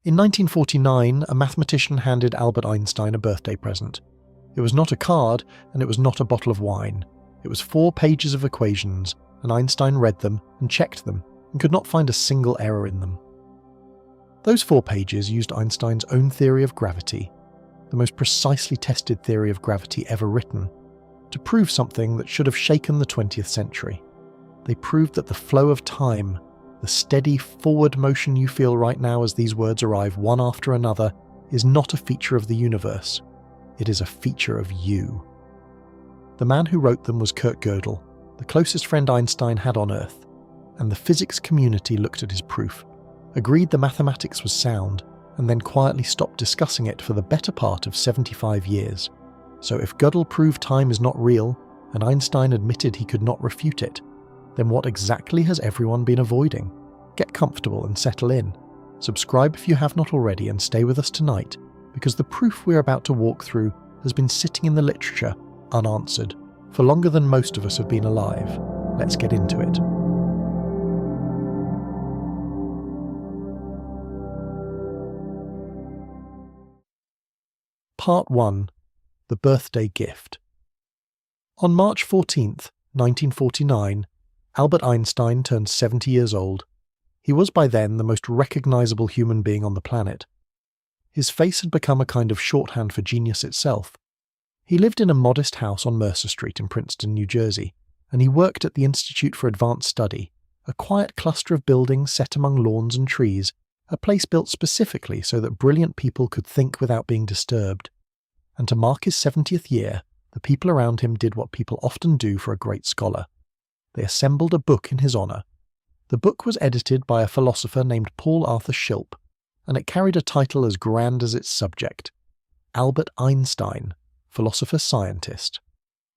In 1949, a mathematician handed Albert Einstein a birthday present. It was not a card, and it was not a bottle of wine. It was 4 pages of equations, and Einstein read them and checked them, and could not find a single error in them. Those 4 pages used Einstein's own theory of gravity, the most precisely tested theory of gravity ever written, to prove something that should have shaken the 20th century. They proved that the flow of time, the steady forward motion you feel right now as these words arrive one after another, is not a feature of the universe. It is a feature of you. The man who wrote them was Kurt Gödel, the closest friend Einstein had on Earth, and the physics community looked at his proof, agreed the mathematics was sound, and then quietly stopped discussing it for the better part of 75 years. So if Gödel proved time is not real, and Einstein admitted he could not refute it, then what exactly has everyone been avoiding? Get comfortable and settle in. Subscribe if you have not already and stay with us tonight, because the proof we're about to walk through has been sitting in the literature, unanswered, for longer than most of us have been alive. Let's get into it. Part 1. The Birthday Gift. On March 14th, 1949, Albert Einstein turned 70 years old. He was by then the most recognizable human being on the planet. His face had become a kind of shorthand for genius itself. He lived in a modest house on Mercer Street in Princeton, New Jersey, and he worked at the Institute for Advanced Study, a quiet cluster of buildings set among lawns and trees, a place built specifically so that brilliant people could think without being disturbed. And to mark his 70th year, the people around him did what people often do for a great scholar. They assembled a book in his honour. The book was edited by a philosopher named Paul Arthur Shilp, and it carried a title as grand as its subject, Albert Einstein, Philosopher-Scientist.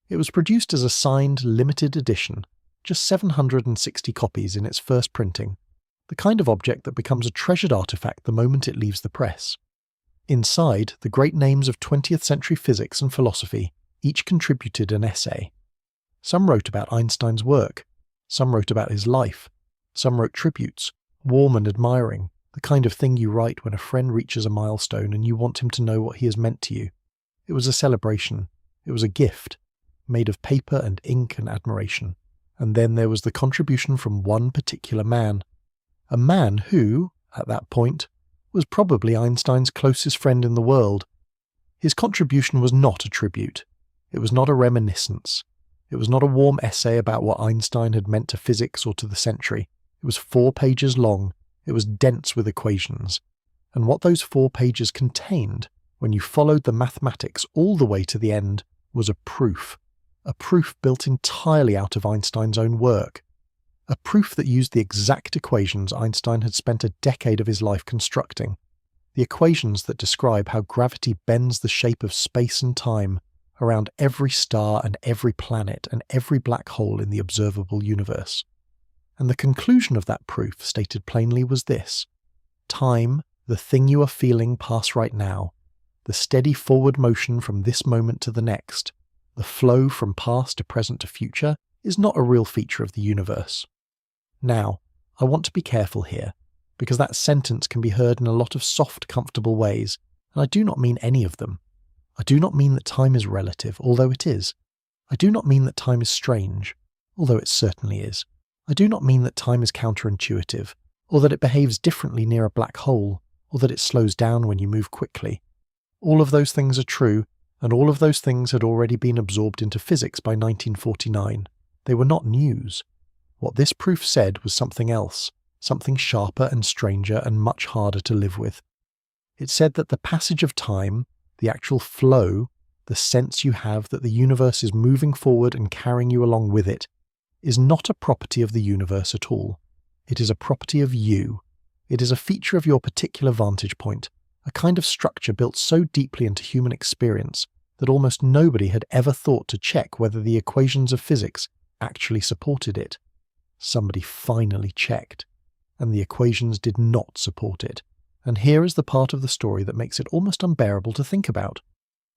It was produced as a signed, limited edition, just 760 copies in its first printing, the kind of object that becomes a treasured artifact the moment it leaves the press. Inside, the great names of 20th century physics and philosophy each contributed an essay. Some wrote about Einstein's work, some wrote about his life, some wrote tributes, warm and admiring, the kind of thing you write when a friend reaches a milestone and you want him to know what he has meant to you. It was a celebration, it was a gift, made of paper and ink and admiration. And then there was the contribution from one particular man. A man who, at that point, was probably Einstein's closest friend in the world. His contribution was not a tribute. It was not a reminiscence. It was not a warm essay about what Einstein had meant to physics or to the century. It was 4 pages long. It was dense with equations. And what those 4 pages contained, when you followed the mathematics all the way to the end, was a proof built entirely out of Einstein's own work. A proof that used the exact equations Einstein had spent a decade of his life constructing. The equations that describe how gravity bends the shape of space and time around every star and every planet and every black hole in the observable universe. And the conclusion of that proof, stated plainly, was this: time, the thing you are feeling pass right now, the steady forward motion from this moment to the next, the flow from past to present to future, is not a real feature of the universe. Now, I want to be careful here, because that sentence can be heard in a lot of soft, comfortable ways, and I do not mean any of them. I do not mean that time is relative, although it is. I do not mean that time is strange, although it certainly is. I do not mean that time is counterintuitive, or that it behaves differently near a black hole, or that it slows down when you move quickly. All of those things are true, and all of those things had already been absorbed into physics by 1949. They were not news. What this proof said was something else, something sharper and stranger and much harder to live with. It said that the passage of time, the actual flow, the sense you have that the universe is moving forward and carrying you along with it, is not a property of the universe at all. It is a property of you. It is a feature of your particular vantage point, a kind of structure built so deeply into human experience that almost nobody had ever thought to check whether the equations of physics actually supported it. Somebody finally checked, and the equations did not support it. And here is the part of the story that makes it almost unbearable to think about.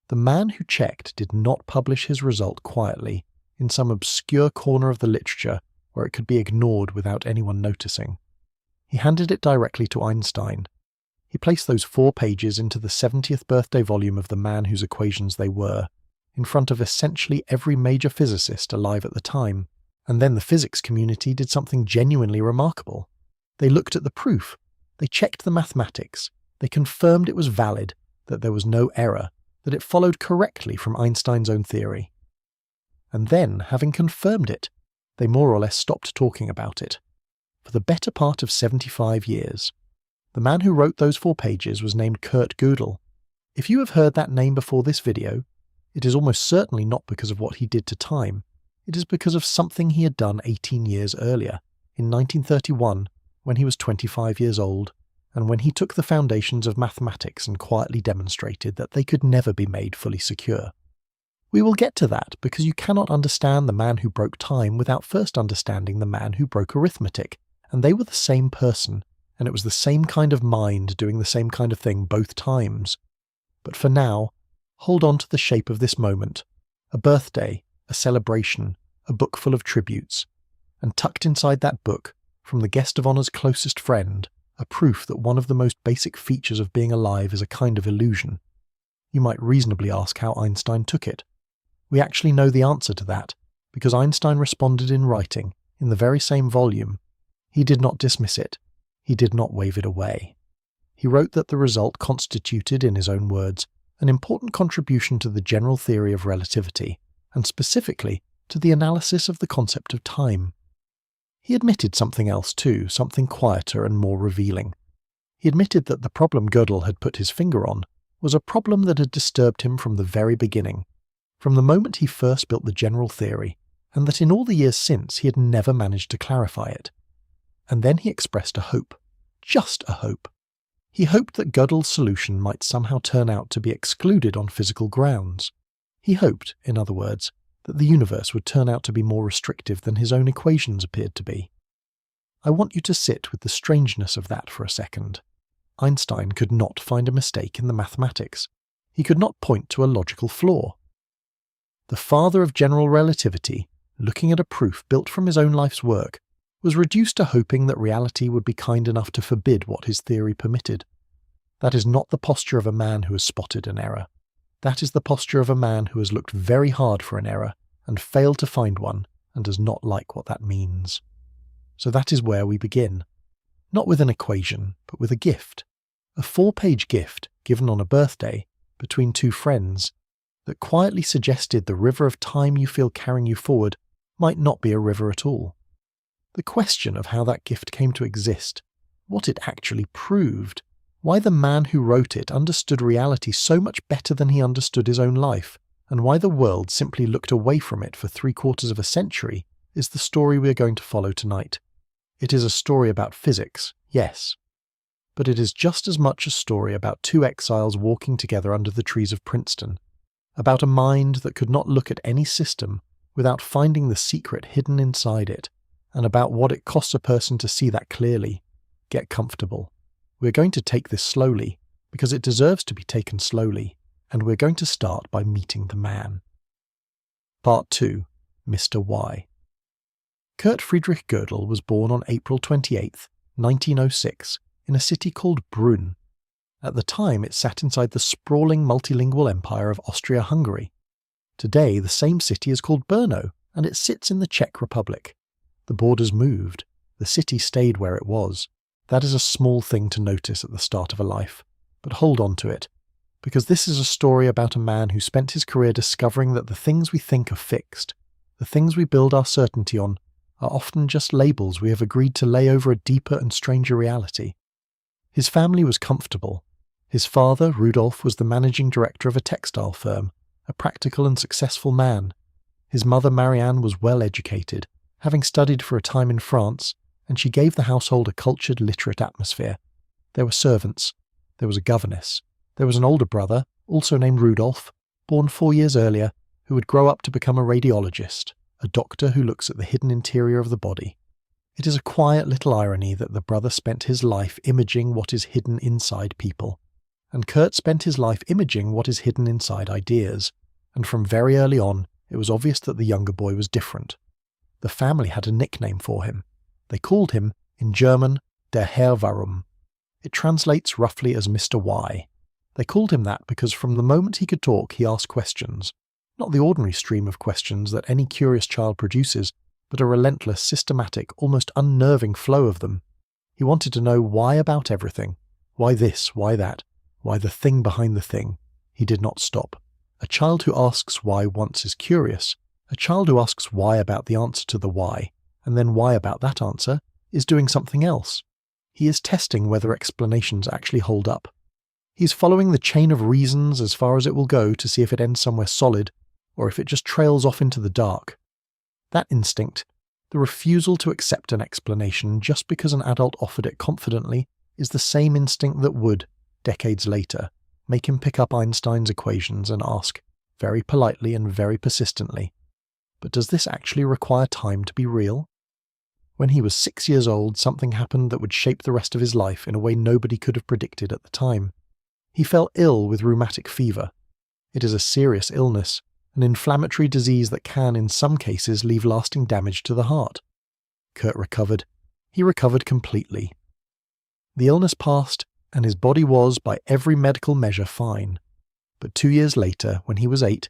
The man who checked did not publish his result quietly, in some obscure corner of the literature where it could be ignored without anyone noticing. He handed it directly to Einstein. He placed those 4 pages into the 70th birthday volume of the man whose equations they were, in front of essentially every major physicist alive at the time. And then the physics community did something genuinely remarkable. They looked at the proof, they checked the mathematics, they confirmed it was valid, that there was no error, that it followed correctly from Einstein's own theory. And then, having confirmed it, they more or less stopped talking about it. For the better part of 75 years. The man who wrote those 4 pages was named Kurt Gödel. If you have heard that name before this video, it is almost certainly not because of what he did to time. It is because of something he had done 18 years earlier, in 1931, when he was 25 years old, and when he took the foundations of mathematics and quietly demonstrated that they could never be made fully secure. We will get to that because you cannot understand the man who broke time without first understanding the man who broke arithmetic, and they were the same person, and it was the same kind of mind doing the same kind of thing both times. But for now, hold on to the shape of this moment, a birthday, a celebration, a book full of tributes, and tucked inside that book, from the guest of honor's closest friend, a proof that one of the most basic features of being alive is a kind of illusion. You might reasonably ask how Einstein took it. We actually know the answer to that, because Einstein responded in writing, in the very same volume. He did not dismiss it. He did not wave it away. He wrote that the result constituted, in his own words, an important contribution to the general theory of relativity, and specifically to the analysis of the concept of time. He admitted something else too, something quieter and more revealing. He admitted that the problem Gödel had put his finger on was a problem that had disturbed him from the very beginning, from the moment he first built the general theory, and that in all the years since he had never managed to clarify it. And then he expressed a hope, just a hope. He hoped that Gödel's solution might somehow turn out to be excluded on physical grounds. He hoped, in other words, that the universe would turn out to be more restrictive than his own equations appeared to be. I want you to sit with the strangeness of that for a second. Einstein could not find a mistake in the mathematics. He could not point to a logical flaw. The father of general relativity, looking at a proof built from his own life's work, was reduced to hoping that reality would be kind enough to forbid what his theory permitted. That is not the posture of a man who has spotted an error. That is the posture of a man who has looked very hard for an error and failed to find one and does not like what that means. So that is where we begin. Not with an equation, but with a gift. A 4-page gift given on a birthday between 2 friends that quietly suggested the river of time you feel carrying you forward might not be a river at all. The question of how that gift came to exist, what it actually proved, why the man who wrote it understood reality so much better than he understood his own life, and why the world simply looked away from it for 3/4 of a century, is the story we are going to follow tonight. It is a story about physics, yes, but it is just as much a story about 2 exiles walking together under the trees of Princeton, about a mind that could not look at any system without finding the secret hidden inside it, and about what it costs a person to see that clearly. Get comfortable. We're going to take this slowly, because it deserves to be taken slowly, and we're going to start by meeting the man. Part 2. Mr. Y. Kurt Friedrich Gödel was born on April 28, 1906, in a city called Brunn. At the time it sat inside the sprawling multilingual empire of Austria-Hungary. Today the same city is called Brno, and it sits in the Czech Republic. The borders moved. The city stayed where it was. That is a small thing to notice at the start of a life, but hold on to it, because this is a story about a man who spent his career discovering that the things we think are fixed, the things we build our certainty on, are often just labels we have agreed to lay over a deeper and stranger reality. His family was comfortable. His father, Rudolf, was the managing director of a textile firm, a practical and successful man. His mother, Marianne, was well educated, having studied for a time in France, and she gave the household a cultured, literate atmosphere. There were servants. There was a governess. There was an older brother, also named Rudolf, born 4 years earlier, who would grow up to become a radiologist, a doctor who looks at the hidden interior of the body. It is a quiet little irony that the brother spent his life imaging what is hidden inside people, and Kurt spent his life imaging what is hidden inside ideas, and from very early on it was obvious that the younger boy was different. The family had a nickname for him. They called him, in German, der Herr Warum. It translates roughly as Mr. Y. They called him that because from the moment he could talk, he asked questions. Not the ordinary stream of questions that any curious child produces, but a relentless, systematic, almost unnerving flow of them. He wanted to know why about everything. Why this, why that, why the thing behind the thing. He did not stop. A child who asks why once is curious. A child who asks why about the answer to the why, and then why about that answer, is doing something else. He is testing whether explanations actually hold up. He's following the chain of reasons as far as it will go to see if it ends somewhere solid, or if it just trails off into the dark. That instinct, the refusal to accept an explanation just because an adult offered it confidently, is the same instinct that would, decades later, make him pick up Einstein's equations and ask, very politely and very persistently, "But does this actually require time to be real?" When he was 6 years old, something happened that would shape the rest of his life in a way nobody could have predicted at the time. He fell ill with rheumatic fever. It is a serious illness, an inflammatory disease that can, in some cases, leave lasting damage to the heart. Kurt recovered. He recovered completely. The illness passed, and his body was, by every medical measure, fine. But 2 years later, when he was 8,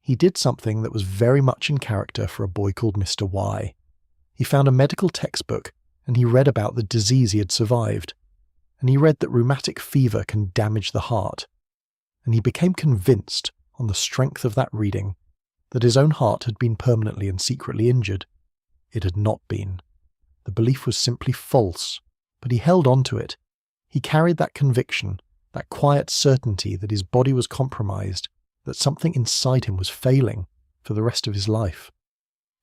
he did something that was very much in character for a boy called Mr. Y. He found a medical textbook, and he read about the disease he had survived. And he read that rheumatic fever can damage the heart. And he became convinced, on the strength of that reading, that his own heart had been permanently and secretly injured. It had not been. The belief was simply false, but he held on to it. He carried that conviction, that quiet certainty that his body was compromised, that something inside him was failing, for the rest of his life.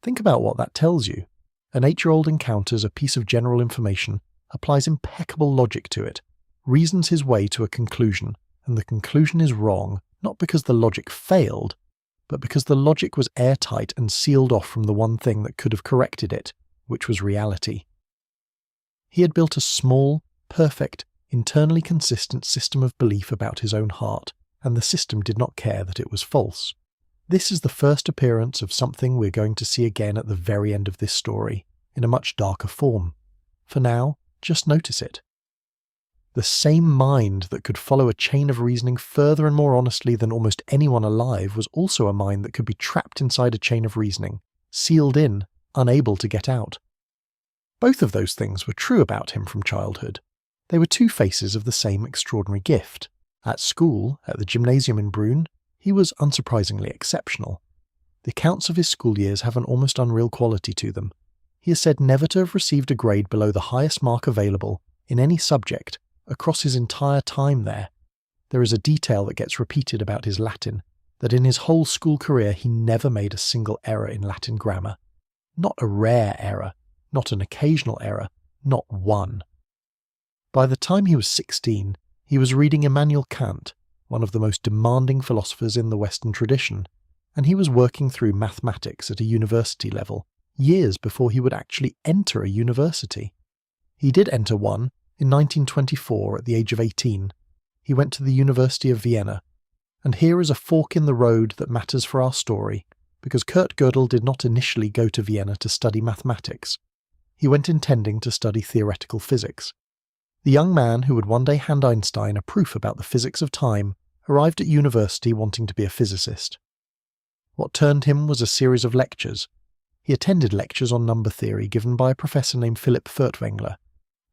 Think about what that tells you. An 8-year-old encounters a piece of general information, applies impeccable logic to it, reasons his way to a conclusion, and the conclusion is wrong, not because the logic failed, but because the logic was airtight and sealed off from the one thing that could have corrected it, which was reality. He had built a small, perfect, internally consistent system of belief about his own heart, and the system did not care that it was false. This is the first appearance of something we're going to see again at the very end of this story, in a much darker form. For now, just notice it. The same mind that could follow a chain of reasoning further and more honestly than almost anyone alive was also a mind that could be trapped inside a chain of reasoning, sealed in, unable to get out. Both of those things were true about him from childhood. They were two faces of the same extraordinary gift. At school, at the gymnasium in Brünn, he was unsurprisingly exceptional. The accounts of his school years have an almost unreal quality to them. He is said never to have received a grade below the highest mark available, in any subject, across his entire time there. There is a detail that gets repeated about his Latin, that in his whole school career he never made a single error in Latin grammar. Not a rare error, not an occasional error, not one. By the time he was 16, he was reading Immanuel Kant, one of the most demanding philosophers in the Western tradition, and he was working through mathematics at a university level, years before he would actually enter a university. He did enter one in 1924 at the age of 18. He went to the University of Vienna, and here is a fork in the road that matters for our story, because Kurt Gödel did not initially go to Vienna to study mathematics. He went intending to study theoretical physics. The young man who would one day hand Einstein a proof about the physics of time arrived at university wanting to be a physicist. What turned him was a series of lectures. He attended lectures on number theory given by a professor named Philipp Furtwängler,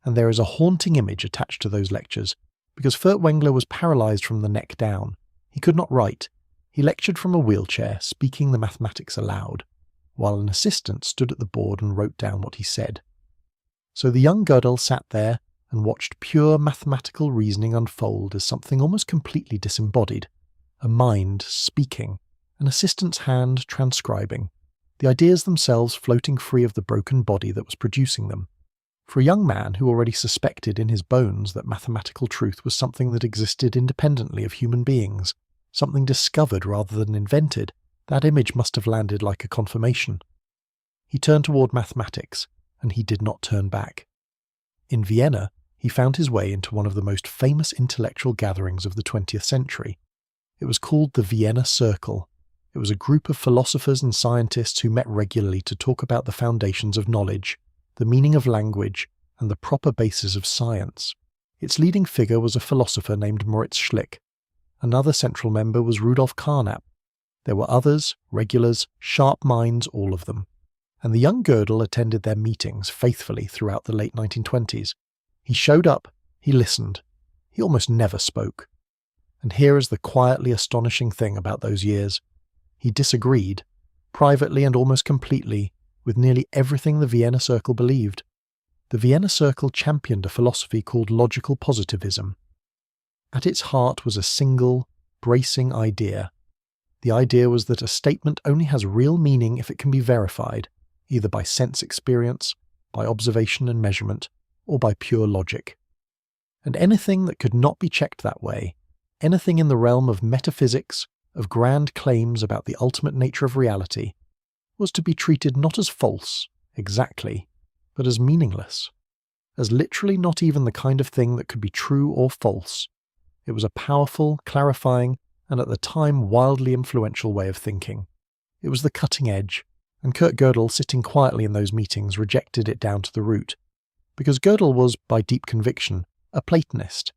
and there is a haunting image attached to those lectures, because Furtwängler was paralysed from the neck down. He could not write. He lectured from a wheelchair, speaking the mathematics aloud, while an assistant stood at the board and wrote down what he said. So the young Gödel sat there and watched pure mathematical reasoning unfold as something almost completely disembodied, a mind speaking, an assistant's hand transcribing, the ideas themselves floating free of the broken body that was producing them. For a young man who already suspected in his bones that mathematical truth was something that existed independently of human beings, something discovered rather than invented, that image must have landed like a confirmation. He turned toward mathematics, and he did not turn back. In Vienna, he found his way into one of the most famous intellectual gatherings of the 20th century. It was called the Vienna Circle. It was a group of philosophers and scientists who met regularly to talk about the foundations of knowledge, the meaning of language, and the proper basis of science. Its leading figure was a philosopher named Moritz Schlick. Another central member was Rudolf Carnap. There were others, regulars, sharp minds, all of them. And the young Gödel attended their meetings faithfully throughout the late 1920s. He showed up, he listened. He almost never spoke. And here is the quietly astonishing thing about those years. He disagreed, privately and almost completely, with nearly everything the Vienna Circle believed. The Vienna Circle championed a philosophy called logical positivism. At its heart was a single, bracing idea. The idea was that a statement only has real meaning if it can be verified, either by sense experience, by observation and measurement, or by pure logic. And anything that could not be checked that way, anything in the realm of metaphysics, of grand claims about the ultimate nature of reality, was to be treated not as false, exactly, but as meaningless, as literally not even the kind of thing that could be true or false. It was a powerful, clarifying, and at the time wildly influential way of thinking. It was the cutting edge, and Kurt Gödel, sitting quietly in those meetings, rejected it down to the root. Because Gödel was, by deep conviction, a Platonist.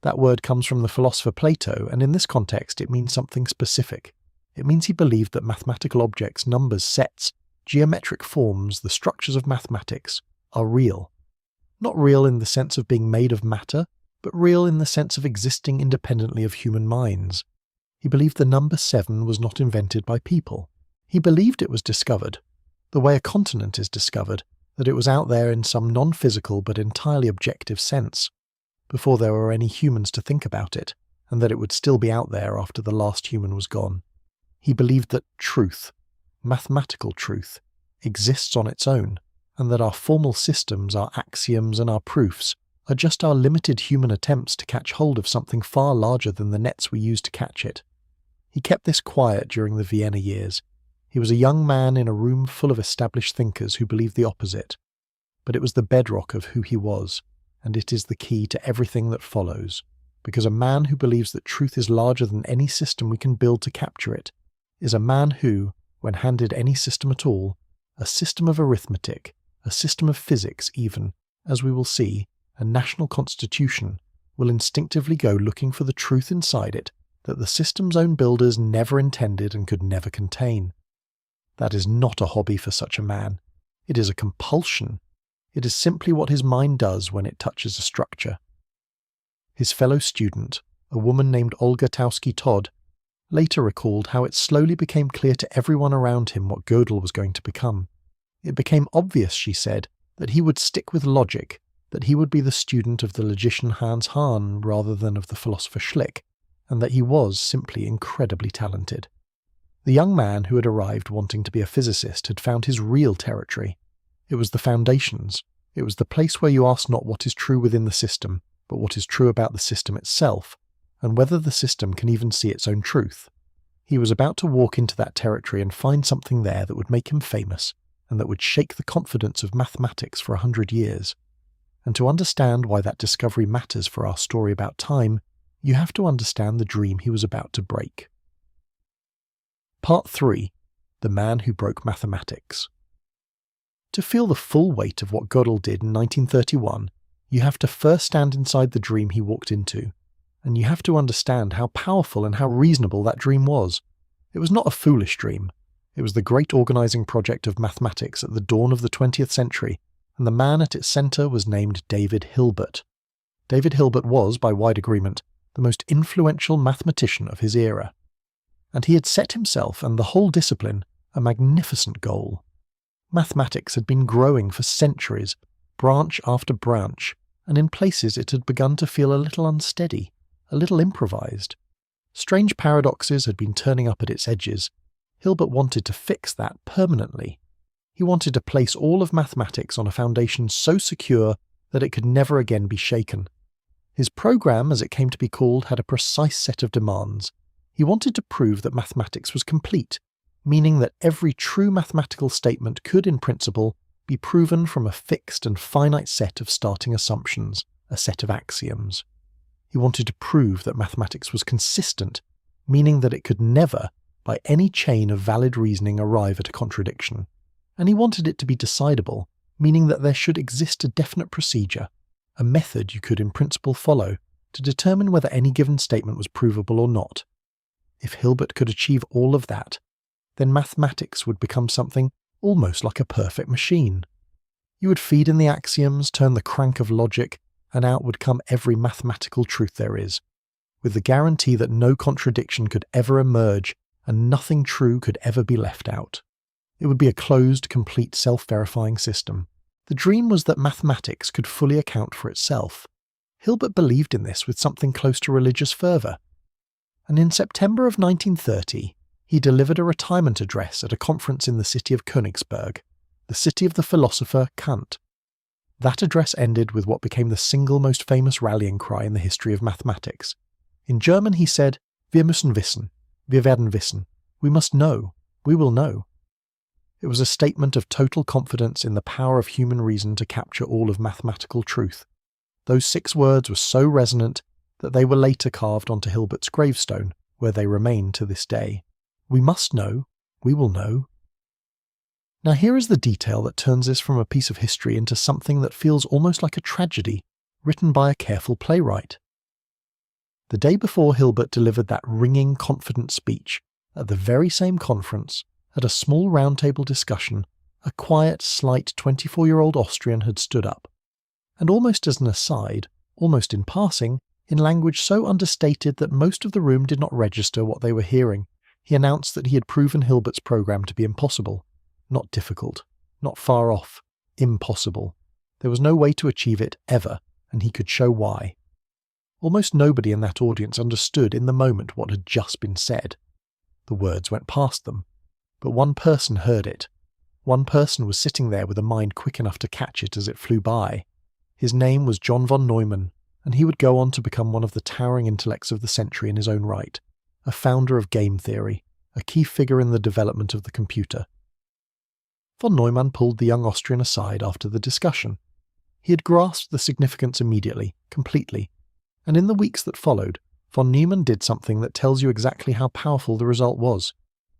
That word comes from the philosopher Plato, and in this context it means something specific. It means he believed that mathematical objects, numbers, sets, geometric forms, the structures of mathematics, are real. Not real in the sense of being made of matter, but real in the sense of existing independently of human minds. He believed the number 7 was not invented by people. He believed it was discovered, the way a continent is discovered, that it was out there in some non-physical but entirely objective sense, before there were any humans to think about it, and that it would still be out there after the last human was gone. He believed that truth, mathematical truth, exists on its own, and that our formal systems, our axioms and our proofs are just our limited human attempts to catch hold of something far larger than the nets we use to catch it. He kept this quiet during the Vienna years. He was a young man in a room full of established thinkers who believed the opposite. But it was the bedrock of who he was, and it is the key to everything that follows, because a man who believes that truth is larger than any system we can build to capture it, is a man who, when handed any system at all, a system of arithmetic, a system of physics even, as we will see, a national constitution, will instinctively go looking for the truth inside it that the system's own builders never intended and could never contain. That is not a hobby for such a man. It is a compulsion. It is simply what his mind does when it touches a structure. His fellow student, a woman named Olga Tauski-Todd, later recalled how it slowly became clear to everyone around him what Gödel was going to become. It became obvious, she said, that he would stick with logic, that he would be the student of the logician Hans Hahn rather than of the philosopher Schlick, and that he was simply incredibly talented. The young man who had arrived wanting to be a physicist had found his real territory. It was the foundations. It was the place where you ask not what is true within the system, but what is true about the system itself, and whether the system can even see its own truth. He was about to walk into that territory and find something there that would make him famous, and that would shake the confidence of mathematics for 100 years. And to understand why that discovery matters for our story about time, you have to understand the dream he was about to break. Part 3. The Man Who Broke Mathematics. To feel the full weight of what Gödel did in 1931, you have to first stand inside the dream he walked into, and you have to understand how powerful and how reasonable that dream was. It was not a foolish dream. It was the great organizing project of mathematics at the dawn of the 20th century, and the man at its centre was named David Hilbert. David Hilbert was, by wide agreement, the most influential mathematician of his era. And he had set himself and the whole discipline a magnificent goal. Mathematics had been growing for centuries, branch after branch, and in places it had begun to feel a little unsteady, a little improvised. Strange paradoxes had been turning up at its edges. Hilbert wanted to fix that permanently. He wanted to place all of mathematics on a foundation so secure that it could never again be shaken. His program, as it came to be called, had a precise set of demands. He wanted to prove that mathematics was complete, meaning that every true mathematical statement could, in principle, be proven from a fixed and finite set of starting assumptions, a set of axioms. He wanted to prove that mathematics was consistent, meaning that it could never, by any chain of valid reasoning, arrive at a contradiction. And he wanted it to be decidable, meaning that there should exist a definite procedure, a method you could in principle follow to determine whether any given statement was provable or not. If Hilbert could achieve all of that, then mathematics would become something almost like a perfect machine. You would feed in the axioms, turn the crank of logic, and out would come every mathematical truth there is, with the guarantee that no contradiction could ever emerge and nothing true could ever be left out. It would be a closed, complete, self-verifying system. The dream was that mathematics could fully account for itself. Hilbert believed in this with something close to religious fervour. And in September of 1930, he delivered a retirement address at a conference in the city of Königsberg, the city of the philosopher Kant. That address ended with what became the single most famous rallying cry in the history of mathematics. In German he said, "Wir müssen wissen, wir werden wissen, we must know, we will know." It was a statement of total confidence in the power of human reason to capture all of mathematical truth. Those 6 words were so resonant that they were later carved onto Hilbert's gravestone, where they remain to this day. We must know, we will know. Now here is the detail that turns this from a piece of history into something that feels almost like a tragedy, written by a careful playwright. The day before Hilbert delivered that ringing, confident speech, at the very same conference, at a small round-table discussion, a quiet, slight 24-year-old Austrian had stood up. And almost as an aside, almost in passing, in language so understated that most of the room did not register what they were hearing, he announced that he had proven Hilbert's program to be impossible. Not difficult, not far off, impossible. There was no way to achieve it, ever, and he could show why. Almost nobody in that audience understood in the moment what had just been said. The words went past them. But one person heard it. One person was sitting there with a mind quick enough to catch it as it flew by. His name was John von Neumann, and he would go on to become one of the towering intellects of the century in his own right, a founder of game theory, a key figure in the development of the computer. Von Neumann pulled the young Austrian aside after the discussion. He had grasped the significance immediately, completely, and in the weeks that followed, von Neumann did something that tells you exactly how powerful the result was.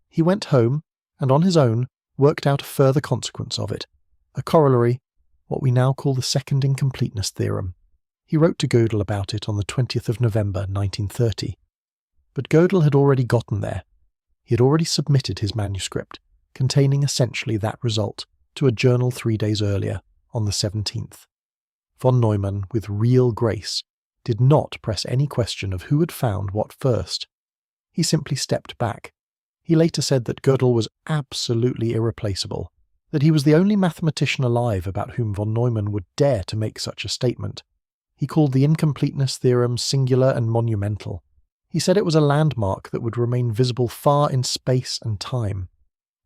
He went home, and on his own, worked out a further consequence of it, a corollary, what we now call the second incompleteness theorem. He wrote to Gödel about it on the 20th of November 1930. But Gödel had already gotten there. He had already submitted his manuscript, containing essentially that result, to a journal 3 days earlier, on the 17th. Von Neumann, with real grace, did not press any question of who had found what first. He simply stepped back. He later said that Gödel was absolutely irreplaceable, that he was the only mathematician alive about whom von Neumann would dare to make such a statement. He called the incompleteness theorem singular and monumental. He said it was a landmark that would remain visible far in space and time.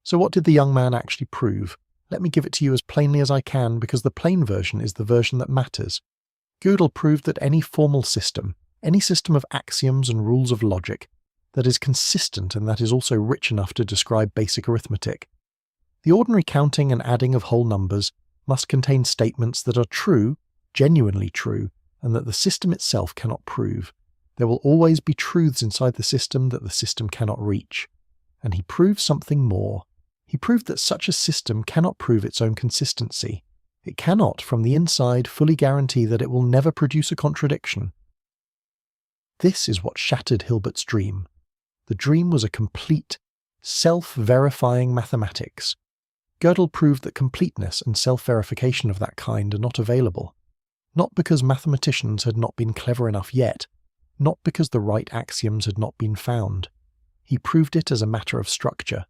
So what did the young man actually prove? Let me give it to you as plainly as I can, because the plain version is the version that matters. Gödel proved that any formal system, any system of axioms and rules of logic, that is consistent and that is also rich enough to describe basic arithmetic. The ordinary counting and adding of whole numbers must contain statements that are true, genuinely true, and that the system itself cannot prove. There will always be truths inside the system that the system cannot reach. And he proved something more. He proved that such a system cannot prove its own consistency. It cannot, from the inside, fully guarantee that it will never produce a contradiction. This is what shattered Hilbert's dream. The dream was a complete, self-verifying mathematics. Gödel proved that completeness and self-verification of that kind are not available. Not because mathematicians had not been clever enough yet, not because the right axioms had not been found. He proved it as a matter of structure.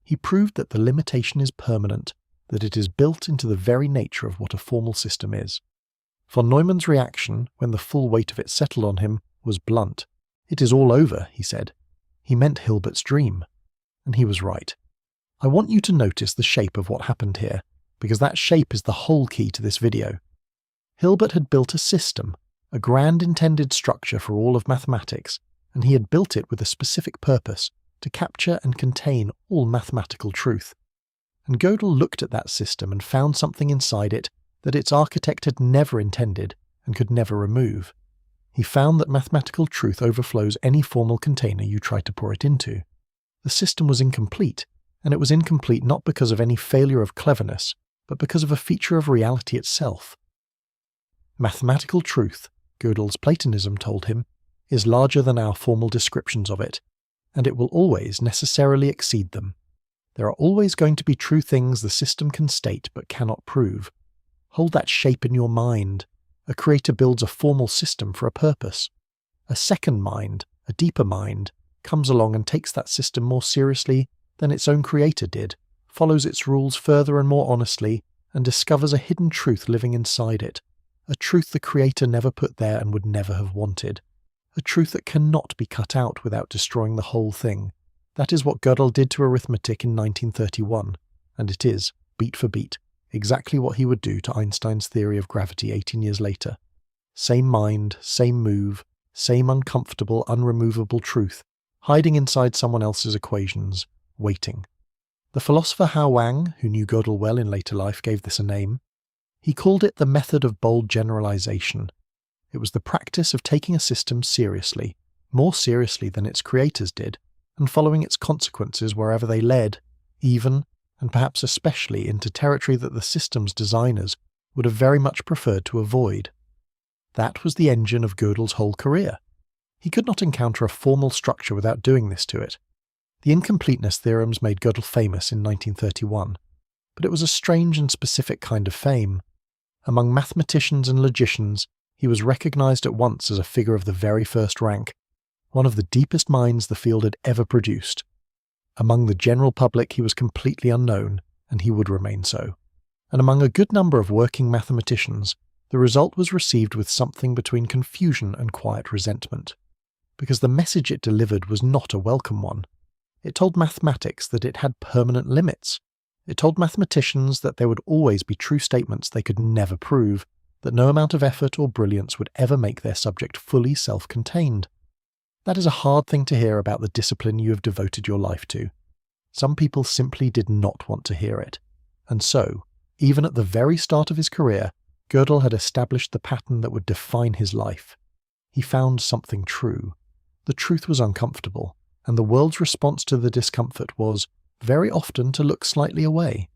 He proved that the limitation is permanent, that it is built into the very nature of what a formal system is. Von Neumann's reaction, when the full weight of it settled on him, was blunt. "It is all over," he said. He meant Hilbert's dream. And he was right. I want you to notice the shape of what happened here, because that shape is the whole key to this video. Hilbert had built a system, a grand intended structure for all of mathematics, and he had built it with a specific purpose, to capture and contain all mathematical truth. And Gödel looked at that system and found something inside it that its architect had never intended and could never remove. He found that mathematical truth overflows any formal container you try to pour it into. The system was incomplete, and it was incomplete not because of any failure of cleverness, but because of a feature of reality itself. Mathematical truth, Gödel's Platonism told him, is larger than our formal descriptions of it, and it will always necessarily exceed them. There are always going to be true things the system can state but cannot prove. Hold that shape in your mind. A creator builds a formal system for a purpose. A second mind, a deeper mind, comes along and takes that system more seriously than its own creator did, follows its rules further and more honestly, and discovers a hidden truth living inside it, a truth the creator never put there and would never have wanted, a truth that cannot be cut out without destroying the whole thing. That is what Gödel did to arithmetic in 1931, and it is, beat for beat, exactly what he would do to Einstein's theory of gravity 18 years later. Same mind, same move, same uncomfortable, unremovable truth, hiding inside someone else's equations, waiting. The philosopher Hao Wang, who knew Gödel well in later life, gave this a name. He called it the method of bold generalization. It was the practice of taking a system seriously, more seriously than its creators did, and following its consequences wherever they led, even, and perhaps especially, into territory that the system's designers would have very much preferred to avoid. That was the engine of Gödel's whole career. He could not encounter a formal structure without doing this to it. The incompleteness theorems made Gödel famous in 1931, but it was a strange and specific kind of fame. Among mathematicians and logicians, he was recognized at once as a figure of the very first rank, one of the deepest minds the field had ever produced. Among the general public he was completely unknown, and he would remain so. And among a good number of working mathematicians, the result was received with something between confusion and quiet resentment, because the message it delivered was not a welcome one. It told mathematics that it had permanent limits. It told mathematicians that there would always be true statements they could never prove, that no amount of effort or brilliance would ever make their subject fully self-contained. That is a hard thing to hear about the discipline you have devoted your life to. Some people simply did not want to hear it. And so, even at the very start of his career, Gödel had established the pattern that would define his life. He found something true. The truth was uncomfortable, and the world's response to the discomfort was, very often, to look slightly away.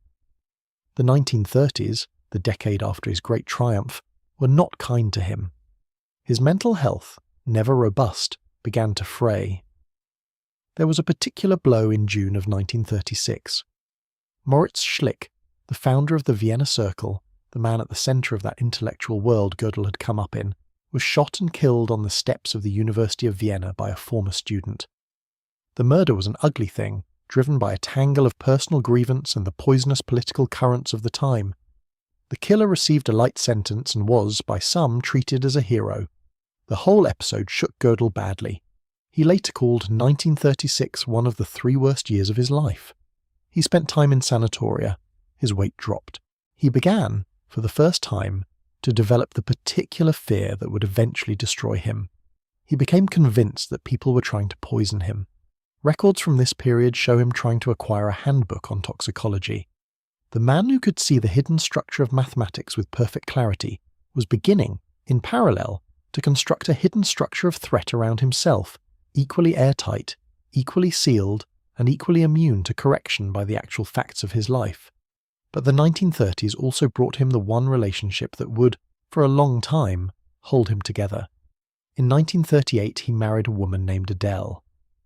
The 1930s, the decade after his great triumph, were not kind to him. His mental health, never robust, began to fray. There was a particular blow in June of 1936. Moritz Schlick, the founder of the Vienna Circle, the man at the centre of that intellectual world Gödel had come up in, was shot and killed on the steps of the University of Vienna by a former student. The murder was an ugly thing, driven by a tangle of personal grievance and the poisonous political currents of the time. The killer received a light sentence and was, by some, treated as a hero. The whole episode shook Gödel badly. He later called 1936 one of the 3 worst years of his life. He spent time in sanatoria. His weight dropped. He began, for the first time, to develop the particular fear that would eventually destroy him. He became convinced that people were trying to poison him. Records from this period show him trying to acquire a handbook on toxicology. The man who could see the hidden structure of mathematics with perfect clarity was beginning, in parallel, to construct a hidden structure of threat around himself, equally airtight, equally sealed, and equally immune to correction by the actual facts of his life. But the 1930s also brought him the one relationship that would, for a long time, hold him together. In 1938 he married a woman named Adele.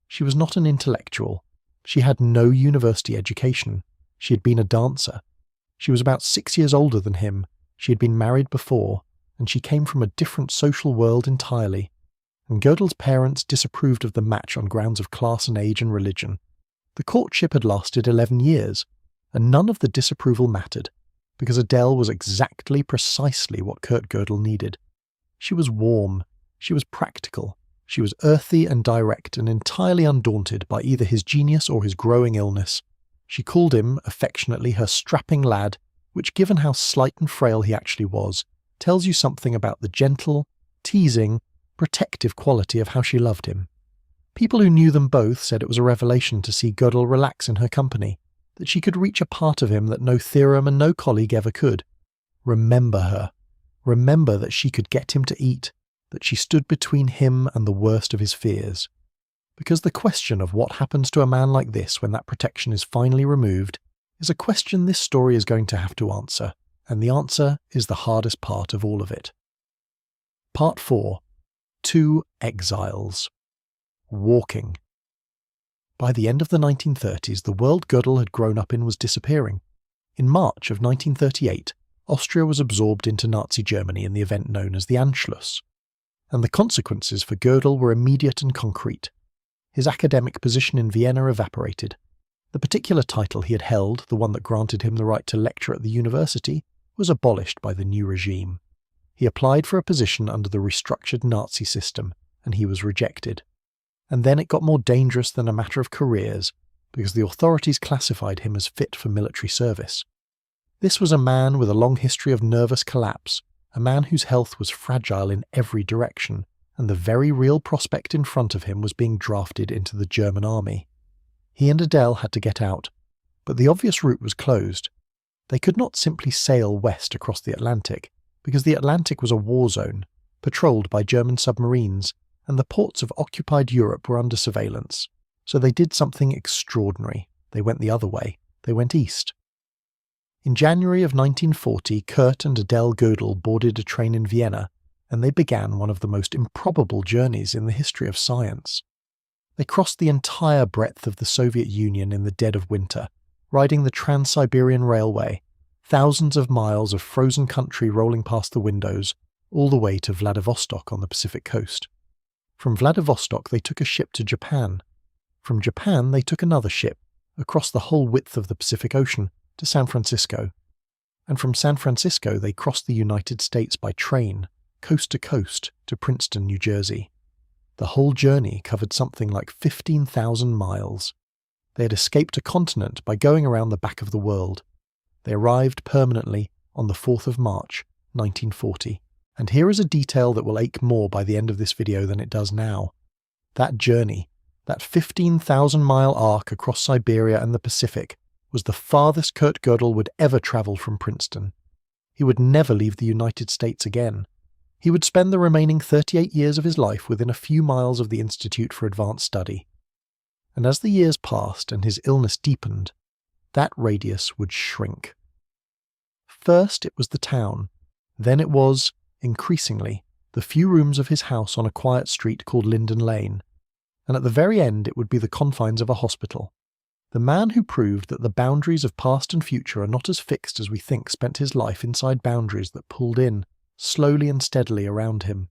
She was not an intellectual. She had no university education. She had been a dancer. She was about 6 years older than him. She had been married before, and she came from a different social world entirely. And Gödel's parents disapproved of the match on grounds of class and age and religion. The courtship had lasted 11 years, and none of the disapproval mattered, because Adele was precisely what Kurt Gödel needed. She was warm, she was practical, she was earthy and direct and entirely undaunted by either his genius or his growing illness. She called him, affectionately, her strapping lad, which, given how slight and frail he actually was, tells you something about the gentle, teasing, protective quality of how she loved him. People who knew them both said it was a revelation to see Gödel relax in her company, that she could reach a part of him that no theorem and no colleague ever could. Remember her. Remember that she could get him to eat, that she stood between him and the worst of his fears. Because the question of what happens to a man like this when that protection is finally removed is a question this story is going to have to answer, and the answer is the hardest part of all of it. Part 4. Two Exiles. Walking. By the end of the 1930s, the world Gödel had grown up in was disappearing. In March of 1938, Austria was absorbed into Nazi Germany in the event known as the Anschluss. And the consequences for Gödel were immediate and concrete. His academic position in Vienna evaporated. The particular title he had held, the one that granted him the right to lecture at the university, was abolished by the new regime. He applied for a position under the restructured Nazi system, and he was rejected. And then it got more dangerous than a matter of careers, because the authorities classified him as fit for military service. This was a man with a long history of nervous collapse, a man whose health was fragile in every direction, and the very real prospect in front of him was being drafted into the German army. He and Adele had to get out, but the obvious route was closed. They could not simply sail west across the Atlantic, because the Atlantic was a war zone, patrolled by German submarines, and the ports of occupied Europe were under surveillance. So they did something extraordinary. They went the other way. They went east. In January of 1940, Kurt and Adele Gödel boarded a train in Vienna, and they began one of the most improbable journeys in the history of science. They crossed the entire breadth of the Soviet Union in the dead of winter, riding the Trans-Siberian Railway, thousands of miles of frozen country rolling past the windows, all the way to Vladivostok on the Pacific coast. From Vladivostok they took a ship to Japan. From Japan they took another ship, across the whole width of the Pacific Ocean, to San Francisco. And from San Francisco they crossed the United States by train, coast to coast, to Princeton, New Jersey. The whole journey covered something like 15,000 miles. They had escaped a continent by going around the back of the world. They arrived permanently on the 4th of March, 1940. And here is a detail that will ache more by the end of this video than it does now. That journey, that 15,000-mile arc across Siberia and the Pacific, was the farthest Kurt Gödel would ever travel from Princeton. He would never leave the United States again. He would spend the remaining 38 years of his life within a few miles of the Institute for Advanced Study. And as the years passed and his illness deepened, that radius would shrink. First it was the town. Then it was, increasingly, the few rooms of his house on a quiet street called Linden Lane. And at the very end it would be the confines of a hospital. The man who proved that the boundaries of past and future are not as fixed as we think spent his life inside boundaries that pulled in, slowly and steadily around him.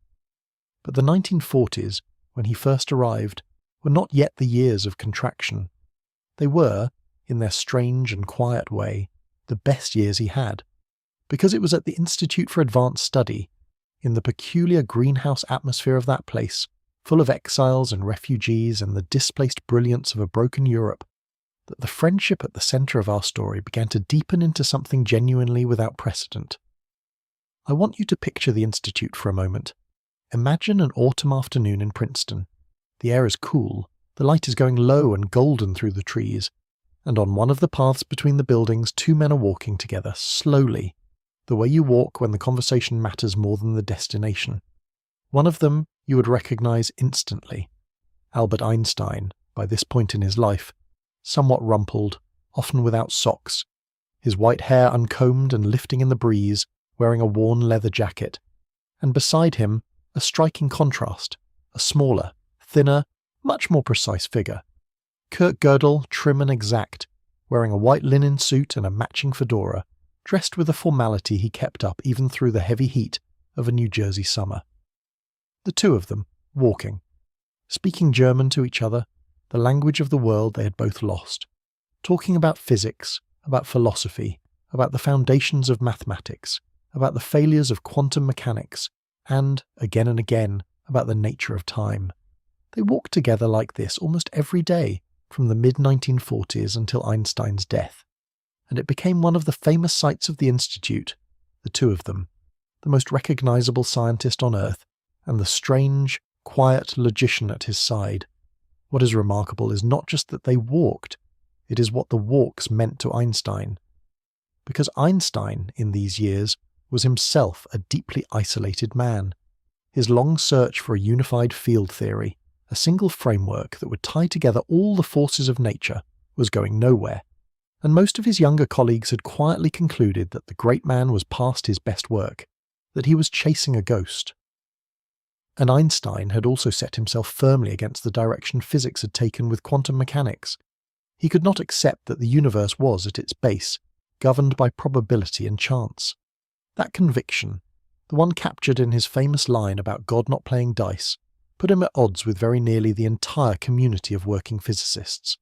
But the 1940s, when he first arrived, were not yet the years of contraction. They were, in their strange and quiet way, the best years he had, because it was at the Institute for Advanced Study, in the peculiar greenhouse atmosphere of that place, full of exiles and refugees and the displaced brilliance of a broken Europe, that the friendship at the centre of our story began to deepen into something genuinely without precedent. I want you to picture the Institute for a moment. Imagine an autumn afternoon in Princeton. The air is cool, the light is going low and golden through the trees, and on one of the paths between the buildings 2 men are walking together, slowly, the way you walk when the conversation matters more than the destination. One of them you would recognize instantly. Albert Einstein, by this point in his life, somewhat rumpled, often without socks, his white hair uncombed and lifting in the breeze, wearing a worn leather jacket, and beside him, a striking contrast, a smaller, thinner, much more precise figure. Kurt Gödel, trim and exact, wearing a white linen suit and a matching fedora, dressed with a formality he kept up even through the heavy heat of a New Jersey summer. The two of them, walking, speaking German to each other, the language of the world they had both lost, talking about physics, about philosophy, about the foundations of mathematics, about the failures of quantum mechanics, and, again and again, about the nature of time. They walked together like this almost every day, from the mid-1940s until Einstein's death, and it became one of the famous sights of the Institute, the two of them, the most recognizable scientist on Earth, and the strange, quiet logician at his side. What is remarkable is not just that they walked, it is what the walks meant to Einstein. Because Einstein, in these years, was himself a deeply isolated man. His long search for a unified field theory, a single framework that would tie together all the forces of nature, was going nowhere, and most of his younger colleagues had quietly concluded that the great man was past his best work, that he was chasing a ghost. And Einstein had also set himself firmly against the direction physics had taken with quantum mechanics. He could not accept that the universe was, at its base, governed by probability and chance. That conviction, the one captured in his famous line about God not playing dice, put him at odds with very nearly the entire community of working physicists.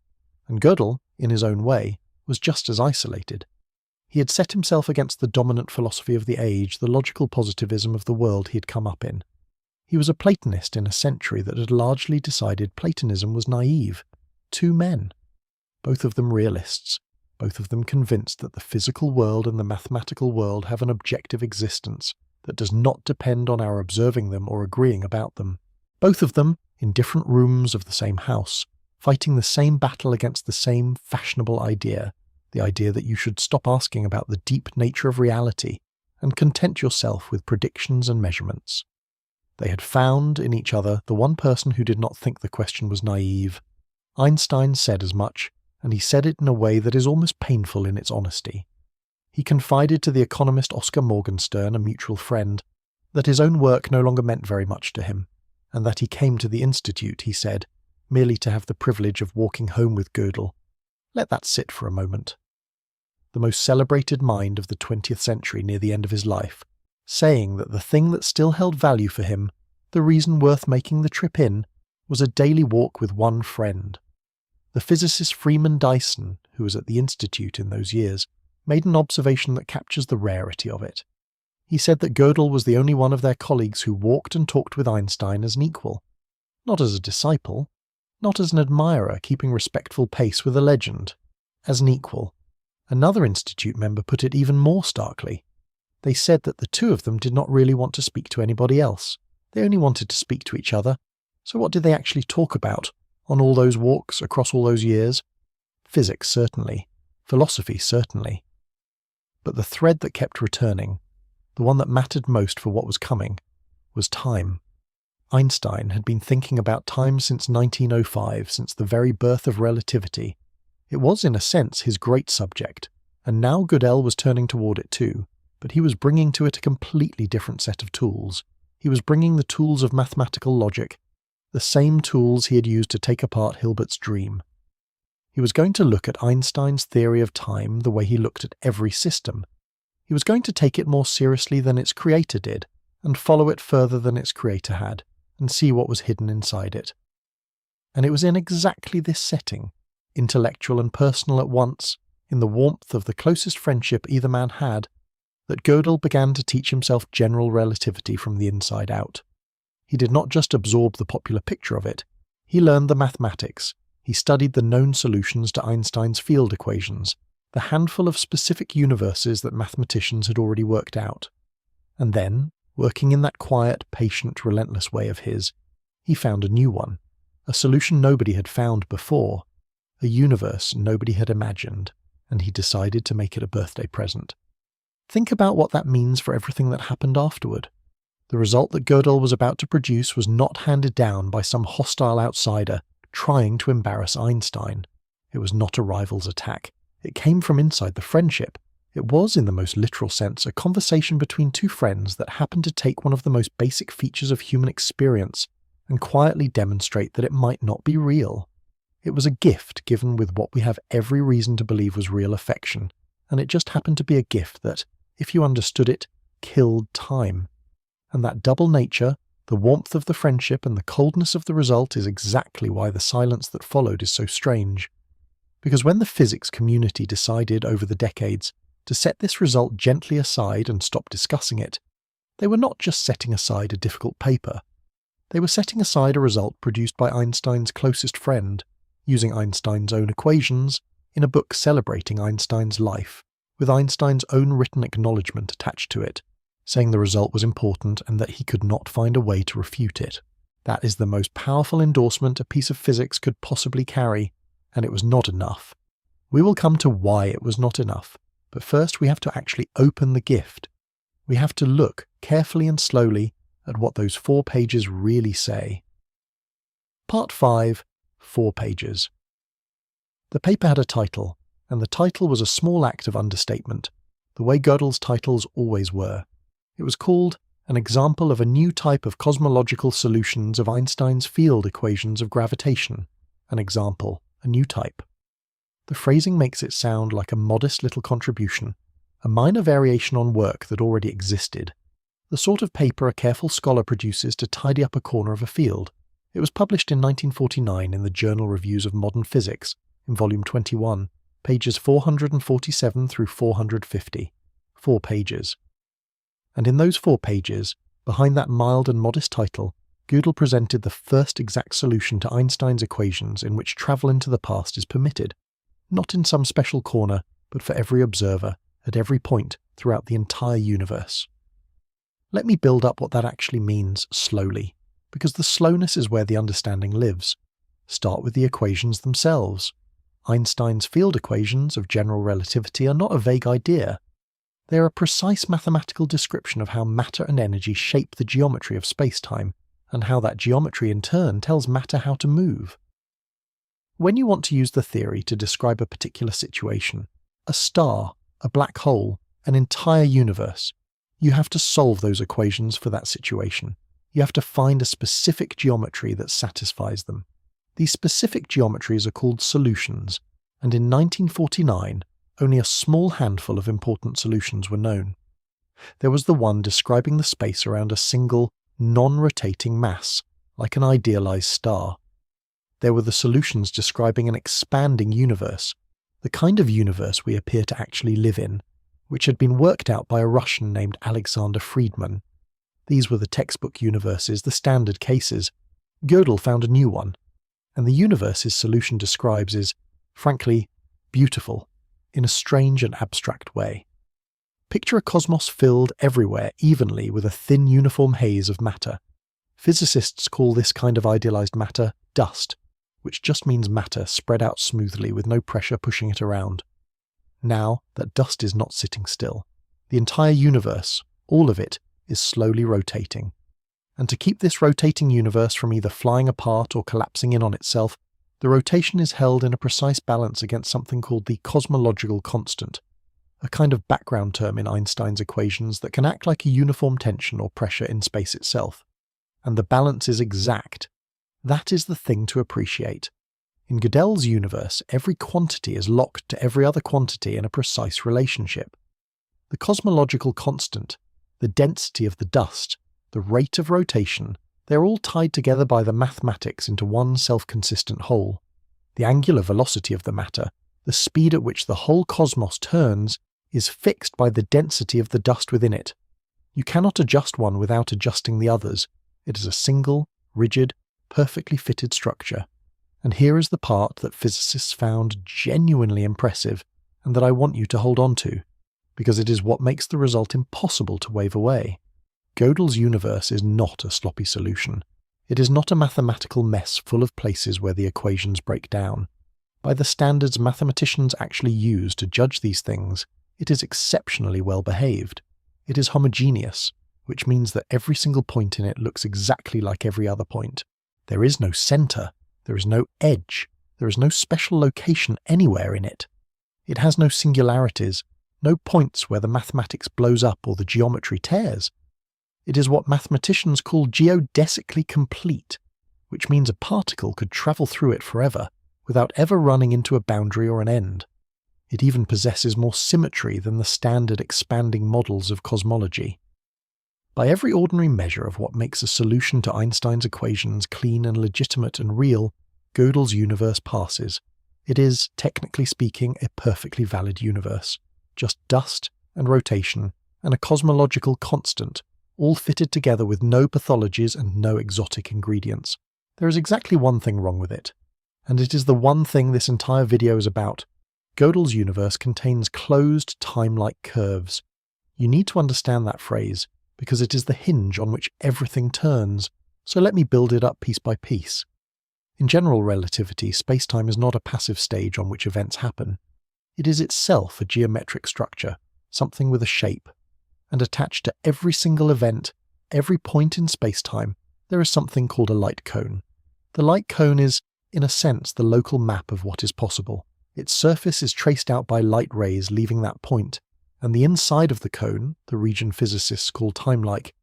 And Gödel, in his own way, was just as isolated. He had set himself against the dominant philosophy of the age, the logical positivism of the world he had come up in. He was a Platonist in a century that had largely decided Platonism was naive. Two men. Both of them realists. Both of them convinced that the physical world and the mathematical world have an objective existence that does not depend on our observing them or agreeing about them. Both of them, in different rooms of the same house, fighting the same battle against the same fashionable idea, the idea that you should stop asking about the deep nature of reality and content yourself with predictions and measurements. They had found in each other the one person who did not think the question was naive. Einstein said as much, and he said it in a way that is almost painful in its honesty. He confided to the economist Oscar Morgenstern, a mutual friend, that his own work no longer meant very much to him, and that he came to the Institute, he said, merely to have the privilege of walking home with Gödel. Let that sit for a moment. The most celebrated mind of the 20th century near the end of his life, saying that the thing that still held value for him, the reason worth making the trip in, was a daily walk with one friend. The physicist Freeman Dyson, who was at the Institute in those years, made an observation that captures the rarity of it. He said that Gödel was the only one of their colleagues who walked and talked with Einstein as an equal, not as a disciple, not as an admirer keeping respectful pace with a legend, as an equal. Another Institute member put it even more starkly. They said that the two of them did not really want to speak to anybody else. They only wanted to speak to each other. So what did they actually talk about on all those walks across all those years? Physics, certainly. Philosophy, certainly. But the thread that kept returning, the one that mattered most for what was coming, was time. Einstein had been thinking about time since 1905, since the very birth of relativity. It was, in a sense, his great subject, and now Gödel was turning toward it too, but he was bringing to it a completely different set of tools. He was bringing the tools of mathematical logic, the same tools he had used to take apart Hilbert's dream. He was going to look at Einstein's theory of time the way he looked at every system. He was going to take it more seriously than its creator did, and follow it further than its creator had, and see what was hidden inside it. And it was in exactly this setting, intellectual and personal at once, in the warmth of the closest friendship either man had, that Gödel began to teach himself general relativity from the inside out. He did not just absorb the popular picture of it, he learned the mathematics, he studied the known solutions to Einstein's field equations, the handful of specific universes that mathematicians had already worked out. And then, working in that quiet, patient, relentless way of his, he found a new one, a solution nobody had found before, a universe nobody had imagined, and he decided to make it a birthday present. Think about what that means for everything that happened afterward. The result that Gödel was about to produce was not handed down by some hostile outsider trying to embarrass Einstein. It was not a rival's attack. It came from inside the friendship. It was, in the most literal sense, a conversation between two friends that happened to take one of the most basic features of human experience and quietly demonstrate that it might not be real. It was a gift given with what we have every reason to believe was real affection, and it just happened to be a gift that, if you understood it, killed time. And that double nature, the warmth of the friendship and the coldness of the result, is exactly why the silence that followed is so strange. Because when the physics community decided over the decades to set this result gently aside and stop discussing it, they were not just setting aside a difficult paper. They were setting aside a result produced by Einstein's closest friend, using Einstein's own equations, in a book celebrating Einstein's life, with Einstein's own written acknowledgement attached to it, saying the result was important and that he could not find a way to refute it. That is the most powerful endorsement a piece of physics could possibly carry, and it was not enough. We will come to why it was not enough, but first we have to actually open the gift. We have to look carefully and slowly at what those 4 pages really say. Part 5, 4 pages. The paper had a title, and the title was a small act of understatement, the way Gödel's titles always were. It was called an example of a new type of cosmological solutions of Einstein's field equations of gravitation. An example, a new type. The phrasing makes it sound like a modest little contribution, a minor variation on work that already existed, the sort of paper a careful scholar produces to tidy up a corner of a field. It was published in 1949 in the Journal Reviews of Modern Physics, in Volume 21, pages 447 through 450, 4 pages. And in those 4 pages, behind that mild and modest title, Gödel presented the first exact solution to Einstein's equations in which travel into the past is permitted, not in some special corner, but for every observer, at every point throughout the entire universe. Let me build up what that actually means slowly, because the slowness is where the understanding lives. Start with the equations themselves. Einstein's field equations of general relativity are not a vague idea. They are a precise mathematical description of how matter and energy shape the geometry of space-time, and how that geometry in turn tells matter how to move. When you want to use the theory to describe a particular situation, a star, a black hole, an entire universe, you have to solve those equations for that situation. You have to find a specific geometry that satisfies them. These specific geometries are called solutions, and in 1949, only a small handful of important solutions were known. There was the one describing the space around a single, non-rotating mass, like an idealized star. There were the solutions describing an expanding universe, the kind of universe we appear to actually live in, which had been worked out by a Russian named Alexander Friedmann. These were the textbook universes, the standard cases. Gödel found a new one, and the universe his solution describes is, frankly, beautiful, in a strange and abstract way. Picture a cosmos filled everywhere evenly with a thin uniform haze of matter. Physicists call this kind of idealized matter dust, which just means matter spread out smoothly with no pressure pushing it around. Now, that dust is not sitting still. The entire universe, all of it, is slowly rotating. And to keep this rotating universe from either flying apart or collapsing in on itself, the rotation is held in a precise balance against something called the cosmological constant, a kind of background term in Einstein's equations that can act like a uniform tension or pressure in space itself. And the balance is exact. That is the thing to appreciate. In Gödel's universe, every quantity is locked to every other quantity in a precise relationship. The cosmological constant, the density of the dust, the rate of rotation, they're all tied together by the mathematics into one self-consistent whole. The angular velocity of the matter, the speed at which the whole cosmos turns, is fixed by the density of the dust within it. You cannot adjust one without adjusting the others. It is a single, rigid, perfectly fitted structure. And here is the part that physicists found genuinely impressive, and that I want you to hold on to, because it is what makes the result impossible to wave away. Gödel's universe is not a sloppy solution. It is not a mathematical mess full of places where the equations break down. By the standards mathematicians actually use to judge these things, it is exceptionally well behaved. It is homogeneous, which means that every single point in it looks exactly like every other point. There is no center, there is no edge, there is no special location anywhere in it. It has no singularities, no points where the mathematics blows up or the geometry tears. It is what mathematicians call geodesically complete, which means a particle could travel through it forever, without ever running into a boundary or an end. It even possesses more symmetry than the standard expanding models of cosmology. By every ordinary measure of what makes a solution to Einstein's equations clean and legitimate and real, Gödel's universe passes. It is, technically speaking, a perfectly valid universe. Just dust and rotation and a cosmological constant, all fitted together with no pathologies and no exotic ingredients. There is exactly one thing wrong with it, and it is the one thing this entire video is about. Gödel's universe contains closed time-like curves. You need to understand that phrase, because it is the hinge on which everything turns, so let me build it up piece by piece. In general relativity, space-time is not a passive stage on which events happen. It is itself a geometric structure, something with a shape, and attached to every single event, every point in space-time, there is something called a light cone. The light cone is, in a sense, the local map of what is possible. Its surface is traced out by light rays leaving that point, and the inside of the cone, the region physicists call time-like,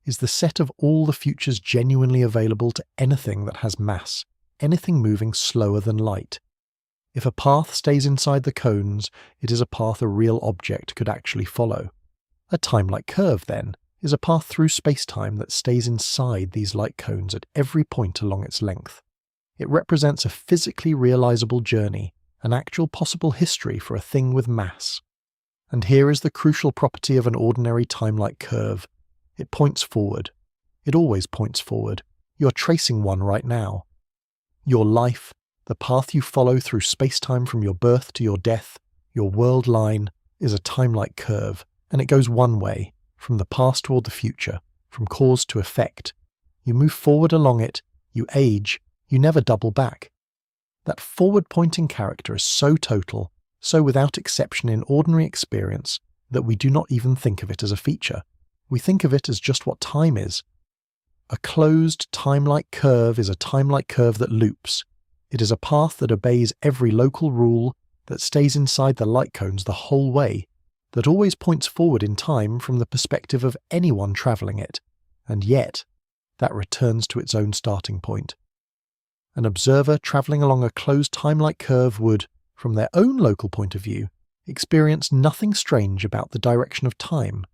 is the set of all the futures genuinely available to anything that has mass, anything moving slower than light. If a path stays inside the cones, it is a path a real object could actually follow. A time-like curve, then, is a path through space-time that stays inside these light cones at every point along its length. It represents a physically realizable journey, an actual possible history for a thing with mass. And here is the crucial property of an ordinary time-like curve. It points forward. It always points forward. You're tracing one right now. Your life, the path you follow through space-time from your birth to your death, your world line, is a time-like curve, and it goes one way, from the past toward the future, from cause to effect. You move forward along it, you age, you never double back. That forward-pointing character is so total, so without exception in ordinary experience, that we do not even think of it as a feature. We think of it as just what time is. A closed, time-like curve is a time-like curve that loops. It is a path that obeys every local rule, that stays inside the light cones the whole way, that always points forward in time from the perspective of anyone travelling it, and yet that returns to its own starting point. An observer travelling along a closed time-like curve would, from their own local point of view, experience nothing strange about the direction of time.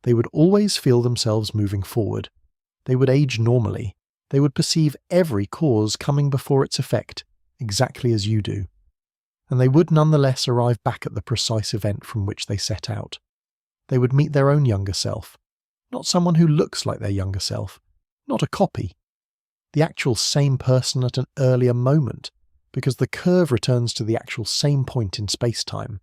They would always feel themselves moving forward. They would age normally. They would perceive every cause coming before its effect, exactly as you do. And they would nonetheless arrive back at the precise event from which they set out. They would meet their own younger self, not someone who looks like their younger self, not a copy. The actual same person at an earlier moment, because the curve returns to the actual same point in space-time.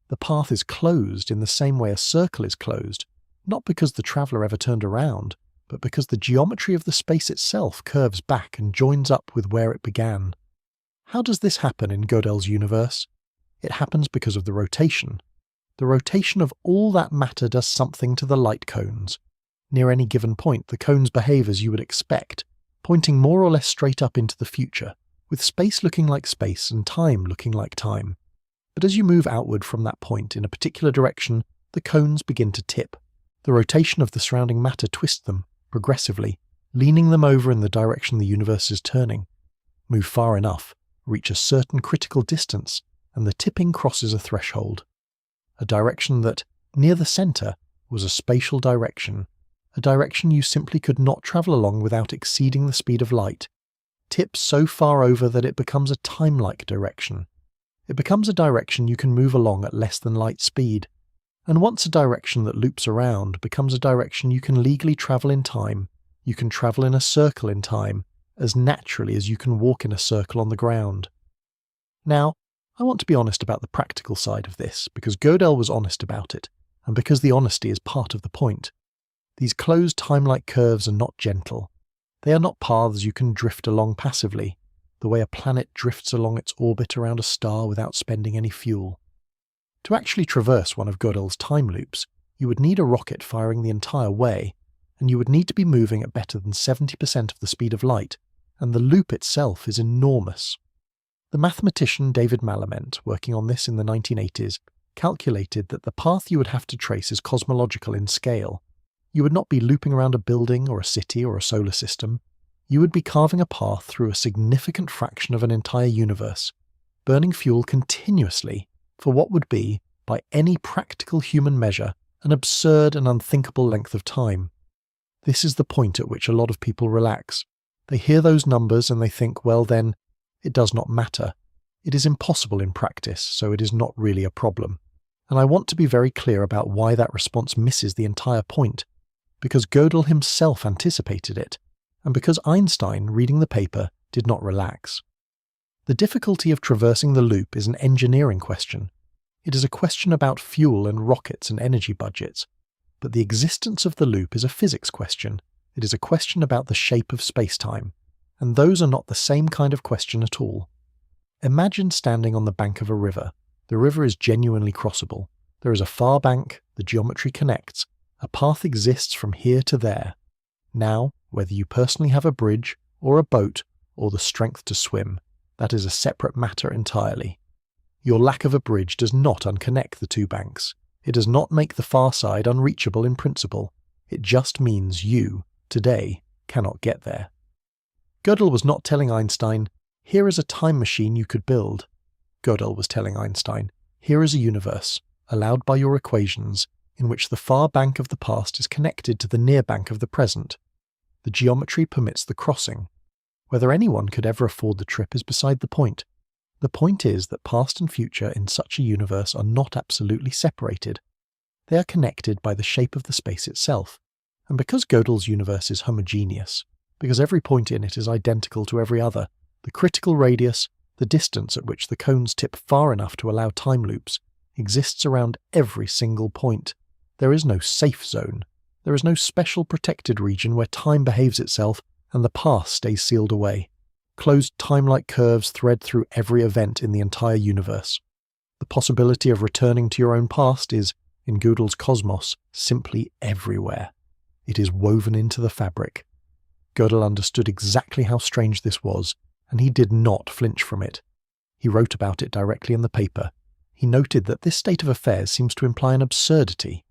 The path is closed in the same way a circle is closed, not because the traveller ever turned around, but because the geometry of the space itself curves back and joins up with where it began. How does this happen in Gödel's universe? It happens because of the rotation. The rotation of all that matter does something to the light cones. Near any given point, the cones behave as you would expect, pointing more or less straight up into the future, with space looking like space and time looking like time. But as you move outward from that point in a particular direction, the cones begin to tip. The rotation of the surrounding matter twists them, progressively, leaning them over in the direction the universe is turning. Move far enough, reach a certain critical distance, and the tipping crosses a threshold. A direction that, near the centre, was a spatial direction, a direction you simply could not travel along without exceeding the speed of light, tips so far over that it becomes a time-like direction. It becomes a direction you can move along at less than light speed, and once a direction that loops around becomes a direction you can legally travel in time, you can travel in a circle in time, as naturally as you can walk in a circle on the ground. Now, I want to be honest about the practical side of this, because Gödel was honest about it, and because the honesty is part of the point. These closed time-like curves are not gentle. They are not paths you can drift along passively, the way a planet drifts along its orbit around a star without spending any fuel. To actually traverse one of Gödel's time loops, you would need a rocket firing the entire way, and you would need to be moving at better than 70% of the speed of light, and the loop itself is enormous. The mathematician David Malamud, working on this in the 1980s, calculated that the path you would have to trace is cosmological in scale. You would not be looping around a building or a city or a solar system. You would be carving a path through a significant fraction of an entire universe, burning fuel continuously for what would be, by any practical human measure, an absurd and unthinkable length of time. This is the point at which a lot of people relax. They hear those numbers and they think, well then, it does not matter. It is impossible in practice, so it is not really a problem. And I want to be very clear about why that response misses the entire point, because Gödel himself anticipated it, and because Einstein, reading the paper, did not relax. The difficulty of traversing the loop is an engineering question. It is a question about fuel and rockets and energy budgets. But the existence of the loop is a physics question. It is a question about the shape of space-time, and those are not the same kind of question at all. Imagine standing on the bank of a river. The river is genuinely crossable. There is a far bank, the geometry connects, a path exists from here to there. Now, whether you personally have a bridge, or a boat, or the strength to swim, that is a separate matter entirely. Your lack of a bridge does not unconnect the two banks. It does not make the far side unreachable in principle. It just means you, today, cannot get there. Gödel was not telling Einstein, here is a time machine you could build. Gödel was telling Einstein, here is a universe, allowed by your equations, in which the far bank of the past is connected to the near bank of the present. The geometry permits the crossing. Whether anyone could ever afford the trip is beside the point. The point is that past and future in such a universe are not absolutely separated. They are connected by the shape of the space itself. And because Gödel's universe is homogeneous, because every point in it is identical to every other, the critical radius, the distance at which the cones tip far enough to allow time loops, exists around every single point. There is no safe zone. There is no special protected region where time behaves itself and the past stays sealed away. Closed time-like curves thread through every event in the entire universe. The possibility of returning to your own past is, in Gödel's cosmos, simply everywhere. It is woven into the fabric. Gödel understood exactly how strange this was, and he did not flinch from it. He wrote about it directly in the paper. He noted that this state of affairs seems to imply an absurdity,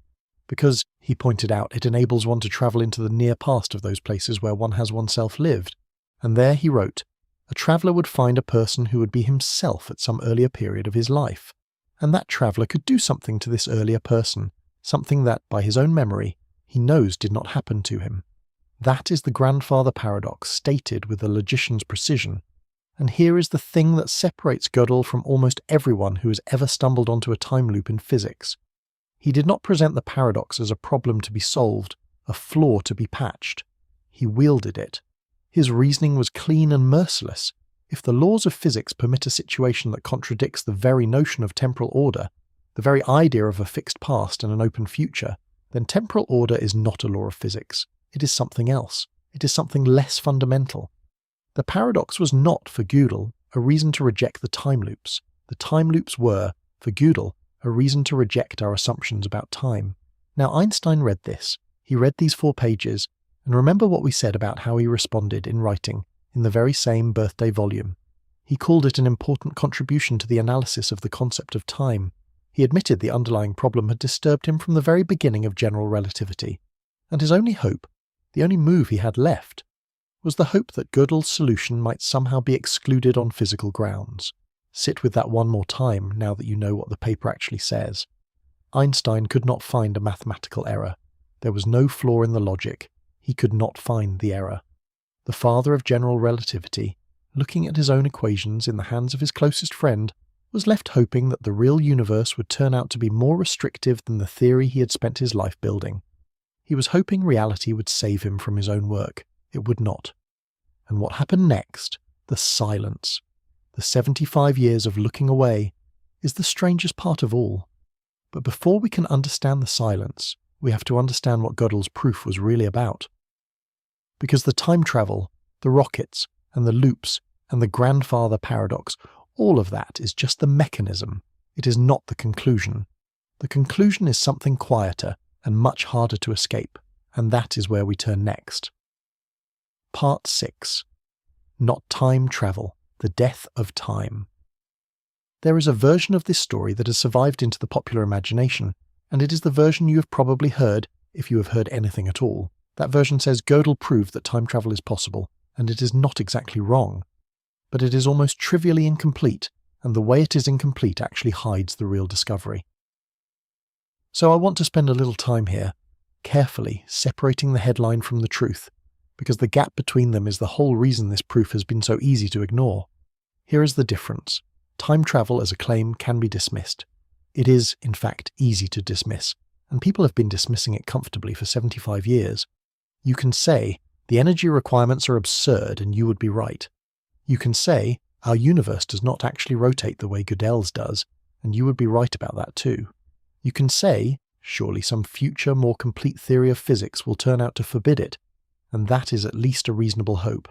because, he pointed out, it enables one to travel into the near past of those places where one has oneself lived. And there, he wrote, a traveller would find a person who would be himself at some earlier period of his life, and that traveller could do something to this earlier person, something that, by his own memory, he knows did not happen to him. That is the grandfather paradox stated with the logician's precision, and here is the thing that separates Gödel from almost everyone who has ever stumbled onto a time loop in physics. He did not present the paradox as a problem to be solved, a flaw to be patched. He wielded it. His reasoning was clean and merciless. If the laws of physics permit a situation that contradicts the very notion of temporal order, the very idea of a fixed past and an open future, then temporal order is not a law of physics. It is something else. It is something less fundamental. The paradox was not, for Gödel, a reason to reject the time loops. The time loops were, for Gödel, a reason to reject our assumptions about time. Now Einstein read this. He read these 4 pages, and remember what we said about how he responded in writing, in the very same birthday volume. He called it an important contribution to the analysis of the concept of time. He admitted the underlying problem had disturbed him from the very beginning of general relativity, and his only hope, the only move he had left, was the hope that Gödel's solution might somehow be excluded on physical grounds. Sit with that one more time, now that you know what the paper actually says. Einstein could not find a mathematical error. There was no flaw in the logic. He could not find the error. The father of general relativity, looking at his own equations in the hands of his closest friend, was left hoping that the real universe would turn out to be more restrictive than the theory he had spent his life building. He was hoping reality would save him from his own work. It would not. And what happened next, the silence, the 75 years of looking away, is the strangest part of all. But before we can understand the silence, we have to understand what Gödel's proof was really about. Because the time travel, the rockets, and the loops, and the grandfather paradox, all of that is just the mechanism. It is not the conclusion. The conclusion is something quieter and much harder to escape, and that is where we turn next. Part 6. Not time travel, the death of time. There is a version of this story that has survived into the popular imagination, and it is the version you have probably heard, if you have heard anything at all. That version says Gödel proved that time travel is possible, and it is not exactly wrong. But it is almost trivially incomplete, and the way it is incomplete actually hides the real discovery. So I want to spend a little time here, carefully separating the headline from the truth, because the gap between them is the whole reason this proof has been so easy to ignore. Here is the difference. Time travel as a claim can be dismissed. It is, in fact, easy to dismiss, and people have been dismissing it comfortably for 75 years. You can say, the energy requirements are absurd and you would be right. You can say, our universe does not actually rotate the way Gödel's does, and you would be right about that too. You can say, surely some future, more complete theory of physics will turn out to forbid it, and that is at least a reasonable hope.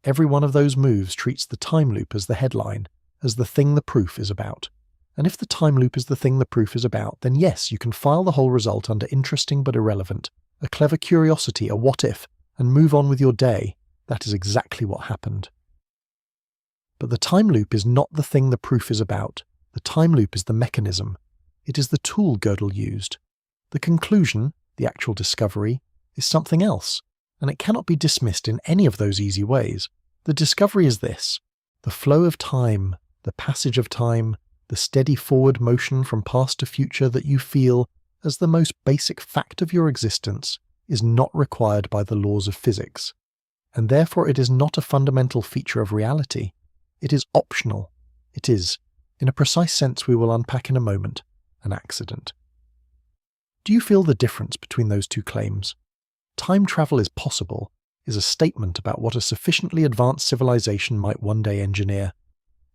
Every one of those moves treats the time loop as the headline, as the thing the proof is about. And if the time loop is the thing the proof is about, then yes, you can file the whole result under interesting but irrelevant, a clever curiosity, a what if, and move on with your day. That is exactly what happened. But the time loop is not the thing the proof is about. The time loop is the mechanism. It is the tool Gödel used. The conclusion, the actual discovery, is something else, and it cannot be dismissed in any of those easy ways. The discovery is this: the flow of time, the passage of time, the steady forward motion from past to future that you feel as the most basic fact of your existence is not required by the laws of physics, and therefore it is not a fundamental feature of reality. It is optional. It is, in a precise sense we will unpack in a moment, an accident. Do you feel the difference between those two claims? Time travel is possible is a statement about what a sufficiently advanced civilization might one day engineer.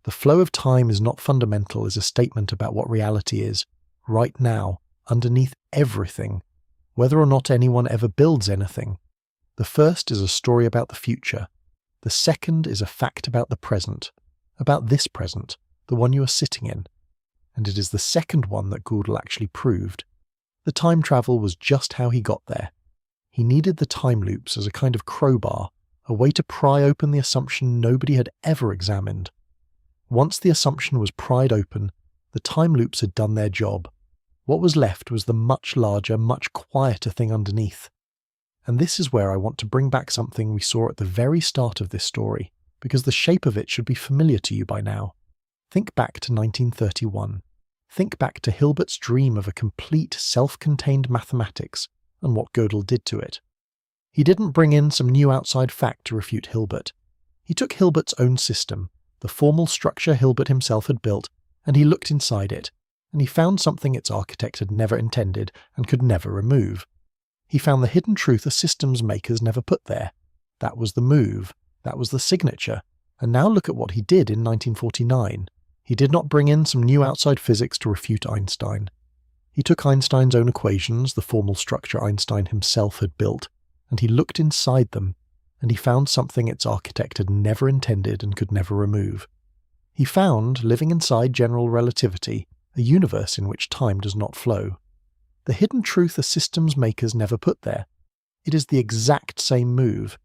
The flow of time is not fundamental is a statement about what reality is, right now, underneath everything, whether or not anyone ever builds anything. The first is a story about the future. The second is a fact about the present, about this present, the one you are sitting in. And it is the second one that Gödel actually proved. The time travel was just how he got there. He needed the time loops as a kind of crowbar, a way to pry open the assumption nobody had ever examined. Once the assumption was pried open, the time loops had done their job. What was left was the much larger, much quieter thing underneath. And this is where I want to bring back something we saw at the very start of this story, because the shape of it should be familiar to you by now. Think back to 1931. Think back to Hilbert's dream of a complete, self-contained mathematics and what Gödel did to it. He didn't bring in some new outside fact to refute Hilbert. He took Hilbert's own system, the formal structure Hilbert himself had built, and he looked inside it, and he found something its architect had never intended and could never remove. He found the hidden truth a system's makers never put there. That was the move, that was the signature, and now look at what he did in 1949. He did not bring in some new outside physics to refute Einstein. He took Einstein's own equations, the formal structure Einstein himself had built, and he looked inside them, and he found something its architect had never intended and could never remove. He found, living inside general relativity, a universe in which time does not flow. The hidden truth a system's makers never put there. It is the exact same move.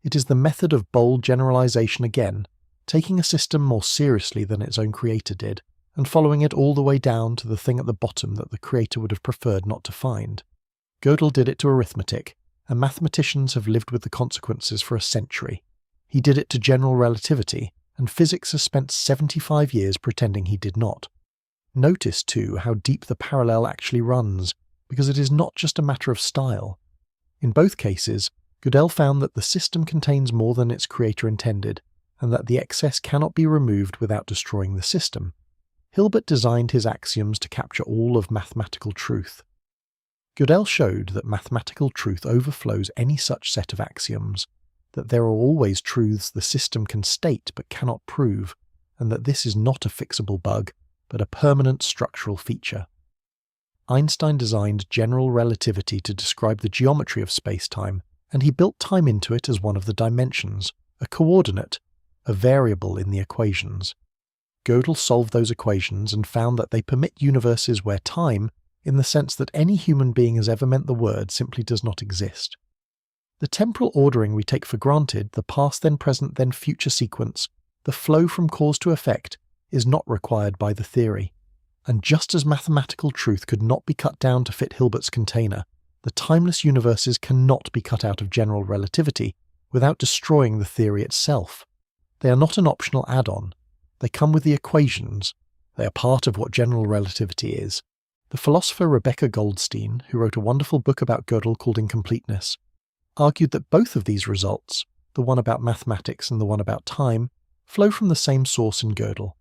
It is the method of bold generalization again, taking a system more seriously than its own creator did, and following it all the way down to the thing at the bottom that the creator would have preferred not to find. Gödel did it to arithmetic, and mathematicians have lived with the consequences for a century. He did it to general relativity, and physics has spent 75 years pretending he did not. Notice, too, how deep the parallel actually runs, because it is not just a matter of style. In both cases, Gödel found that the system contains more than its creator intended, and that the excess cannot be removed without destroying the system. Hilbert designed his axioms to capture all of mathematical truth. Gödel showed that mathematical truth overflows any such set of axioms, that there are always truths the system can state but cannot prove, and that this is not a fixable bug, but a permanent structural feature. Einstein designed general relativity to describe the geometry of space-time, and he built time into it as one of the dimensions, a coordinate, a variable in the equations. Gödel solved those equations and found that they permit universes where time, in the sense that any human being has ever meant the word, simply does not exist. The temporal ordering we take for granted, the past then present then future sequence, the flow from cause to effect, is not required by the theory. And just as mathematical truth could not be cut down to fit Hilbert's container, the timeless universes cannot be cut out of general relativity without destroying the theory itself. They are not an optional add-on. They come with the equations. They are part of what general relativity is. The philosopher Rebecca Goldstein, who wrote a wonderful book about Gödel called Incompleteness, argued that both of these results, the one about mathematics and the one about time, flow from the same source in Gödel.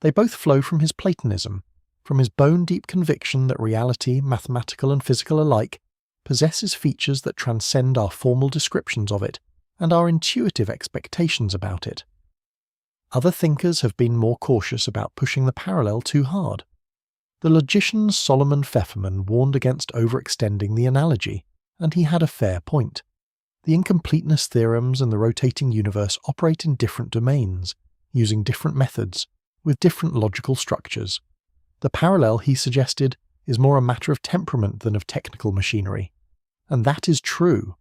They both flow from his Platonism, from his bone-deep conviction that reality, mathematical and physical alike, possesses features that transcend our formal descriptions of it and our intuitive expectations about it. Other thinkers have been more cautious about pushing the parallel too hard. The logician Solomon Pfefferman warned against overextending the analogy, and he had a fair point. The incompleteness theorems and the rotating universe operate in different domains, using different methods, with different logical structures. The parallel, he suggested, is more a matter of temperament than of technical machinery. And that is true,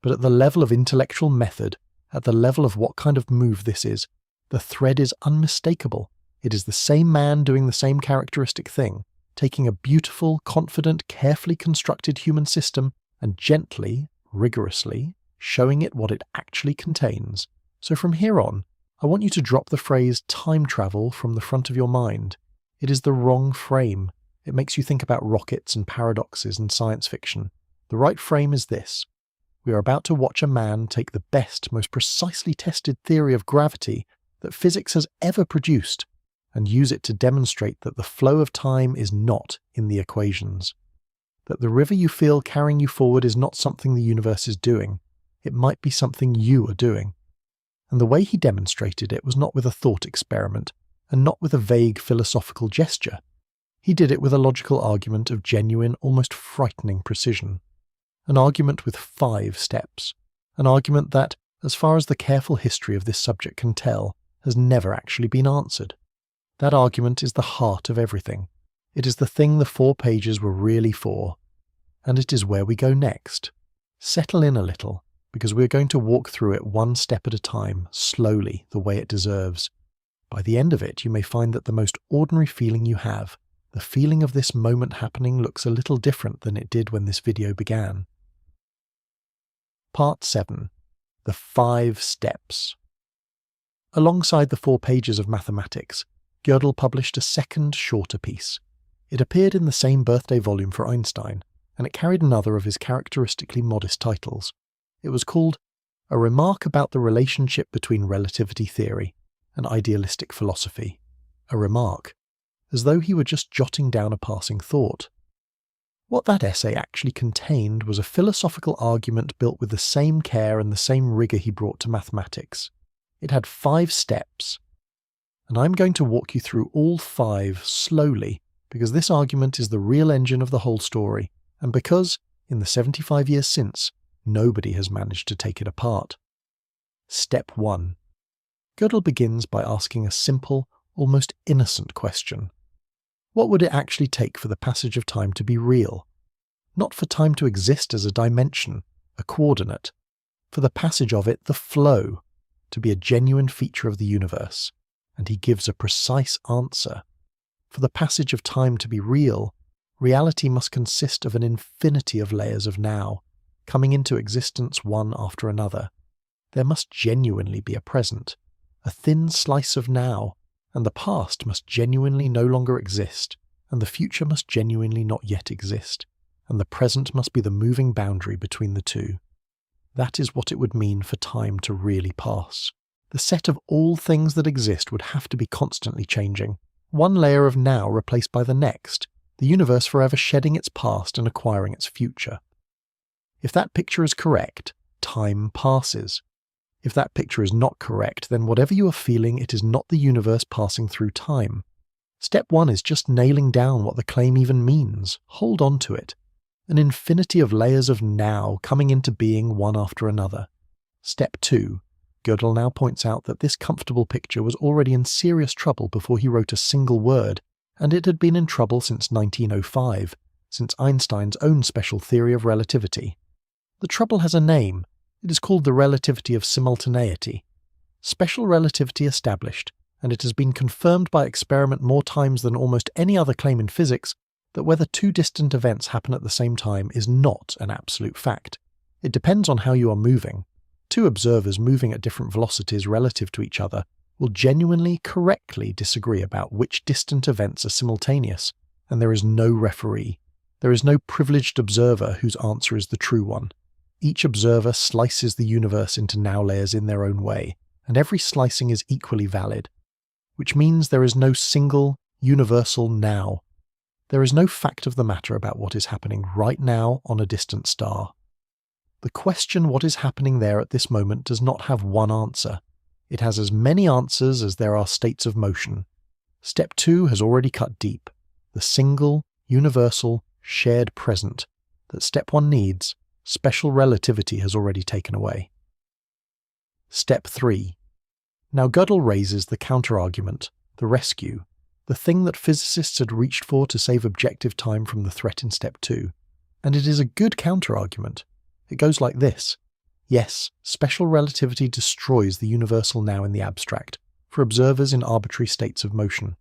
but at the level of intellectual method, at the level of what kind of move this is, the thread is unmistakable. It is the same man doing the same characteristic thing, taking a beautiful, confident, carefully constructed human system and gently, rigorously, showing it what it actually contains. So from here on, I want you to drop the phrase time travel from the front of your mind. It is the wrong frame. It makes you think about rockets and paradoxes and science fiction. The right frame is this. We are about to watch a man take the best, most precisely tested theory of gravity that physics has ever produced and use it to demonstrate that the flow of time is not in the equations. That the river you feel carrying you forward is not something the universe is doing. It might be something you are doing. And the way he demonstrated it was not with a thought experiment, and not with a vague philosophical gesture. He did it with a logical argument of genuine, almost frightening precision. An argument with 5 steps. An argument that, as far as the careful history of this subject can tell, has never actually been answered. That argument is the heart of everything. It is the thing the 4 pages were really for. And it is where we go next. Settle in a little, because we are going to walk through it one step at a time, slowly, the way it deserves. By the end of it, you may find that the most ordinary feeling you have, the feeling of this moment happening, looks a little different than it did when this video began. Part 7. The 5 Steps. Alongside the 4 pages of mathematics, Gödel published a second, shorter piece. It appeared in the same birthday volume for Einstein, and it carried another of his characteristically modest titles. It was called A Remark About the Relationship Between Relativity Theory and Idealistic Philosophy. A remark, as though he were just jotting down a passing thought. What that essay actually contained was a philosophical argument built with the same care and the same rigour he brought to mathematics. It had 5 steps, and I'm going to walk you through all 5 slowly, because this argument is the real engine of the whole story, and because, in the 75 years since, nobody has managed to take it apart. Step 1. Gödel begins by asking a simple, almost innocent question. What would it actually take for the passage of time to be real? Not for time to exist as a dimension, a coordinate. For the passage of it, the flow, to be a genuine feature of the universe. And he gives a precise answer. For the passage of time to be real, reality must consist of an infinity of layers of now, coming into existence one after another. There must genuinely be a present, a thin slice of now, and the past must genuinely no longer exist, and the future must genuinely not yet exist, and the present must be the moving boundary between the two. That is what it would mean for time to really pass. The set of all things that exist would have to be constantly changing, one layer of now replaced by the next, the universe forever shedding its past and acquiring its future. If that picture is correct, time passes. If that picture is not correct, then whatever you are feeling, it is not the universe passing through time. Step 1 is just nailing down what the claim even means. Hold on to it. An infinity of layers of now coming into being one after another. Step 2. Gödel now points out that this comfortable picture was already in serious trouble before he wrote a single word, and it had been in trouble since 1905, since Einstein's own special theory of relativity. The trouble has a name. It is called the relativity of simultaneity. Special relativity established, and it has been confirmed by experiment more times than almost any other claim in physics, that whether 2 distant events happen at the same time is not an absolute fact. It depends on how you are moving. 2 observers moving at different velocities relative to each other will genuinely, correctly disagree about which distant events are simultaneous, and there is no referee. There is no privileged observer whose answer is the true one. Each observer slices the universe into now layers in their own way, and every slicing is equally valid, which means there is no single, universal now. There is no fact of the matter about what is happening right now on a distant star. The question what is happening there at this moment does not have one answer. It has as many answers as there are states of motion. Step 2 has already cut deep. The single, universal, shared present that step 1 needs, special relativity has already taken away. Step 3. Now Gödel raises the counter-argument, the rescue, the thing that physicists had reached for to save objective time from the threat in step 2. And it is a good counter-argument. It goes like this. Yes, special relativity destroys the universal now in the abstract, for observers in arbitrary states of motion.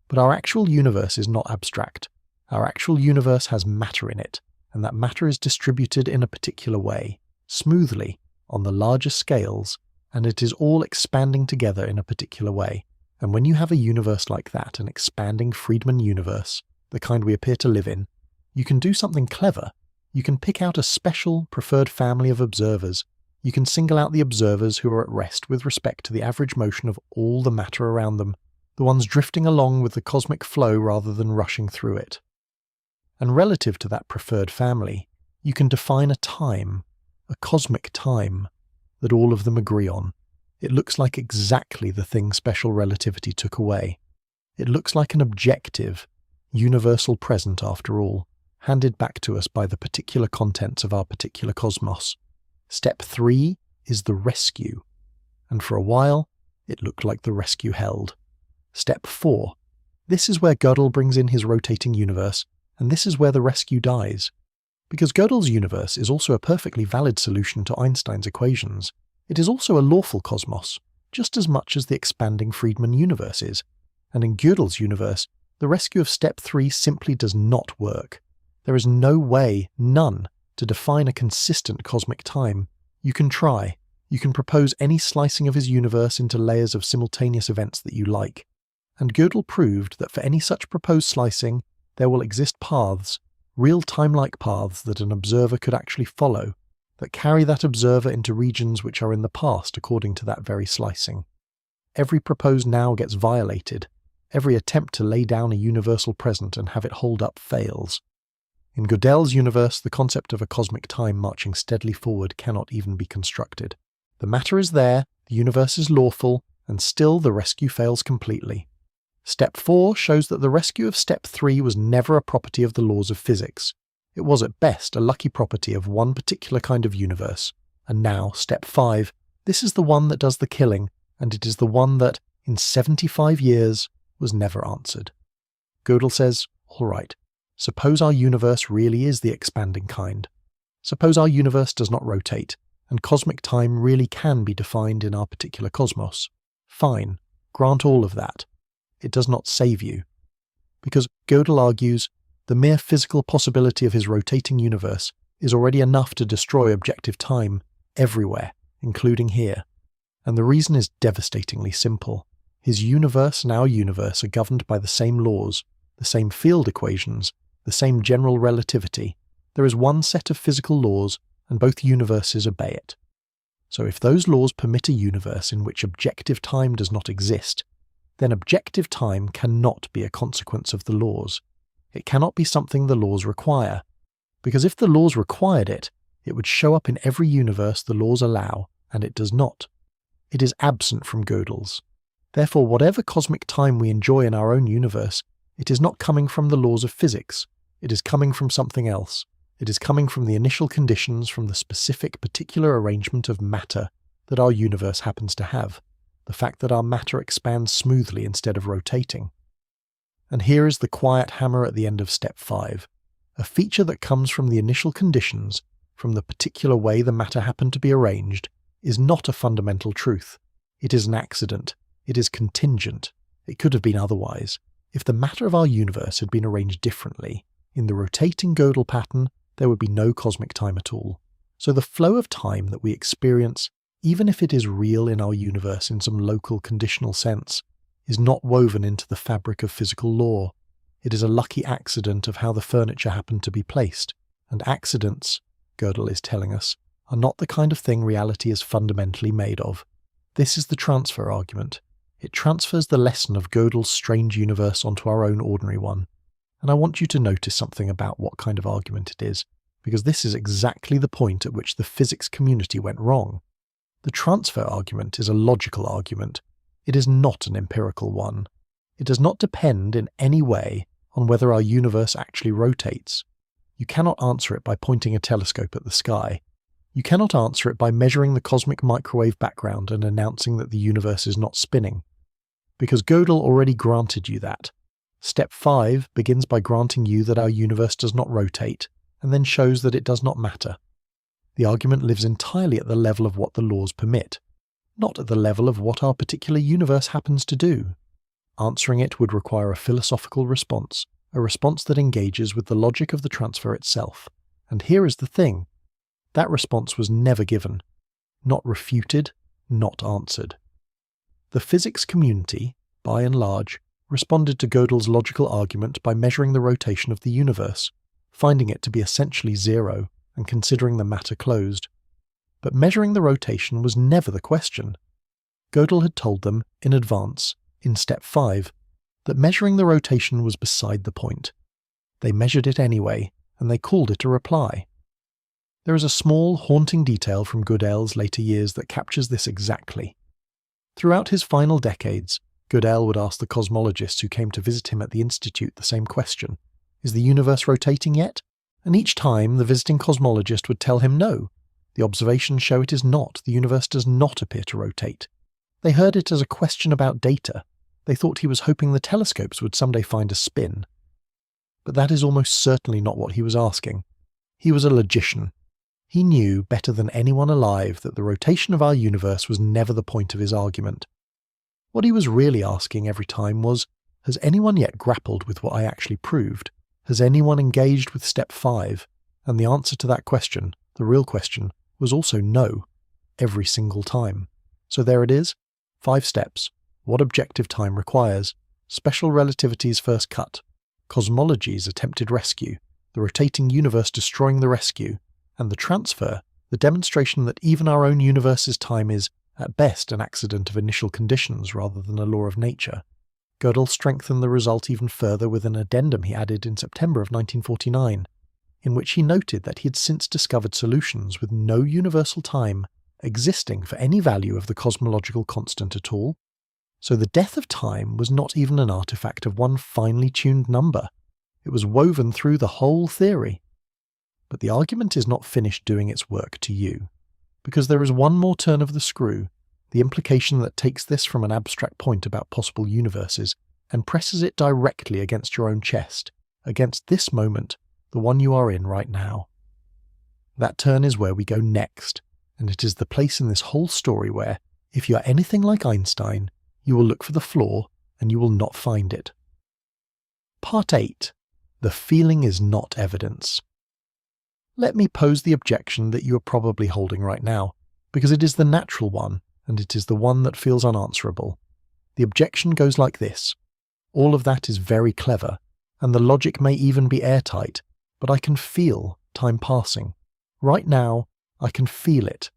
But our actual universe is not abstract. Our actual universe has matter in it, and that matter is distributed in a particular way. smoothly, on the larger scales, and it is all expanding together in a particular way. And when you have a universe like that, an expanding Friedman universe, the kind we appear to live in, you can do something clever. You can pick out a special, preferred family of observers. You can single out the observers who are at rest with respect to the average motion of all the matter around them, the ones drifting along with the cosmic flow rather than rushing through it. And relative to that preferred family, you can define a time, a cosmic time, that all of them agree on. It looks like exactly the thing special relativity took away. It looks like an objective, universal present after all, handed back to us by the particular contents of our particular cosmos. Step 3 is the rescue, and for a while, it looked like the rescue held. Step 4. This is where Gödel brings in his rotating universe, and this is where the rescue dies. Because Gödel's universe is also a perfectly valid solution to Einstein's equations, it is also a lawful cosmos, just as much as the expanding Friedman universe is. And in Gödel's universe, the rescue of step 3 simply does not work. There is no way, none, to define a consistent cosmic time. You can try. You can propose any slicing of his universe into layers of simultaneous events that you like. And Gödel proved that for any such proposed slicing, there will exist paths, real time-like paths that an observer could actually follow, that carry that observer into regions which are in the past according to that very slicing. Every proposed now gets violated. Every attempt to lay down a universal present and have it hold up fails. In Gödel's universe, the concept of a cosmic time marching steadily forward cannot even be constructed. The matter is there, the universe is lawful, and still the rescue fails completely. Step 4 shows that the rescue of step 3 was never a property of the laws of physics. It was at best a lucky property of one particular kind of universe. And now, step 5, this is the one that does the killing, and it is the one that, in 75 years, was never answered. Gödel says, all right, suppose our universe really is the expanding kind. Suppose our universe does not rotate, and cosmic time really can be defined in our particular cosmos. Fine, grant all of that. It does not save you. Because, Gödel argues, the mere physical possibility of his rotating universe is already enough to destroy objective time everywhere, including here. And the reason is devastatingly simple. His universe and our universe are governed by the same laws, the same field equations, the same general relativity. There is one set of physical laws, and both universes obey it. So if those laws permit a universe in which objective time does not exist, then objective time cannot be a consequence of the laws. It cannot be something the laws require, because if the laws required it, it would show up in every universe the laws allow, and it does not. It is absent from Gödel's. Therefore, whatever cosmic time we enjoy in our own universe, it is not coming from the laws of physics. It is coming from something else. It is coming from the initial conditions, from the specific particular arrangement of matter that our universe happens to have, the fact that our matter expands smoothly instead of rotating. And here is the quiet hammer at the end of step 5, a feature that comes from the initial conditions, from the particular way the matter happened to be arranged, is not a fundamental truth. It is an accident. It is contingent. It could have been otherwise. If the matter of our universe had been arranged differently, in the rotating Gödel pattern, there would be no cosmic time at all. So the flow of time that we experience, even if it is real in our universe in some local conditional sense, is not woven into the fabric of physical law. It is a lucky accident of how the furniture happened to be placed, and accidents, Gödel is telling us, are not the kind of thing reality is fundamentally made of. This is the transfer argument. It transfers the lesson of Gödel's strange universe onto our own ordinary one. And I want you to notice something about what kind of argument it is, because this is exactly the point at which the physics community went wrong. The transfer argument is a logical argument. It is not an empirical one. It does not depend in any way on whether our universe actually rotates. You cannot answer it by pointing a telescope at the sky. You cannot answer it by measuring the cosmic microwave background and announcing that the universe is not spinning. Because Gödel already granted you that. Step 5 begins by granting you that our universe does not rotate, and then shows that it does not matter. The argument lives entirely at the level of what the laws permit, not at the level of what our particular universe happens to do. Answering it would require a philosophical response, a response that engages with the logic of the transfer itself. And here is the thing. That response was never given. Not refuted, not answered. The physics community, by and large, responded to Gödel's logical argument by measuring the rotation of the universe, finding it to be essentially zero and considering the matter closed. But measuring the rotation was never the question. Gödel had told them, in advance, in step 5, that measuring the rotation was beside the point. They measured it anyway, and they called it a reply. There is a small, haunting detail from Gödel's later years that captures this exactly. Throughout his final decades, Gödel would ask the cosmologists who came to visit him at the Institute the same question: "Is the universe rotating yet?" And each time the visiting cosmologist would tell him no. The observations show it is not. The universe does not appear to rotate. They heard it as a question about data. They thought he was hoping the telescopes would someday find a spin. But that is almost certainly not what he was asking. He was a logician. He knew better than anyone alive that the rotation of our universe was never the point of his argument. What he was really asking every time was, has anyone yet grappled with what I actually proved? Has anyone engaged with step 5? And the answer to that question, the real question, was also no, every single time. So there it is, 5 steps, what objective time requires, special relativity's first cut, cosmology's attempted rescue, the rotating universe destroying the rescue, and the transfer, the demonstration that even our own universe's time is, at best, an accident of initial conditions rather than a law of nature. Gödel strengthened the result even further with an addendum he added in September of 1949, in which he noted that he had since discovered solutions with no universal time existing for any value of the cosmological constant at all. So the death of time was not even an artifact of one finely tuned number. It was woven through the whole theory. But the argument is not finished doing its work to you, because there is one more turn of the screw, the implication that takes this from an abstract point about possible universes and presses it directly against your own chest, against this moment, the one you are in right now. That turn is where we go next, and it is the place in this whole story where, if you are anything like Einstein, you will look for the flaw and you will not find it. Part 8. The feeling is not evidence. Let me pose the objection that you are probably holding right now, because it is the natural one, and it is the one that feels unanswerable. The objection goes like this. All of that is very clever, and the logic may even be airtight, but I can feel time passing. Right now, I can feel it.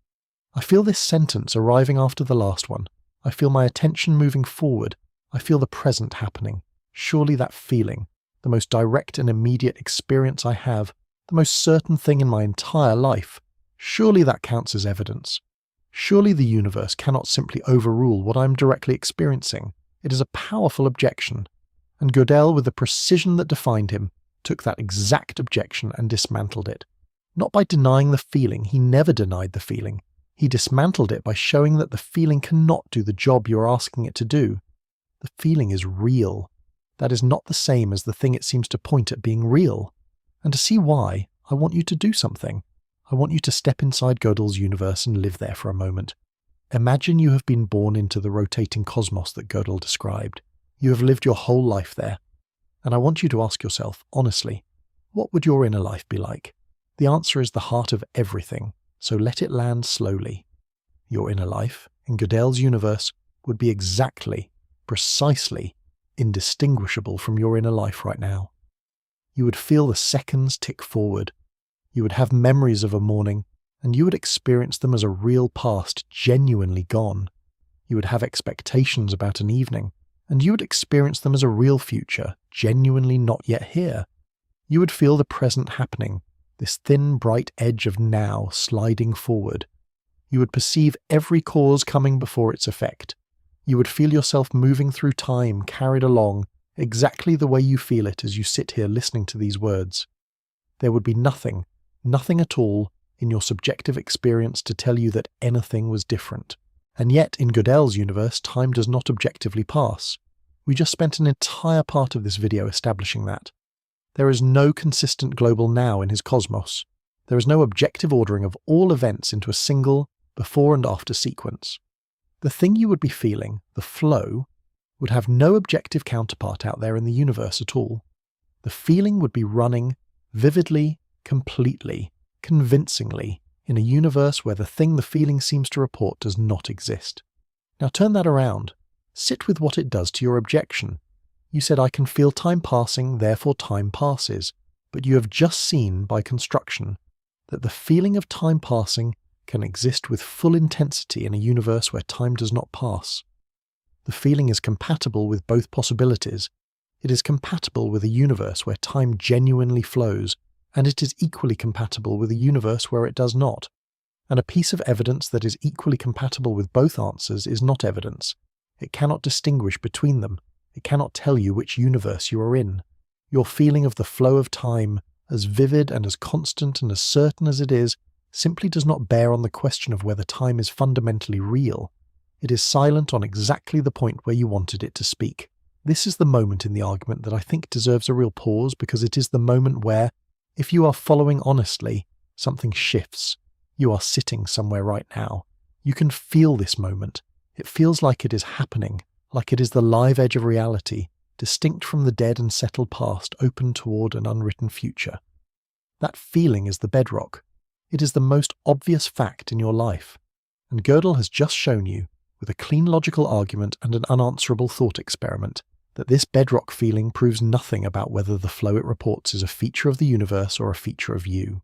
I feel this sentence arriving after the last one. I feel my attention moving forward. I feel the present happening. Surely that feeling, the most direct and immediate experience I have, the most certain thing in my entire life, surely that counts as evidence. Surely the universe cannot simply overrule what I am directly experiencing. It is a powerful objection. And Gödel, with the precision that defined him, took that exact objection and dismantled it. Not by denying the feeling, he never denied the feeling. He dismantled it by showing that the feeling cannot do the job you are asking it to do. The feeling is real. That is not the same as the thing it seems to point at being real. And to see why, I want you to do something. I want you to step inside Gödel's universe and live there for a moment. Imagine you have been born into the rotating cosmos that Gödel described. You have lived your whole life there. And I want you to ask yourself, honestly, what would your inner life be like? The answer is the heart of everything, so let it land slowly. Your inner life, in Gödel's universe, would be exactly, precisely, indistinguishable from your inner life right now. You would feel the seconds tick forward. You would have memories of a morning, and you would experience them as a real past genuinely gone. You would have expectations about an evening, and you would experience them as a real future genuinely not yet here. You would feel the present happening, this thin bright edge of now sliding forward. You would perceive every cause coming before its effect. You would feel yourself moving through time, carried along, exactly the way you feel it as you sit here listening to these words. There would be nothing at all, in your subjective experience to tell you that anything was different. And yet, in Gödel's universe, time does not objectively pass. We just spent an entire part of this video establishing that. There is no consistent global now in his cosmos. There is no objective ordering of all events into a single before and after sequence. The thing you would be feeling, the flow, would have no objective counterpart out there in the universe at all. The feeling would be running vividly, completely, convincingly, in a universe where the thing the feeling seems to report does not exist. Now turn that around. Sit with what it does to your objection. You said, I can feel time passing, therefore time passes. But you have just seen, by construction, that the feeling of time passing can exist with full intensity in a universe where time does not pass. The feeling is compatible with both possibilities. It is compatible with a universe where time genuinely flows, and it is equally compatible with a universe where it does not. And a piece of evidence that is equally compatible with both answers is not evidence. It cannot distinguish between them. It cannot tell you which universe you are in. Your feeling of the flow of time, as vivid and as constant and as certain as it is, simply does not bear on the question of whether time is fundamentally real. It is silent on exactly the point where you wanted it to speak. This is the moment in the argument that I think deserves a real pause, because it is the moment where, if you are following honestly, something shifts. You are sitting somewhere right now. You can feel this moment. It feels like it is happening, like it is the live edge of reality, distinct from the dead and settled past, open toward an unwritten future. That feeling is the bedrock. It is the most obvious fact in your life. And Gödel has just shown you, with a clean logical argument and an unanswerable thought experiment, that this bedrock feeling proves nothing about whether the flow it reports is a feature of the universe or a feature of you.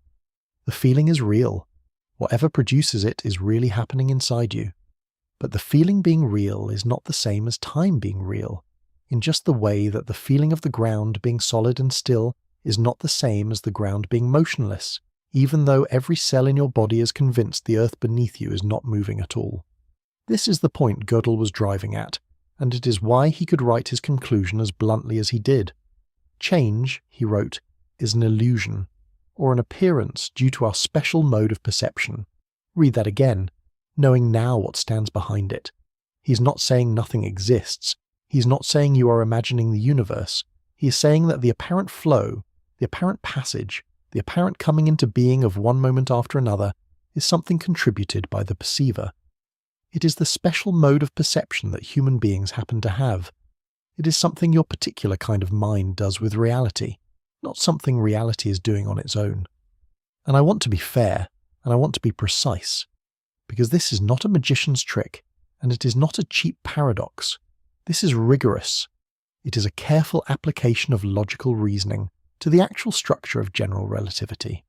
The feeling is real. Whatever produces it is really happening inside you. But the feeling being real is not the same as time being real, in just the way that the feeling of the ground being solid and still is not the same as the ground being motionless, even though every cell in your body is convinced the earth beneath you is not moving at all. This is the point Gödel was driving at, and it is why he could write his conclusion as bluntly as he did. Change, he wrote, is an illusion, or an appearance due to our special mode of perception. Read that again, knowing now what stands behind it. He's not saying nothing exists. He's not saying you are imagining the universe. He is saying that the apparent flow, the apparent passage, the apparent coming into being of one moment after another is something contributed by the perceiver. It is the special mode of perception that human beings happen to have. It is something your particular kind of mind does with reality, not something reality is doing on its own. And I want to be fair, and I want to be precise, because this is not a magician's trick, and it is not a cheap paradox. This is rigorous. It is a careful application of logical reasoning to the actual structure of general relativity.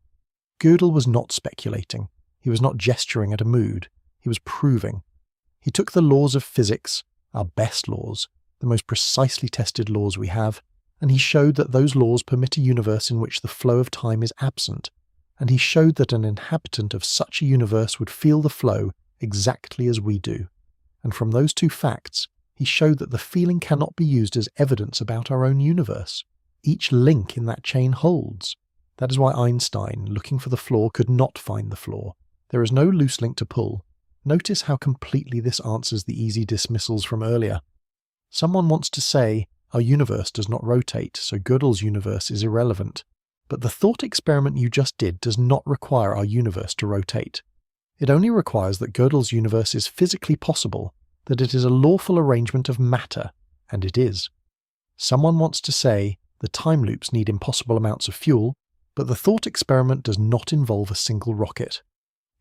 Gödel was not speculating. He was not gesturing at a mood. He was proving. He took the laws of physics, our best laws, the most precisely tested laws we have, and he showed that those laws permit a universe in which the flow of time is absent, and he showed that an inhabitant of such a universe would feel the flow exactly as we do. And from those two facts, he showed that the feeling cannot be used as evidence about our own universe. Each link in that chain holds. That is why Einstein, looking for the flaw, could not find the flaw. There is no loose link to pull. Notice how completely this answers the easy dismissals from earlier. Someone wants to say, our universe does not rotate, so Gödel's universe is irrelevant. But the thought experiment you just did does not require our universe to rotate. It only requires that Gödel's universe is physically possible, that it is a lawful arrangement of matter, and it is. Someone wants to say, the time loops need impossible amounts of fuel, but the thought experiment does not involve a single rocket.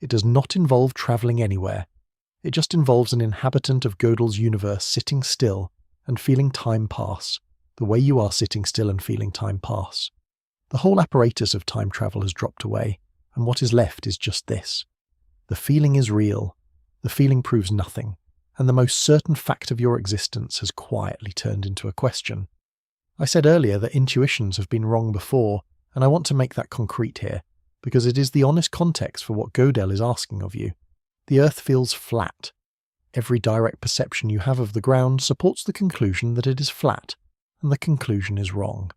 It does not involve travelling anywhere. It just involves an inhabitant of Gödel's universe sitting still and feeling time pass, the way you are sitting still and feeling time pass. The whole apparatus of time travel has dropped away, and what is left is just this. The feeling is real. The feeling proves nothing, and the most certain fact of your existence has quietly turned into a question. I said earlier that intuitions have been wrong before, and I want to make that concrete here, because it is the honest context for what Gödel is asking of you. The earth feels flat. Every direct perception you have of the ground supports the conclusion that it is flat, and the conclusion is wrong.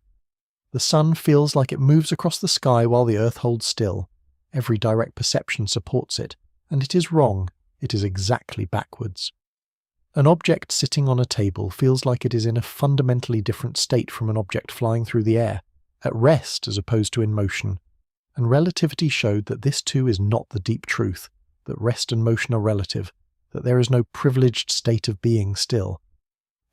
The sun feels like it moves across the sky while the earth holds still. Every direct perception supports it, and it is wrong. It is exactly backwards. An object sitting on a table feels like it is in a fundamentally different state from an object flying through the air, at rest as opposed to in motion. And relativity showed that this too is not the deep truth, that rest and motion are relative, that there is no privileged state of being still.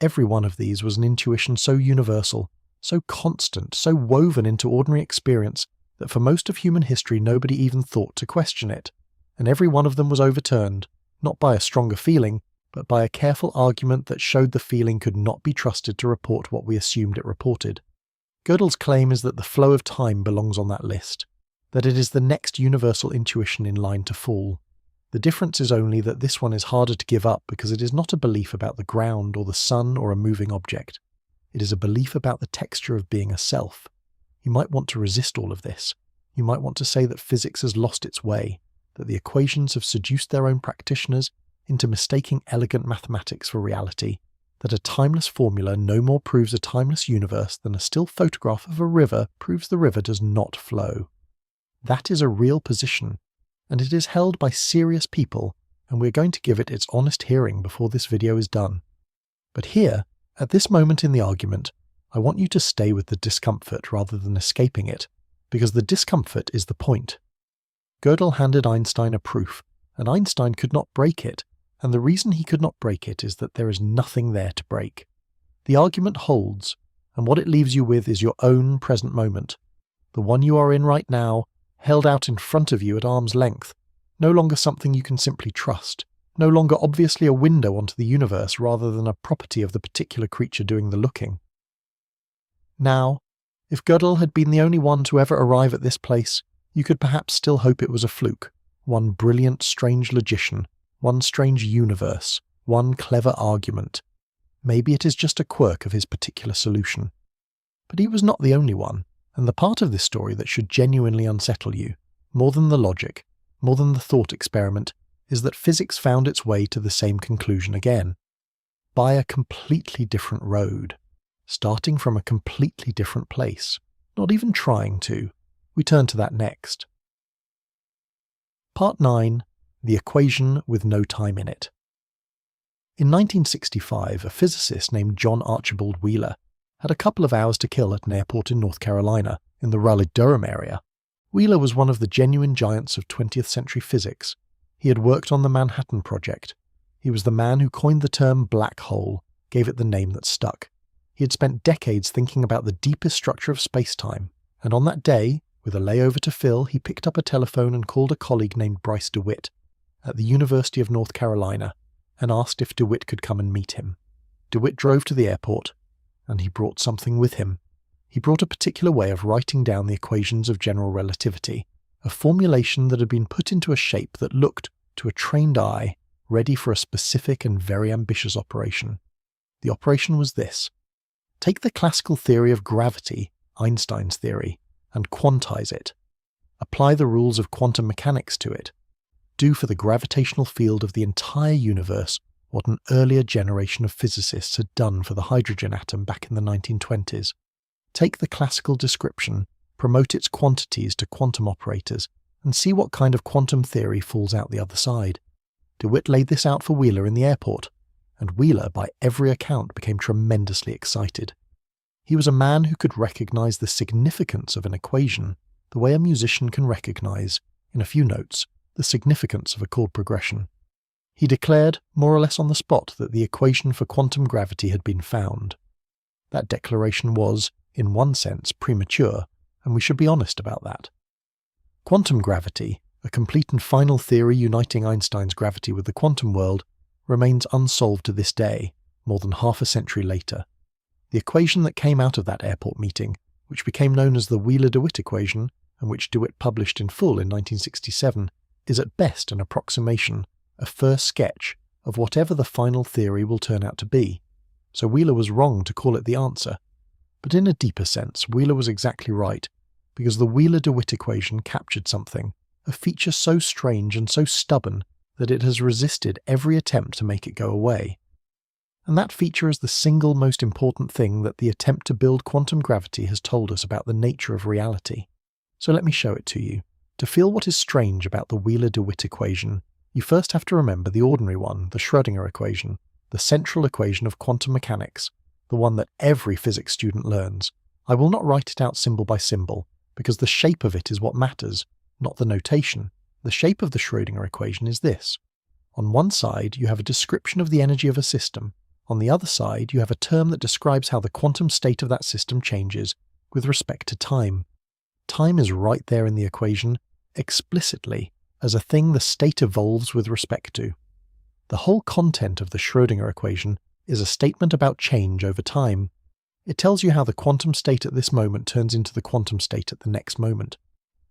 Every one of these was an intuition so universal, so constant, so woven into ordinary experience, that for most of human history nobody even thought to question it. and every one of them was overturned, not by a stronger feeling, but by a careful argument that showed the feeling could not be trusted to report what we assumed it reported. Gödel's claim is that the flow of time belongs on that list, that it is the next universal intuition in line to fall. The difference is only that this one is harder to give up because it is not a belief about the ground or the sun or a moving object. It is a belief about the texture of being a self. You might want to resist all of this. You might want to say that physics has lost its way, that the equations have seduced their own practitioners into mistaking elegant mathematics for reality, that a timeless formula no more proves a timeless universe than a still photograph of a river proves the river does not flow. That is a real position, and it is held by serious people, and we're going to give it its honest hearing before this video is done. But here, at this moment in the argument, I want you to stay with the discomfort rather than escaping it, because the discomfort is the point. Gödel handed Einstein a proof, and Einstein could not break it, and the reason he could not break it is that there is nothing there to break. The argument holds, and what it leaves you with is your own present moment, the one you are in right now, held out in front of you at arm's length, no longer something you can simply trust, no longer obviously a window onto the universe rather than a property of the particular creature doing the looking. Now, if Gödel had been the only one to ever arrive at this place, you could perhaps still hope it was a fluke, one brilliant, strange logician, one strange universe, one clever argument. Maybe it is just a quirk of his particular solution. But he was not the only one, and the part of this story that should genuinely unsettle you, more than the logic, more than the thought experiment, is that physics found its way to the same conclusion again, by a completely different road, starting from a completely different place, not even trying to. We turn to that next. Part 9. The equation with no time in it. In 1965, a physicist named John Archibald Wheeler had a couple of hours to kill at an airport in North Carolina, in the Raleigh-Durham area. Wheeler was one of the genuine giants of 20th century physics. He had worked on the Manhattan Project. He was the man who coined the term black hole, gave it the name that stuck. He had spent decades thinking about the deepest structure of space-time, and on that day, with a layover to fill, he picked up a telephone and called a colleague named Bryce DeWitt at the University of North Carolina and asked if DeWitt could come and meet him. DeWitt drove to the airport, and he brought something with him. He brought a particular way of writing down the equations of general relativity, a formulation that had been put into a shape that looked, to a trained eye, ready for a specific and very ambitious operation. The operation was this. Take the classical theory of gravity, Einstein's theory, and quantize it. Apply the rules of quantum mechanics to it. Do for the gravitational field of the entire universe what an earlier generation of physicists had done for the hydrogen atom back in the 1920s. Take the classical description, promote its quantities to quantum operators, and see what kind of quantum theory falls out the other side. DeWitt laid this out for Wheeler in the airport, and Wheeler, by every account, became tremendously excited. He was a man who could recognize the significance of an equation the way a musician can recognize, in a few notes, the significance of a chord progression. He declared, more or less on the spot, that the equation for quantum gravity had been found. That declaration was, in one sense, premature, and we should be honest about that. Quantum gravity, a complete and final theory uniting Einstein's gravity with the quantum world, remains unsolved to this day, more than half a century later. The equation that came out of that airport meeting, which became known as the Wheeler-DeWitt equation, and which DeWitt published in full in 1967, is at best an approximation, a first sketch, of whatever the final theory will turn out to be. So Wheeler was wrong to call it the answer. But in a deeper sense, Wheeler was exactly right, because the Wheeler-DeWitt equation captured something, a feature so strange and so stubborn that it has resisted every attempt to make it go away. And that feature is the single most important thing that the attempt to build quantum gravity has told us about the nature of reality. So let me show it to you. To feel what is strange about the Wheeler-DeWitt equation, you first have to remember the ordinary one, the Schrödinger equation, the central equation of quantum mechanics, the one that every physics student learns. I will not write it out symbol by symbol, because the shape of it is what matters, not the notation. The shape of the Schrödinger equation is this. On one side, you have a description of the energy of a system. On the other side, you have a term that describes how the quantum state of that system changes with respect to time. Time is right there in the equation, explicitly, as a thing the state evolves with respect to. The whole content of the Schrödinger equation is a statement about change over time. It tells you how the quantum state at this moment turns into the quantum state at the next moment.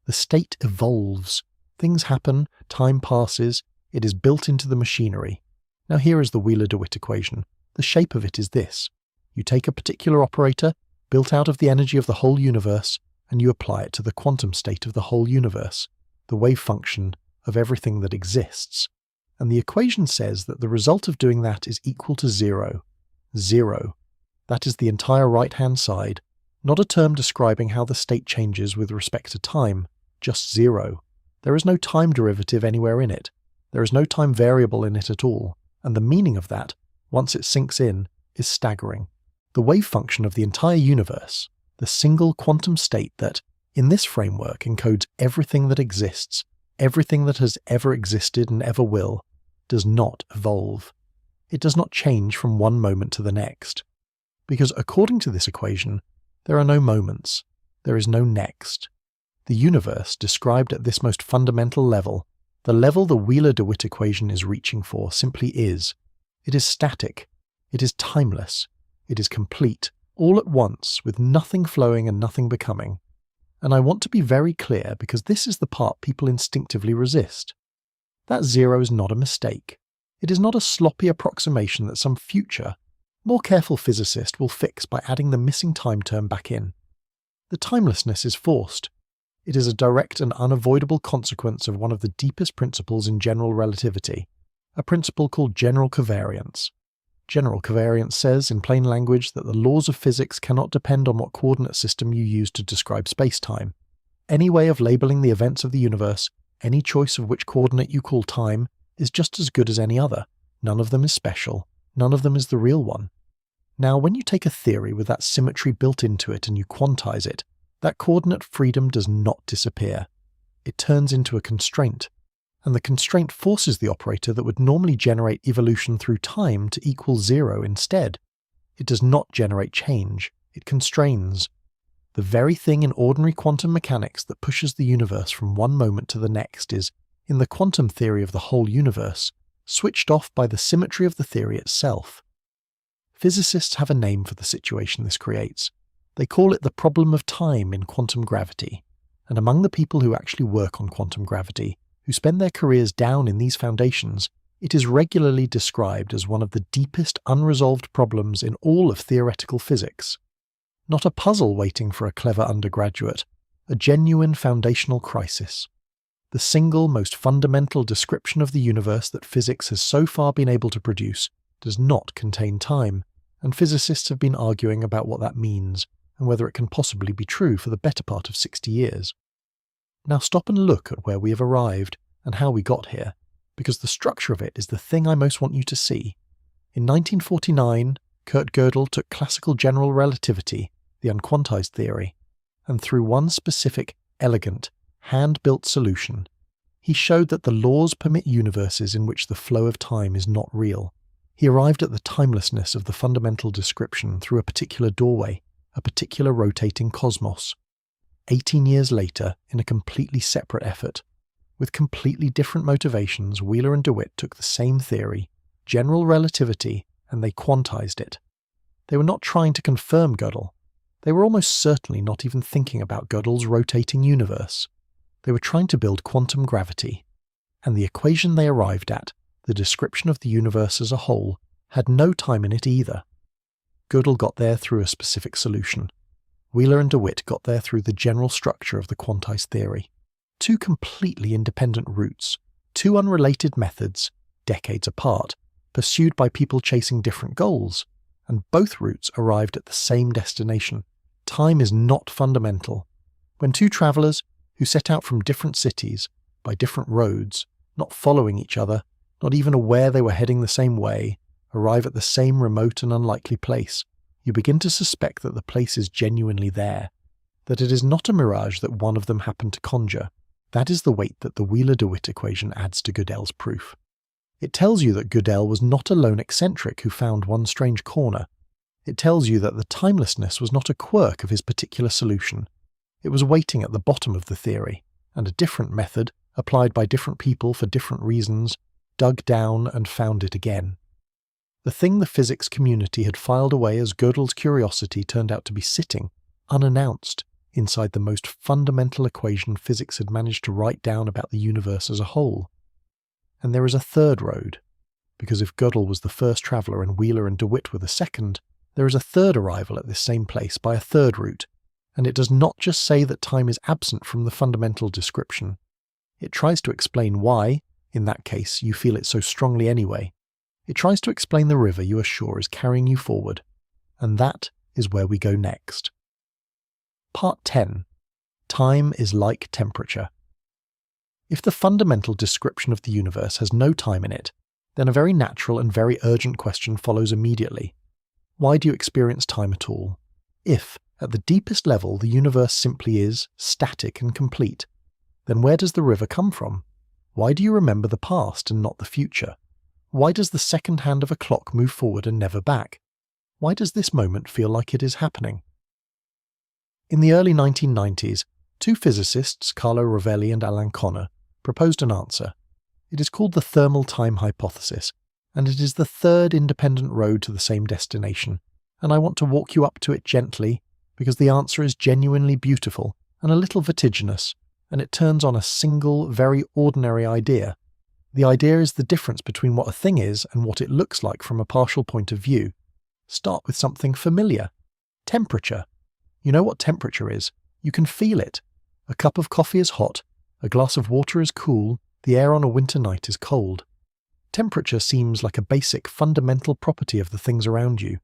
The state evolves. Things happen, time passes, it is built into the machinery. Now here is the Wheeler-DeWitt equation. The shape of it is this. You take a particular operator, built out of the energy of the whole universe, and you apply it to the quantum state of the whole universe, the wave function of everything that exists. And the equation says that the result of doing that is equal to zero. Zero. That is the entire right-hand side, not a term describing how the state changes with respect to time, just zero. There is no time derivative anywhere in it. There is no time variable in it at all, and the meaning of that, once it sinks in, is staggering. The wave function of the entire universe, the single quantum state that, in this framework, encodes everything that exists, everything that has ever existed and ever will, does not evolve. It does not change from one moment to the next. Because according to this equation, there are no moments, there is no next. The universe, described at this most fundamental level, the level the Wheeler-DeWitt equation is reaching for, simply is. It is static, it is timeless, it is complete, all at once, with nothing flowing and nothing becoming. And I want to be very clear because this is the part people instinctively resist. That zero is not a mistake. It is not a sloppy approximation that some future, more careful physicist will fix by adding the missing time term back in. The timelessness is forced. It is a direct and unavoidable consequence of one of the deepest principles in general relativity, a principle called general covariance. General covariance says, in plain language, that the laws of physics cannot depend on what coordinate system you use to describe space-time. Any way of labeling the events of the universe, any choice of which coordinate you call time, is just as good as any other. None of them is special. None of them is the real one. Now, when you take a theory with that symmetry built into it and you quantize it, that coordinate freedom does not disappear. It turns into a constraint, and the constraint forces the operator that would normally generate evolution through time to equal zero instead. It does not generate change, it constrains. The very thing in ordinary quantum mechanics that pushes the universe from one moment to the next is, in the quantum theory of the whole universe, switched off by the symmetry of the theory itself. Physicists have a name for the situation this creates. They call it the problem of time in quantum gravity, and among the people who actually work on quantum gravity, who spend their careers down in these foundations, it is regularly described as one of the deepest unresolved problems in all of theoretical physics. Not a puzzle waiting for a clever undergraduate, a genuine foundational crisis. The single most fundamental description of the universe that physics has so far been able to produce does not contain time, and physicists have been arguing about what that means, and whether it can possibly be true for the better part of 60 years. Now stop and look at where we have arrived, and how we got here, because the structure of it is the thing I most want you to see. In 1949, Kurt Gödel took classical general relativity, the unquantized theory, and through one specific, elegant, hand-built solution, he showed that the laws permit universes in which the flow of time is not real. He arrived at the timelessness of the fundamental description through a particular doorway, a particular rotating cosmos. 18 years later, in a completely separate effort, with completely different motivations, Wheeler and DeWitt took the same theory, general relativity, and they quantized it. They were not trying to confirm Gödel. They were almost certainly not even thinking about Gödel's rotating universe. They were trying to build quantum gravity, and the equation they arrived at, the description of the universe as a whole, had no time in it either. Gödel got there through a specific solution. Wheeler and DeWitt got there through the general structure of the quantized theory. Two completely independent routes, two unrelated methods, decades apart, pursued by people chasing different goals, and both routes arrived at the same destination. Time is not fundamental. When two travellers, who set out from different cities, by different roads, not following each other, not even aware they were heading the same way, arrive at the same remote and unlikely place, you begin to suspect that the place is genuinely there, that it is not a mirage that one of them happened to conjure. That is the weight that the Wheeler-DeWitt equation adds to Gödel's proof. It tells you that Gödel was not a lone eccentric who found one strange corner. It tells you that the timelessness was not a quirk of his particular solution. It was waiting at the bottom of the theory, and a different method, applied by different people for different reasons, dug down and found it again. The thing the physics community had filed away as Gödel's curiosity turned out to be sitting, unannounced, inside the most fundamental equation physics had managed to write down about the universe as a whole. And there is a third road, because if Gödel was the first traveller and Wheeler and DeWitt were the second, there is a third arrival at this same place by a third route, and it does not just say that time is absent from the fundamental description. It tries to explain why, in that case, you feel it so strongly anyway. It tries to explain the river you are sure is carrying you forward, and that is where we go next. Part 10. Time is like temperature. If the fundamental description of the universe has no time in it, then a very natural and very urgent question follows immediately. Why do you experience time at all? If, at the deepest level, the universe simply is static and complete, then where does the river come from? Why do you remember the past and not the future? Why does the second hand of a clock move forward and never back? Why does this moment feel like it is happening? In the early 1990s, two physicists, Carlo Rovelli and Alain Conner, proposed an answer. It is called the thermal time hypothesis, and it is the third independent road to the same destination, and I want to walk you up to it gently, because the answer is genuinely beautiful and a little vertiginous, and it turns on a single, very ordinary idea. The idea is the difference between what a thing is and what it looks like from a partial point of view. Start with something familiar. Temperature. You know what temperature is. You can feel it. A cup of coffee is hot, a glass of water is cool, the air on a winter night is cold. Temperature seems like a basic, fundamental property of the things around you.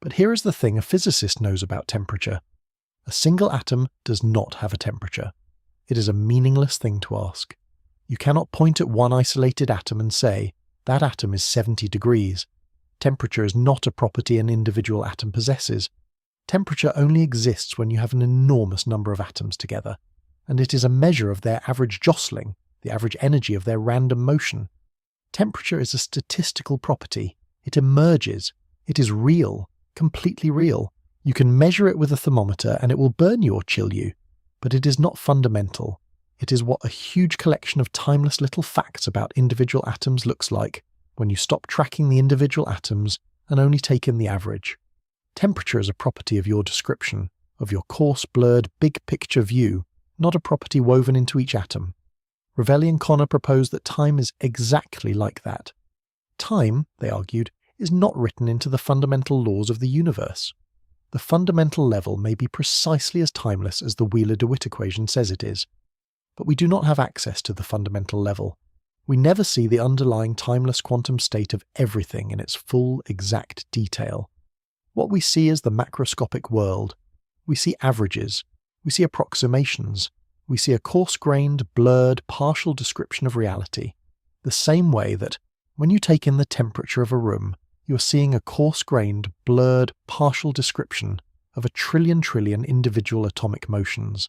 But here is the thing a physicist knows about temperature. A single atom does not have a temperature. It is a meaningless thing to ask. You cannot point at one isolated atom and say, that atom is 70 degrees. Temperature is not a property an individual atom possesses. Temperature only exists when you have an enormous number of atoms together, and it is a measure of their average jostling, the average energy of their random motion. Temperature is a statistical property. It emerges. It is real, completely real. You can measure it with a thermometer and it will burn you or chill you, but it is not fundamental. It is what a huge collection of timeless little facts about individual atoms looks like when you stop tracking the individual atoms and only take in the average. Temperature is a property of your description, of your coarse, blurred, big-picture view, not a property woven into each atom. Rovelli and Conner proposed that time is exactly like that. Time, they argued, is not written into the fundamental laws of the universe. The fundamental level may be precisely as timeless as the Wheeler-DeWitt equation says it is, but we do not have access to the fundamental level. We never see the underlying timeless quantum state of everything in its full, exact detail. What we see is the macroscopic world. We see averages. We see approximations. We see a coarse-grained, blurred, partial description of reality. The same way that, when you take in the temperature of a room, you are seeing a coarse-grained, blurred, partial description of a trillion individual atomic motions.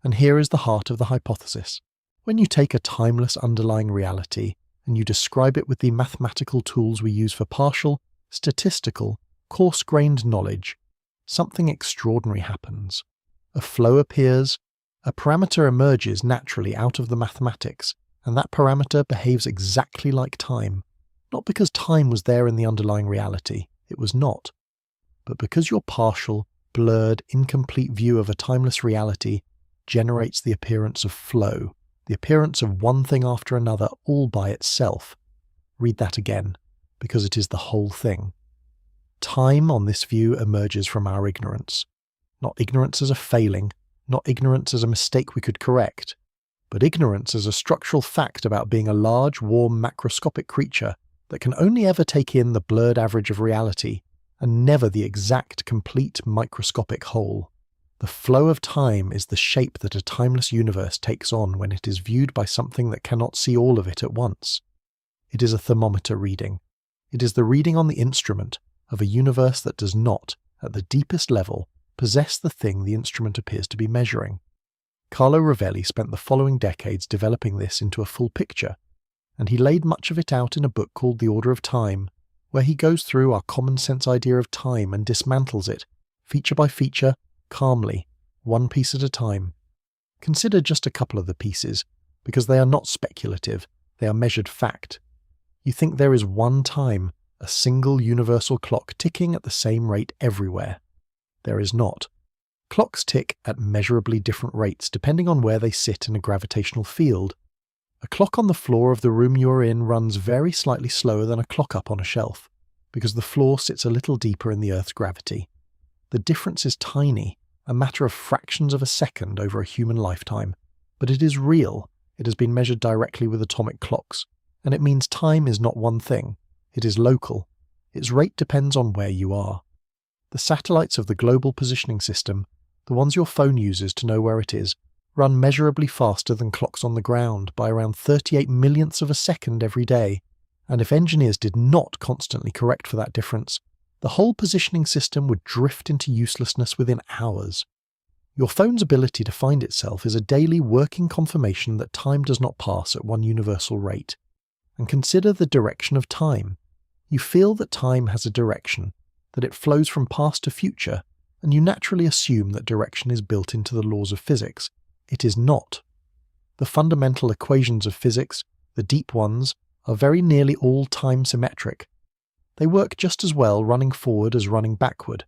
And here is the heart of the hypothesis. When you take a timeless underlying reality and you describe it with the mathematical tools we use for partial, statistical, coarse-grained knowledge, something extraordinary happens. A flow appears, a parameter emerges naturally out of the mathematics, and that parameter behaves exactly like time. Not because time was there in the underlying reality, it was not, but because your partial, blurred, incomplete view of a timeless reality generates the appearance of flow, the appearance of one thing after another all by itself. Read that again, because it is the whole thing. Time on this view emerges from our ignorance. Not ignorance as a failing, not ignorance as a mistake we could correct, but ignorance as a structural fact about being a large, warm, macroscopic creature that can only ever take in the blurred average of reality, and never the exact, complete, microscopic whole. The flow of time is the shape that a timeless universe takes on when it is viewed by something that cannot see all of it at once. It is a thermometer reading. It is the reading on the instrument of a universe that does not, at the deepest level, possess the thing the instrument appears to be measuring. Carlo Rovelli spent the following decades developing this into a full picture, and he laid much of it out in a book called The Order of Time, where he goes through our common sense idea of time and dismantles it, feature by feature, calmly, one piece at a time. Consider just a couple of the pieces, because they are not speculative, they are measured fact. You think there is one time, a single universal clock ticking at the same rate everywhere. There is not. Clocks tick at measurably different rates depending on where they sit in a gravitational field. A clock on the floor of the room you are in runs very slightly slower than a clock up on a shelf, because the floor sits a little deeper in the Earth's gravity. The difference is tiny, a matter of fractions of a second over a human lifetime, but it is real. It has been measured directly with atomic clocks, and it means time is not one thing. It is local. Its rate depends on where you are. The satellites of the global positioning system, the ones your phone uses to know where it is, run measurably faster than clocks on the ground by around 38 millionths of a second every day, and if engineers did not constantly correct for that difference, the whole positioning system would drift into uselessness within hours. Your phone's ability to find itself is a daily working confirmation that time does not pass at one universal rate. And consider the direction of time. You feel that time has a direction, that it flows from past to future, and you naturally assume that direction is built into the laws of physics. It is not. The fundamental equations of physics, the deep ones, are very nearly all time symmetric. They work just as well running forward as running backward.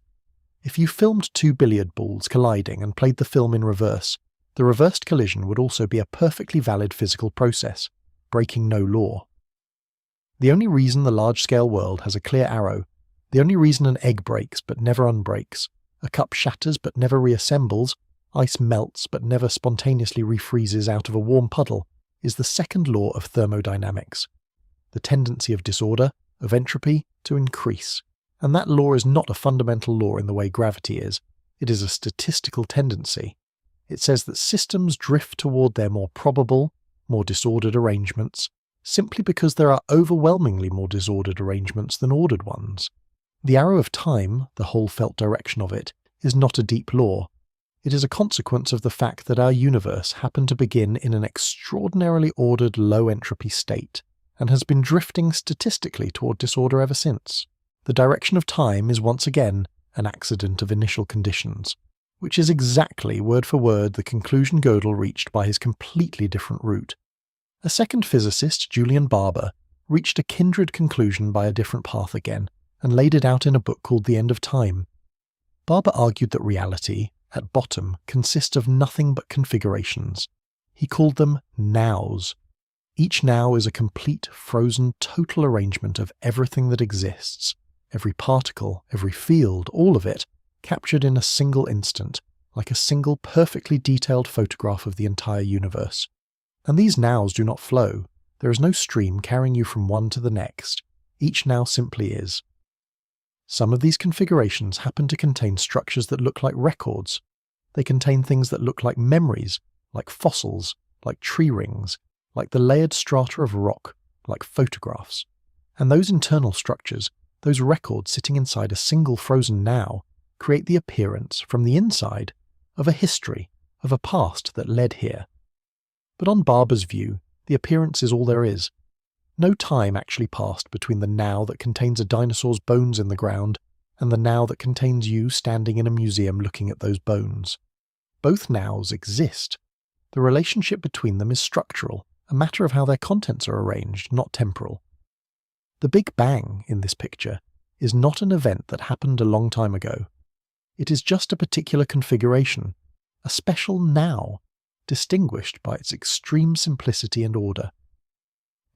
If you filmed two billiard balls colliding and played the film in reverse, the reversed collision would also be a perfectly valid physical process, breaking no law. The only reason the large-scale world has a clear arrow, the only reason an egg breaks but never unbreaks, a cup shatters but never reassembles, ice melts but never spontaneously refreezes out of a warm puddle, is the second law of thermodynamics. The tendency of disorder, of entropy, to increase. And that law is not a fundamental law in the way gravity is. It is a statistical tendency. It says that systems drift toward their more probable, more disordered arrangements, simply because there are overwhelmingly more disordered arrangements than ordered ones. The arrow of time, the whole felt direction of it, is not a deep law. It is a consequence of the fact that our universe happened to begin in an extraordinarily ordered low-entropy state, and has been drifting statistically toward disorder ever since. The direction of time is once again an accident of initial conditions, which is exactly word for word the conclusion Gödel reached by his completely different route. A second physicist, Julian Barber, reached a kindred conclusion by a different path again, and laid it out in a book called The End of Time. Barber argued that reality, at bottom, consists of nothing but configurations. He called them nows. Each now is a complete, frozen, total arrangement of everything that exists, every particle, every field, all of it, captured in a single instant, like a single perfectly detailed photograph of the entire universe. And these nows do not flow. There is no stream carrying you from one to the next. Each now simply is. Some of these configurations happen to contain structures that look like records. They contain things that look like memories, like fossils, like tree rings, like the layered strata of rock, like photographs. And those internal structures, those records sitting inside a single frozen now, create the appearance, from the inside, of a history, of a past that led here. But on Barber's view, the appearance is all there is. No time actually passed between the now that contains a dinosaur's bones in the ground and the now that contains you standing in a museum looking at those bones. Both nows exist. The relationship between them is structural, a matter of how their contents are arranged, not temporal. The Big Bang in this picture is not an event that happened a long time ago. It is just a particular configuration, a special now, distinguished by its extreme simplicity and order.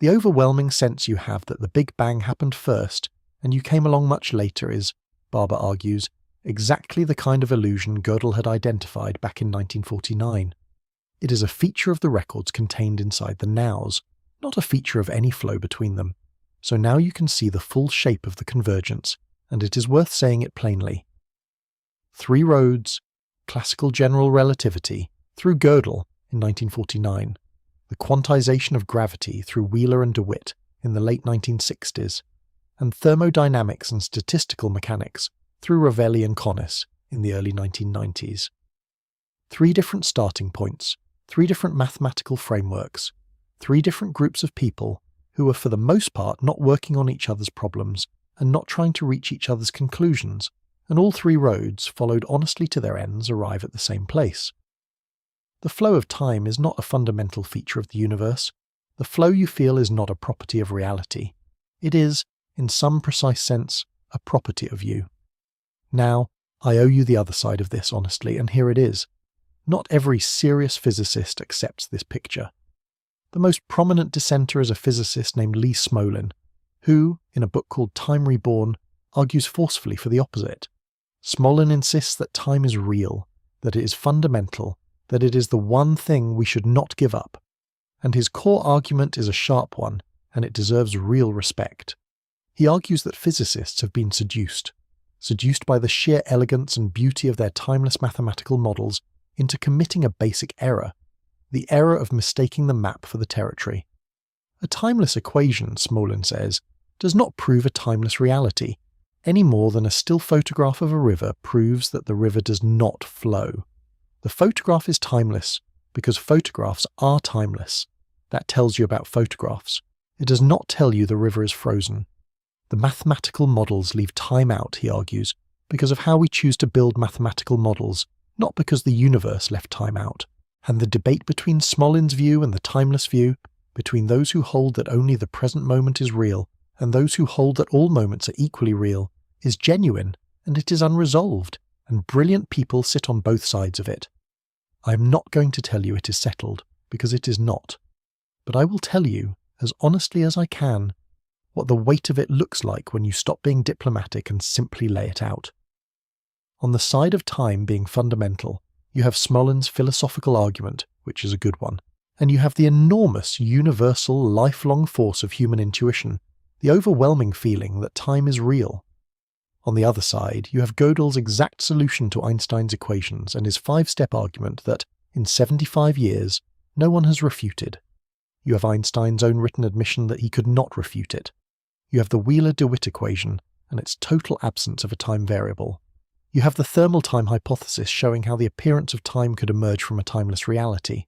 The overwhelming sense you have that the Big Bang happened first and you came along much later is, Barber argues, exactly the kind of illusion Gödel had identified back in 1949. It is a feature of the records contained inside the nows, not a feature of any flow between them. So now you can see the full shape of the convergence, and it is worth saying it plainly. Three roads, classical general relativity, through Gödel in 1949, the quantization of gravity through Wheeler and DeWitt in the late 1960s, and thermodynamics and statistical mechanics through Ravelli and Connis in the early 1990s. Three different starting points, three different mathematical frameworks, three different groups of people who were for the most part not working on each other's problems and not trying to reach each other's conclusions, and all three roads, followed honestly to their ends, arrive at the same place. The flow of time is not a fundamental feature of the universe. The flow you feel is not a property of reality. It is, in some precise sense, a property of you. Now, I owe you the other side of this, honestly, and here it is. Not every serious physicist accepts this picture. The most prominent dissenter is a physicist named Lee Smolin, who, in a book called Time Reborn, argues forcefully for the opposite. Smolin insists that time is real, that it is fundamental, that it is the one thing we should not give up. And his core argument is a sharp one, and it deserves real respect. He argues that physicists have been seduced by the sheer elegance and beauty of their timeless mathematical models into committing a basic error, the error of mistaking the map for the territory. A timeless equation, Smolin says, does not prove a timeless reality, any more than a still photograph of a river proves that the river does not flow. The photograph is timeless because photographs are timeless. That tells you about photographs. It does not tell you the river is frozen. The mathematical models leave time out, he argues, because of how we choose to build mathematical models, not because the universe left time out. And the debate between Smolin's view and the timeless view, between those who hold that only the present moment is real and those who hold that all moments are equally real, is genuine, and it is unresolved, and brilliant people sit on both sides of it. I am not going to tell you it is settled, because it is not. But I will tell you, as honestly as I can, what the weight of it looks like when you stop being diplomatic and simply lay it out. On the side of time being fundamental, you have Smolin's philosophical argument, which is a good one, and you have the enormous, universal, lifelong force of human intuition, the overwhelming feeling that time is real. On the other side, you have Gödel's exact solution to Einstein's equations and his 5-step argument that, in 75 years, no one has refuted. You have Einstein's own written admission that he could not refute it. You have the Wheeler-DeWitt equation and its total absence of a time variable. You have the thermal time hypothesis showing how the appearance of time could emerge from a timeless reality.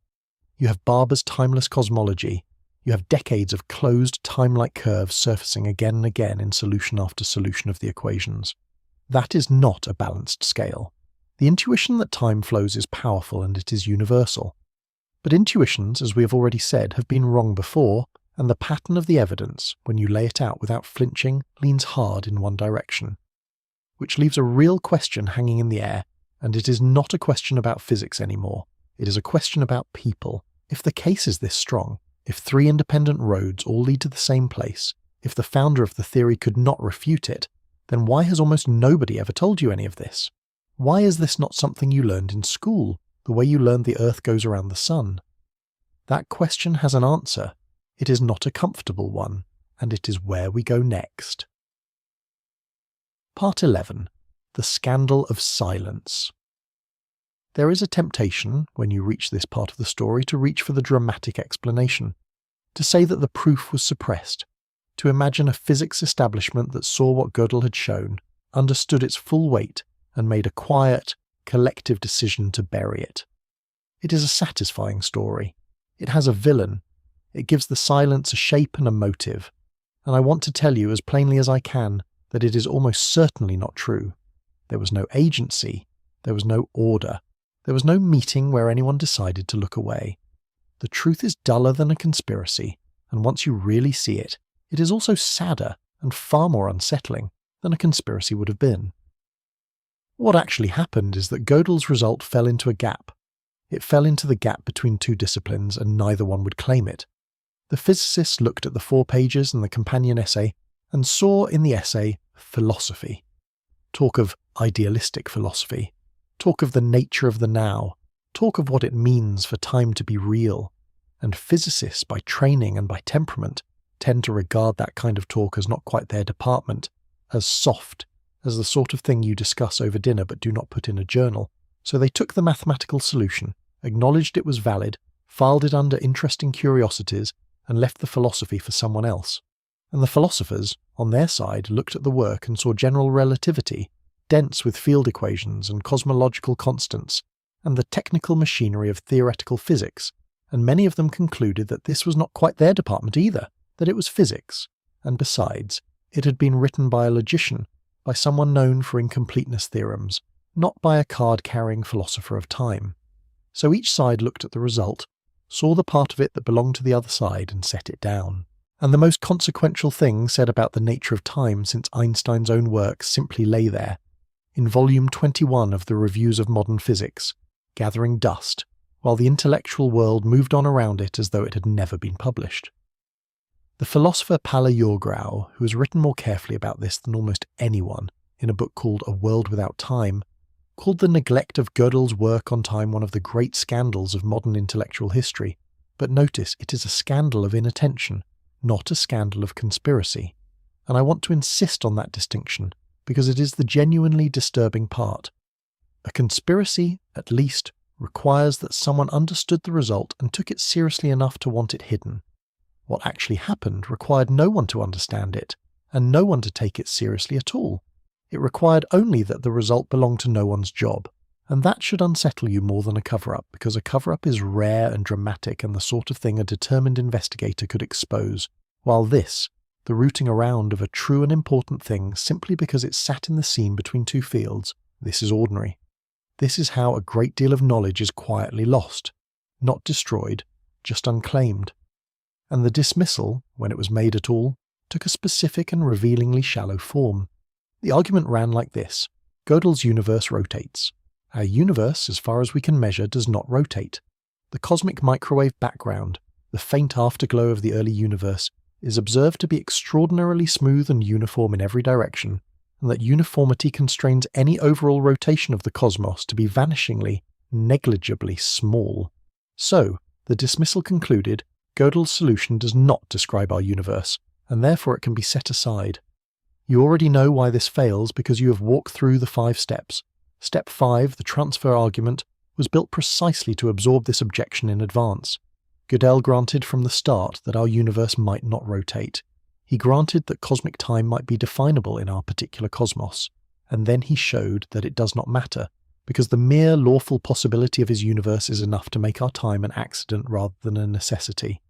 You have Barber's timeless cosmology. You have decades of closed time-like curves surfacing again and again in solution after solution of the equations. That is not a balanced scale. The intuition that time flows is powerful and it is universal. But intuitions, as we have already said, have been wrong before, and the pattern of the evidence, when you lay it out without flinching, leans hard in one direction. Which leaves a real question hanging in the air, and it is not a question about physics anymore. It is a question about people. If the case is this strong, if 3 independent roads all lead to the same place, if the founder of the theory could not refute it, then why has almost nobody ever told you any of this? Why is this not something you learned in school, the way you learned the Earth goes around the sun? That question has an answer. It is not a comfortable one, and it is where we go next. Part 11. The Scandal of Silence. There is a temptation, when you reach this part of the story, to reach for the dramatic explanation, to say that the proof was suppressed, to imagine a physics establishment that saw what Gödel had shown, understood its full weight, and made a quiet, collective decision to bury it. It is a satisfying story. It has a villain. It gives the silence a shape and a motive, and I want to tell you as plainly as I can that it is almost certainly not true. There was no agency. There was no order. There was no meeting where anyone decided to look away. The truth is duller than a conspiracy, and once you really see it, it is also sadder and far more unsettling than a conspiracy would have been. What actually happened is that Gödel's result fell into a gap. It fell into the gap between 2 disciplines, and neither one would claim it. The physicists looked at the 4 pages and the companion essay and saw in the essay philosophy. Talk of idealistic philosophy. Talk of the nature of the now. Talk of what it means for time to be real. And physicists, by training and by temperament, tend to regard that kind of talk as not quite their department, as soft, as the sort of thing you discuss over dinner but do not put in a journal. So they took the mathematical solution, acknowledged it was valid, filed it under interesting curiosities, and left the philosophy for someone else. And the philosophers, on their side, looked at the work and saw general relativity, dense with field equations and cosmological constants, and the technical machinery of theoretical physics, and many of them concluded that this was not quite their department either, that it was physics, and besides, it had been written by a logician, by someone known for incompleteness theorems, not by a card-carrying philosopher of time. So each side looked at the result, saw the part of it that belonged to the other side and set it down. And the most consequential thing said about the nature of time since Einstein's own work simply lay there, in volume 21 of the Reviews of Modern Physics, gathering dust, while the intellectual world moved on around it as though it had never been published. The philosopher Palle Jorgrau, who has written more carefully about this than almost anyone in a book called A World Without Time, called the neglect of Gödel's work on time one of the great scandals of modern intellectual history. But notice, it is a scandal of inattention, not a scandal of conspiracy. And I want to insist on that distinction, because it is the genuinely disturbing part. A conspiracy, at least, requires that someone understood the result and took it seriously enough to want it hidden. What actually happened required no one to understand it, and no one to take it seriously at all. It required only that the result belonged to no one's job, and that should unsettle you more than a cover-up, because a cover-up is rare and dramatic and the sort of thing a determined investigator could expose, while this, the rooting around of a true and important thing simply because it sat in the seam between two fields, this is ordinary. This is how a great deal of knowledge is quietly lost, not destroyed, just unclaimed. And the dismissal, when it was made at all, took a specific and revealingly shallow form. The argument ran like this: Gödel's universe rotates. Our universe, as far as we can measure, does not rotate. The cosmic microwave background, the faint afterglow of the early universe, is observed to be extraordinarily smooth and uniform in every direction, and that uniformity constrains any overall rotation of the cosmos to be vanishingly, negligibly small. So, the dismissal concluded, Gödel's solution does not describe our universe, and therefore it can be set aside. You already know why this fails because you have walked through the 5 steps. Step 5, the transfer argument, was built precisely to absorb this objection in advance. Gödel granted from the start that our universe might not rotate. He granted that cosmic time might be definable in our particular cosmos, and then he showed that it does not matter, because the mere lawful possibility of his universe is enough to make our time an accident rather than a necessity.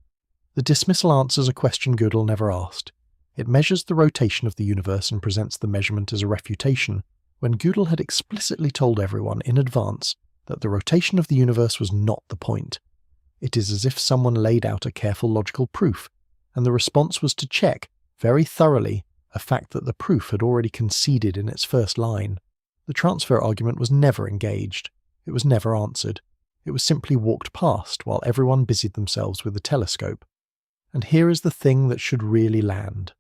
The dismissal answers a question Gödel never asked. It measures the rotation of the universe and presents the measurement as a refutation, when Gödel had explicitly told everyone in advance that the rotation of the universe was not the point. It is as if someone laid out a careful logical proof, and the response was to check, very thoroughly, a fact that the proof had already conceded in its first line. The transfer argument was never engaged. It was never answered. It was simply walked past while everyone busied themselves with the telescope. And here is the thing that should really land.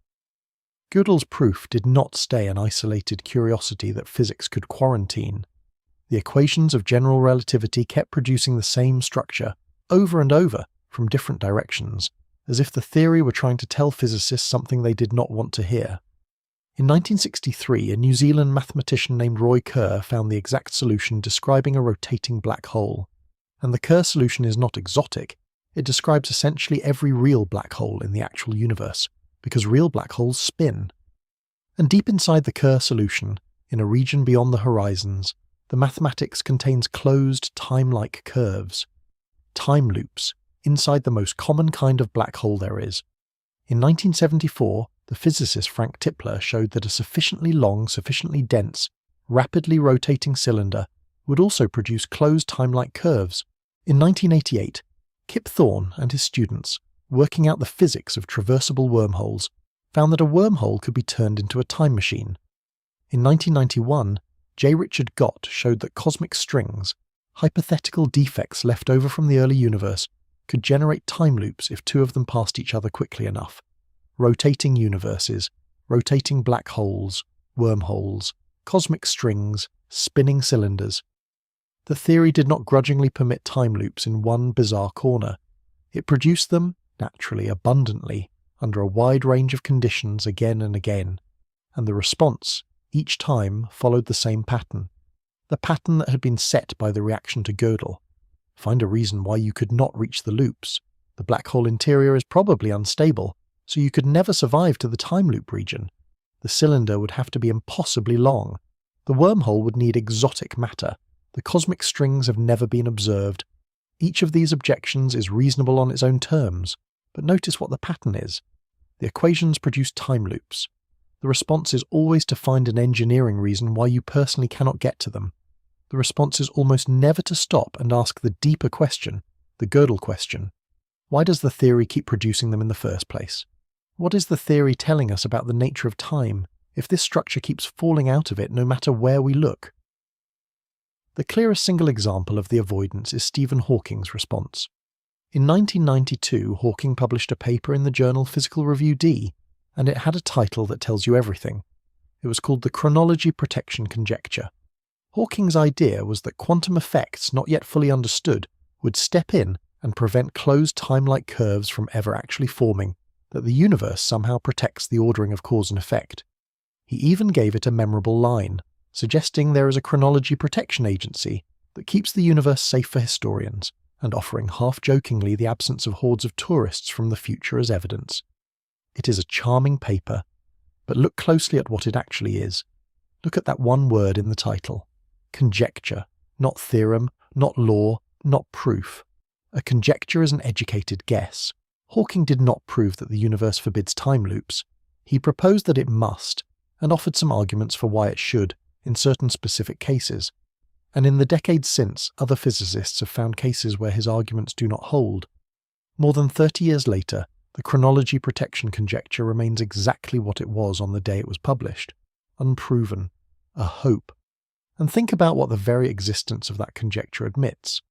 Gödel's proof did not stay an isolated curiosity that physics could quarantine. The equations of general relativity kept producing the same structure, over and over, from different directions, as if the theory were trying to tell physicists something they did not want to hear. In 1963, a New Zealand mathematician named Roy Kerr found the exact solution describing a rotating black hole. And the Kerr solution is not exotic. It describes essentially every real black hole in the actual universe, because real black holes spin. And deep inside the Kerr solution, in a region beyond the horizons, the mathematics contains closed, time-like curves. Time loops, inside the most common kind of black hole there is. In 1974, the physicist Frank Tipler showed that a sufficiently long, sufficiently dense, rapidly rotating cylinder would also produce closed time-like curves. In 1988, Kip Thorne and his students, working out the physics of traversable wormholes, found that a wormhole could be turned into a time machine. In 1991, J. Richard Gott showed that cosmic strings, hypothetical defects left over from the early universe, could generate time loops if 2 of them passed each other quickly enough. Rotating universes, rotating black holes, wormholes, cosmic strings, spinning cylinders. The theory did not grudgingly permit time loops in one bizarre corner. It produced them, naturally, abundantly, under a wide range of conditions again and again, and the response, each time, followed the same pattern. The pattern that had been set by the reaction to Gödel. Find a reason why you could not reach the loops. The black hole interior is probably unstable, so you could never survive to the time loop region. The cylinder would have to be impossibly long. The wormhole would need exotic matter. The cosmic strings have never been observed. Each of these objections is reasonable on its own terms, but notice what the pattern is. The equations produce time loops. The response is always to find an engineering reason why you personally cannot get to them. the response is almost never to stop and ask the deeper question, the Gödel question. Why does the theory keep producing them in the first place? What is the theory telling us about the nature of time if this structure keeps falling out of it no matter where we look? The clearest single example of the avoidance is Stephen Hawking's response. In 1992, Hawking published a paper in the journal Physical Review D, and it had a title that tells you everything. It was called the chronology protection conjecture. Hawking's idea was that quantum effects not yet fully understood would step in and prevent closed time-like curves from ever actually forming, that the universe somehow protects the ordering of cause and effect. He even gave it a memorable line, suggesting there is a chronology protection agency that keeps the universe safe for historians, and offering half-jokingly the absence of hordes of tourists from the future as evidence. It is a charming paper, but look closely at what it actually is. Look at that one word in the title. Conjecture, not theorem, not law, not proof. A conjecture is an educated guess. Hawking did not prove that the universe forbids time loops. He proposed that it must, and offered some arguments for why it should, in certain specific cases. And in the decades since, other physicists have found cases where his arguments do not hold. More than 30 years later, the chronology protection conjecture remains exactly what it was on the day it was published. Unproven. A hope. And think about what the very existence of that conjecture admits.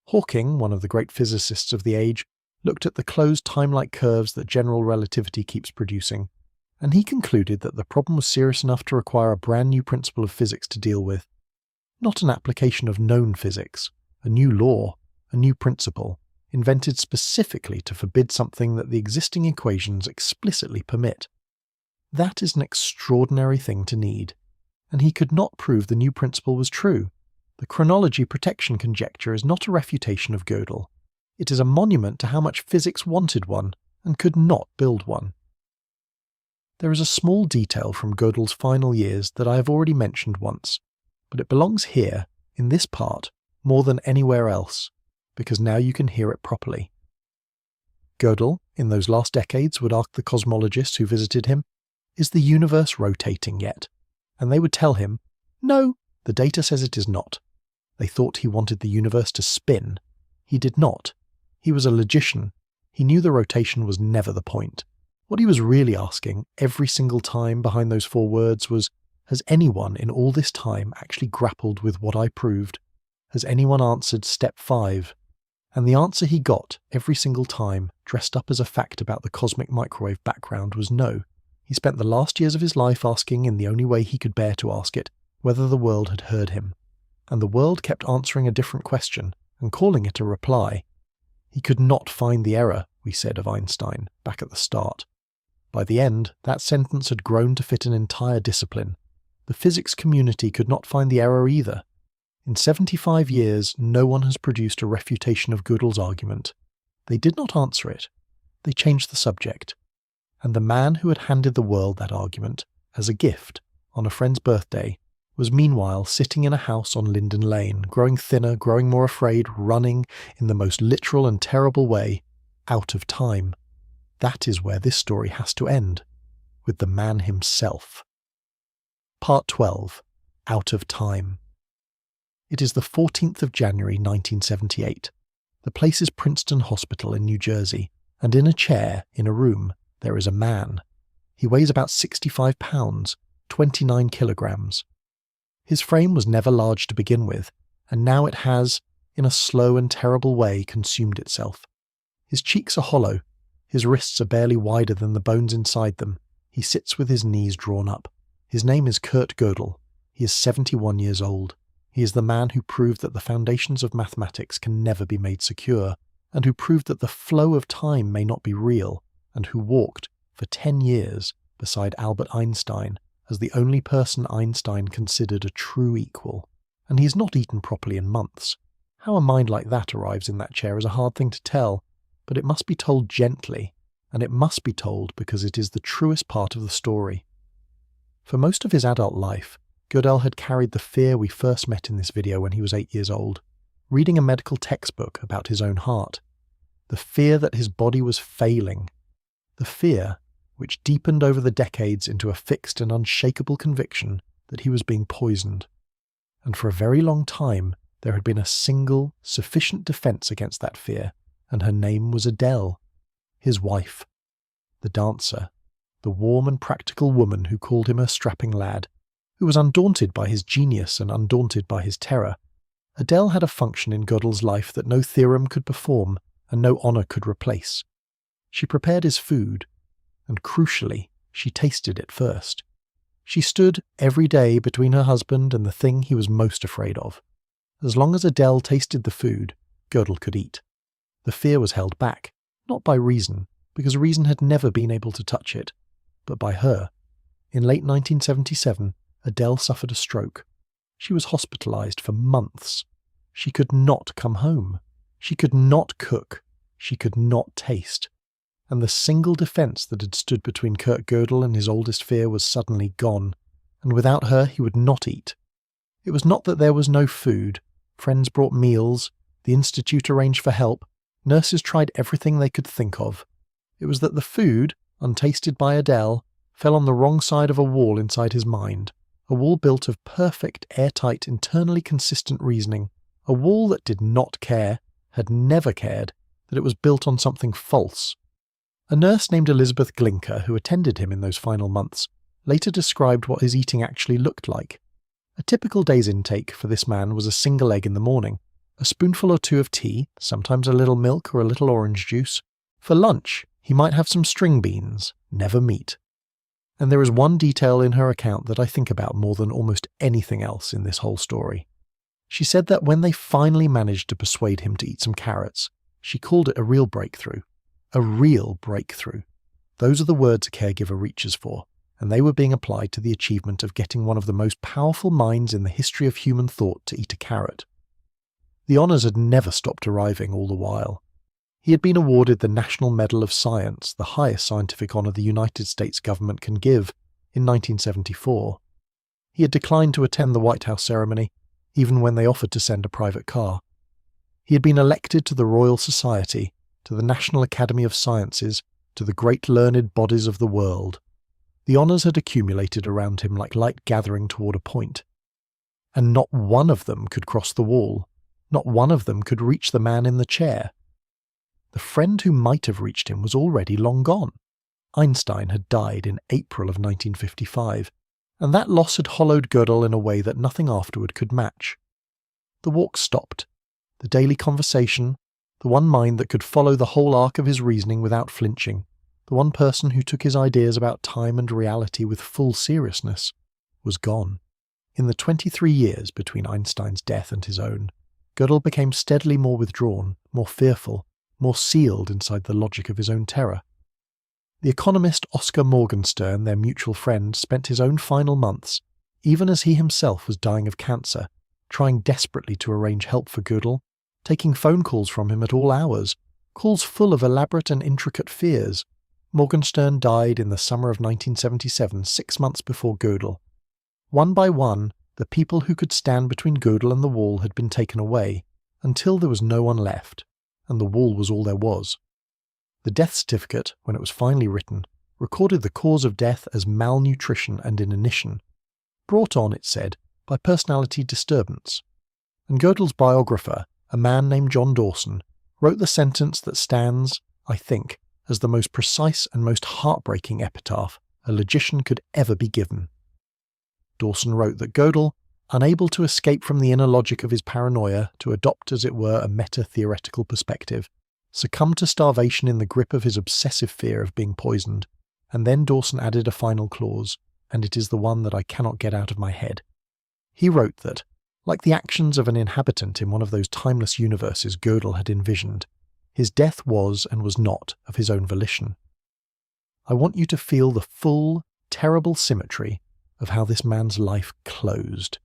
Hawking, one of the great physicists of the age, looked at the closed time-like curves that general relativity keeps producing, and he concluded that the problem was serious enough to require a brand new principle of physics to deal with. Not an application of known physics, a new law, a new principle, invented specifically to forbid something that the existing equations explicitly permit. That is an extraordinary thing to need, and he could not prove the new principle was true. The chronology protection conjecture is not a refutation of Gödel. It is a monument to how much physics wanted one and could not build one. There is a small detail from Gödel's final years that I have already mentioned once, but it belongs here, in this part, more than anywhere else, because now you can hear it properly. Gödel, in those last decades, would ask the cosmologists who visited him, "Is the universe rotating yet?" And they would tell him, "No, the data says it is not." They thought he wanted the universe to spin. He did not. He was a logician. He knew the rotation was never the point. What he was really asking, every single time behind those 4 words, was, has anyone in all this time actually grappled with what I proved? Has anyone answered step 5? And the answer he got, every single time, dressed up as a fact about the cosmic microwave background, was no. He spent the last years of his life asking, in the only way he could bear to ask it, whether the world had heard him. And the world kept answering a different question, and calling it a reply. He could not find the error, we said of Einstein, back at the start. By the end, that sentence had grown to fit an entire discipline. The physics community could not find the error either. In 75 years, no one has produced a refutation of Gödel's argument. They did not answer it. They changed the subject. And the man who had handed the world that argument, as a gift, on a friend's birthday, was meanwhile sitting in a house on Linden Lane, growing thinner, growing more afraid, running, in the most literal and terrible way, out of time. That is where this story has to end, with the man himself. Part 12. Out of Time. It is the 14th of January 1978. The place is Princeton Hospital in New Jersey, and in a chair, in a room, there is a man. He weighs about 65 pounds, 29 kilograms. His frame was never large to begin with, and now it has, in a slow and terrible way, consumed itself. His cheeks are hollow. His wrists are barely wider than the bones inside them. He sits with his knees drawn up. His name is Kurt Gödel. He is 71 years old. He is the man who proved that the foundations of mathematics can never be made secure, and who proved that the flow of time may not be real, and who walked, for 10 years, beside Albert Einstein, as the only person Einstein considered a true equal. And he has not eaten properly in months. How a mind like that arrives in that chair is a hard thing to tell, but it must be told gently, and it must be told because it is the truest part of the story. For most of his adult life, Gödel had carried the fear we first met in this video when he was 8 years old, reading a medical textbook about his own heart. The fear that his body was failing. The fear which deepened over the decades into a fixed and unshakable conviction that he was being poisoned. and for a very long time there had been a single, sufficient defense against that fear, and her name was Adele, his wife, the dancer, the warm and practical woman who called him her strapping lad, who was undaunted by his genius and undaunted by his terror. Adele had a function in Gödel's life that no theorem could perform and no honour could replace. She prepared his food, and crucially, she tasted it first. She stood every day between her husband and the thing he was most afraid of. As long as Adele tasted the food, Gödel could eat. The fear was held back, not by reason, because reason had never been able to touch it, but by her. In late 1977, Adele suffered a stroke. She was hospitalized for months. She could not come home. She could not cook. She could not taste. And the single defense that had stood between Kurt Gödel and his oldest fear was suddenly gone, and without her he would not eat. It was not that there was no food. Friends brought meals, the institute arranged for help, nurses tried everything they could think of. It was that the food, untasted by Adele, fell on the wrong side of a wall inside his mind, a wall built of perfect, airtight, internally consistent reasoning, a wall that did not care, had never cared, that it was built on something false. A nurse named Elizabeth Glinker, who attended him in those final months, later described what his eating actually looked like. A typical day's intake for this man was a single egg in the morning, a spoonful or two of tea, sometimes a little milk or a little orange juice. For lunch, he might have some string beans, never meat. And there is one detail in her account that I think about more than almost anything else in this whole story. She said that when they finally managed to persuade him to eat some carrots, she called it a real breakthrough. A real breakthrough. Those are the words a caregiver reaches for, and they were being applied to the achievement of getting one of the most powerful minds in the history of human thought to eat a carrot. The honours had never stopped arriving all the while. He had been awarded the National Medal of Science, the highest scientific honour the United States government can give, in 1974. He had declined to attend the White House ceremony, even when they offered to send a private car. He had been elected to the Royal Society, to the National Academy of Sciences, to the great learned bodies of the world. The honours had accumulated around him like light gathering toward a point. And not one of them could cross the wall. Not one of them could reach the man in the chair. The friend who might have reached him was already long gone. Einstein had died in April of 1955, and that loss had hollowed Gödel in a way that nothing afterward could match. The walk stopped. The daily conversation, the one mind that could follow the whole arc of his reasoning without flinching, the one person who took his ideas about time and reality with full seriousness, was gone. In the 23 years between Einstein's death and his own, Gödel became steadily more withdrawn, more fearful, more sealed inside the logic of his own terror. The economist Oscar Morgenstern, their mutual friend, spent his own final months, even as he himself was dying of cancer, trying desperately to arrange help for Gödel, taking phone calls from him at all hours, calls full of elaborate and intricate fears. Morgenstern died in the summer of 1977, 6 months before Gödel. One by one, the people who could stand between Gödel and the wall had been taken away, until there was no one left, and the wall was all there was. The death certificate, when it was finally written, recorded the cause of death as malnutrition and inanition, brought on, it said, by personality disturbance. And Gödel's biographer, a man named John Dawson, wrote the sentence that stands, I think, as the most precise and most heartbreaking epitaph a logician could ever be given. Dawson wrote that Gödel, unable to escape from the inner logic of his paranoia to adopt as it were a meta-theoretical perspective, succumbed to starvation in the grip of his obsessive fear of being poisoned, and then Dawson added a final clause, and it is the one that I cannot get out of my head. He wrote that, like the actions of an inhabitant in one of those timeless universes Gödel had envisioned, his death was and was not of his own volition. I want you to feel the full, terrible symmetry of how this man's life closed.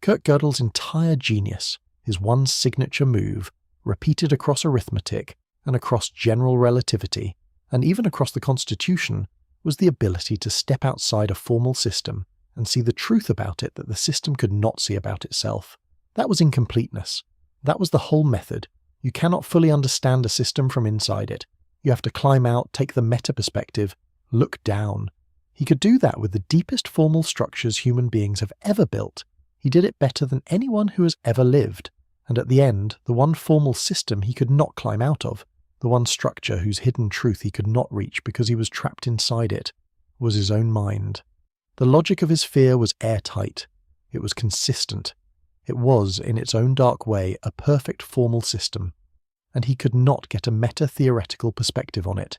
Kurt Gödel's entire genius, his one signature move, repeated across arithmetic and across general relativity, and even across the Constitution, was the ability to step outside a formal system and see the truth about it that the system could not see about itself. That was incompleteness. That was the whole method. You cannot fully understand a system from inside it. You have to climb out, take the meta-perspective, look down. He could do that with the deepest formal structures human beings have ever built. He did it better than anyone who has ever lived, and at the end, the one formal system he could not climb out of, the one structure whose hidden truth he could not reach because he was trapped inside it, was his own mind. The logic of his fear was airtight. It was consistent. It was, in its own dark way, a perfect formal system. And he could not get a meta-theoretical perspective on it.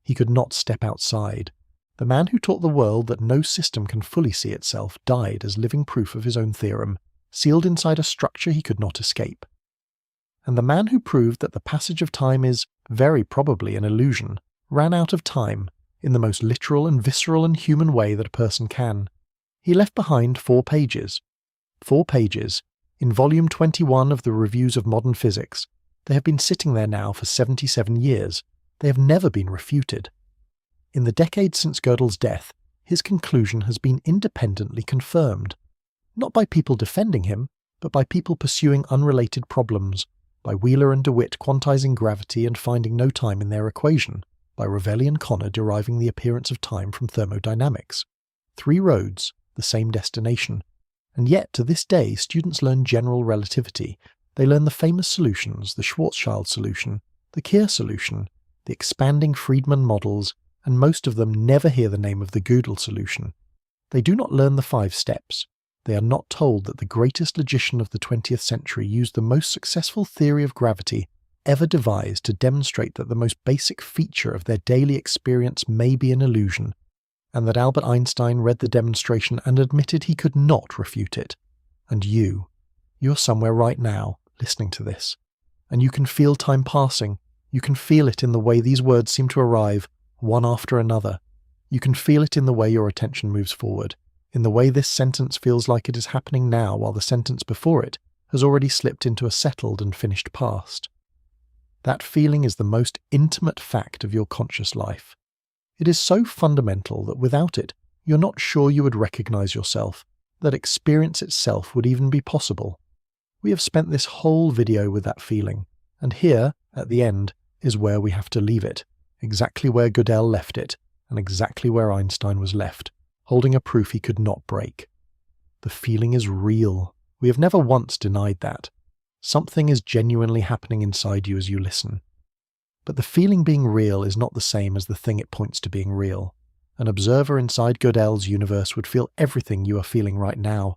He could not step outside. The man who taught the world that no system can fully see itself died as living proof of his own theorem, sealed inside a structure he could not escape. And the man who proved that the passage of time is, very probably, an illusion, ran out of time, in the most literal and visceral and human way that a person can. He left behind 4 pages. 4 pages, in volume 21 of the Reviews of Modern Physics. They have been sitting there now for 77 years. They have never been refuted. In the decades since Gödel's death, his conclusion has been independently confirmed. Not by people defending him, but by people pursuing unrelated problems, by Wheeler and DeWitt quantizing gravity and finding no time in their equation, by Ravelli and Connor deriving the appearance of time from thermodynamics. 3 roads, the same destination. And yet, to this day, students learn general relativity. They learn the famous solutions, the Schwarzschild solution, the Keir solution, the expanding Friedmann models, and most of them never hear the name of the Gödel solution. They do not learn the 5 steps. They are not told that the greatest logician of the 20th century used the most successful theory of gravity ever devised to demonstrate that the most basic feature of their daily experience may be an illusion, and that Albert Einstein read the demonstration and admitted he could not refute it. And you're somewhere right now, listening to this, and you can feel time passing. You can feel it in the way these words seem to arrive, one after another. You can feel it in the way your attention moves forward, in the way this sentence feels like it is happening now while the sentence before it has already slipped into a settled and finished past. That feeling is the most intimate fact of your conscious life. It is so fundamental that without it, you're not sure you would recognize yourself, that experience itself would even be possible. We have spent this whole video with that feeling, and here, at the end, is where we have to leave it, exactly where Gödel left it, and exactly where Einstein was left, holding a proof he could not break. The feeling is real. We have never once denied that. Something is genuinely happening inside you as you listen. But the feeling being real is not the same as the thing it points to being real. An observer inside Gödel's universe would feel everything you are feeling right now,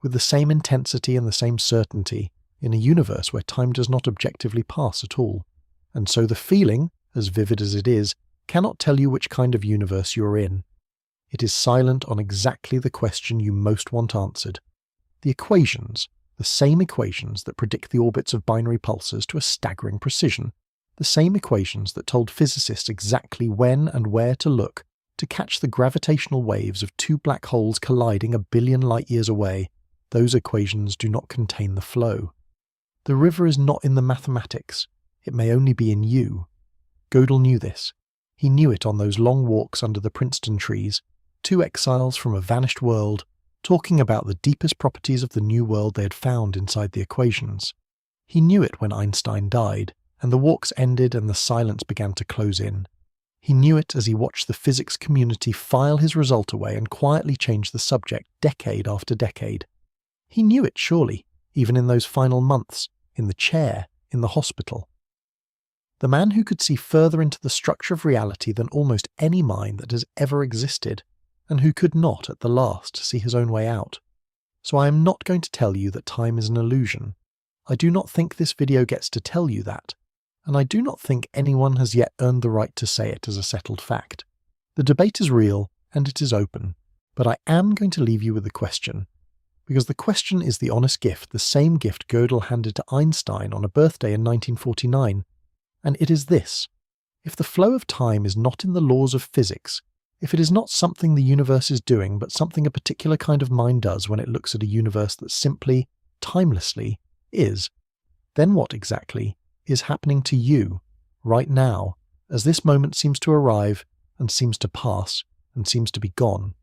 with the same intensity and the same certainty, in a universe where time does not objectively pass at all. And so the feeling, as vivid as it is, cannot tell you which kind of universe you're in. It is silent on exactly the question you most want answered. The equations, the same equations that predict the orbits of binary pulsars to a staggering precision, the same equations that told physicists exactly when and where to look to catch the gravitational waves of 2 black holes colliding 1 billion light-years away, those equations do not contain the flow. The river is not in the mathematics, it may only be in you. Gödel knew this. He knew it on those long walks under the Princeton trees, 2 exiles from a vanished world, talking about the deepest properties of the new world they had found inside the equations. He knew it when Einstein died, and the walks ended and the silence began to close in. He knew it as he watched the physics community file his result away and quietly change the subject decade after decade. He knew it, surely, even in those final months, in the chair, in the hospital. The man who could see further into the structure of reality than almost any mind that has ever existed, and who could not, at the last, see his own way out. So I am not going to tell you that time is an illusion. I do not think this video gets to tell you that, and I do not think anyone has yet earned the right to say it as a settled fact. The debate is real, and it is open, but I am going to leave you with a question, because the question is the honest gift, the same gift Gödel handed to Einstein on a birthday in 1949, and it is this: if the flow of time is not in the laws of physics, if it is not something the universe is doing, but something a particular kind of mind does when it looks at a universe that simply, timelessly, is, then what exactly is happening to you, right now, as this moment seems to arrive, and seems to pass, and seems to be gone?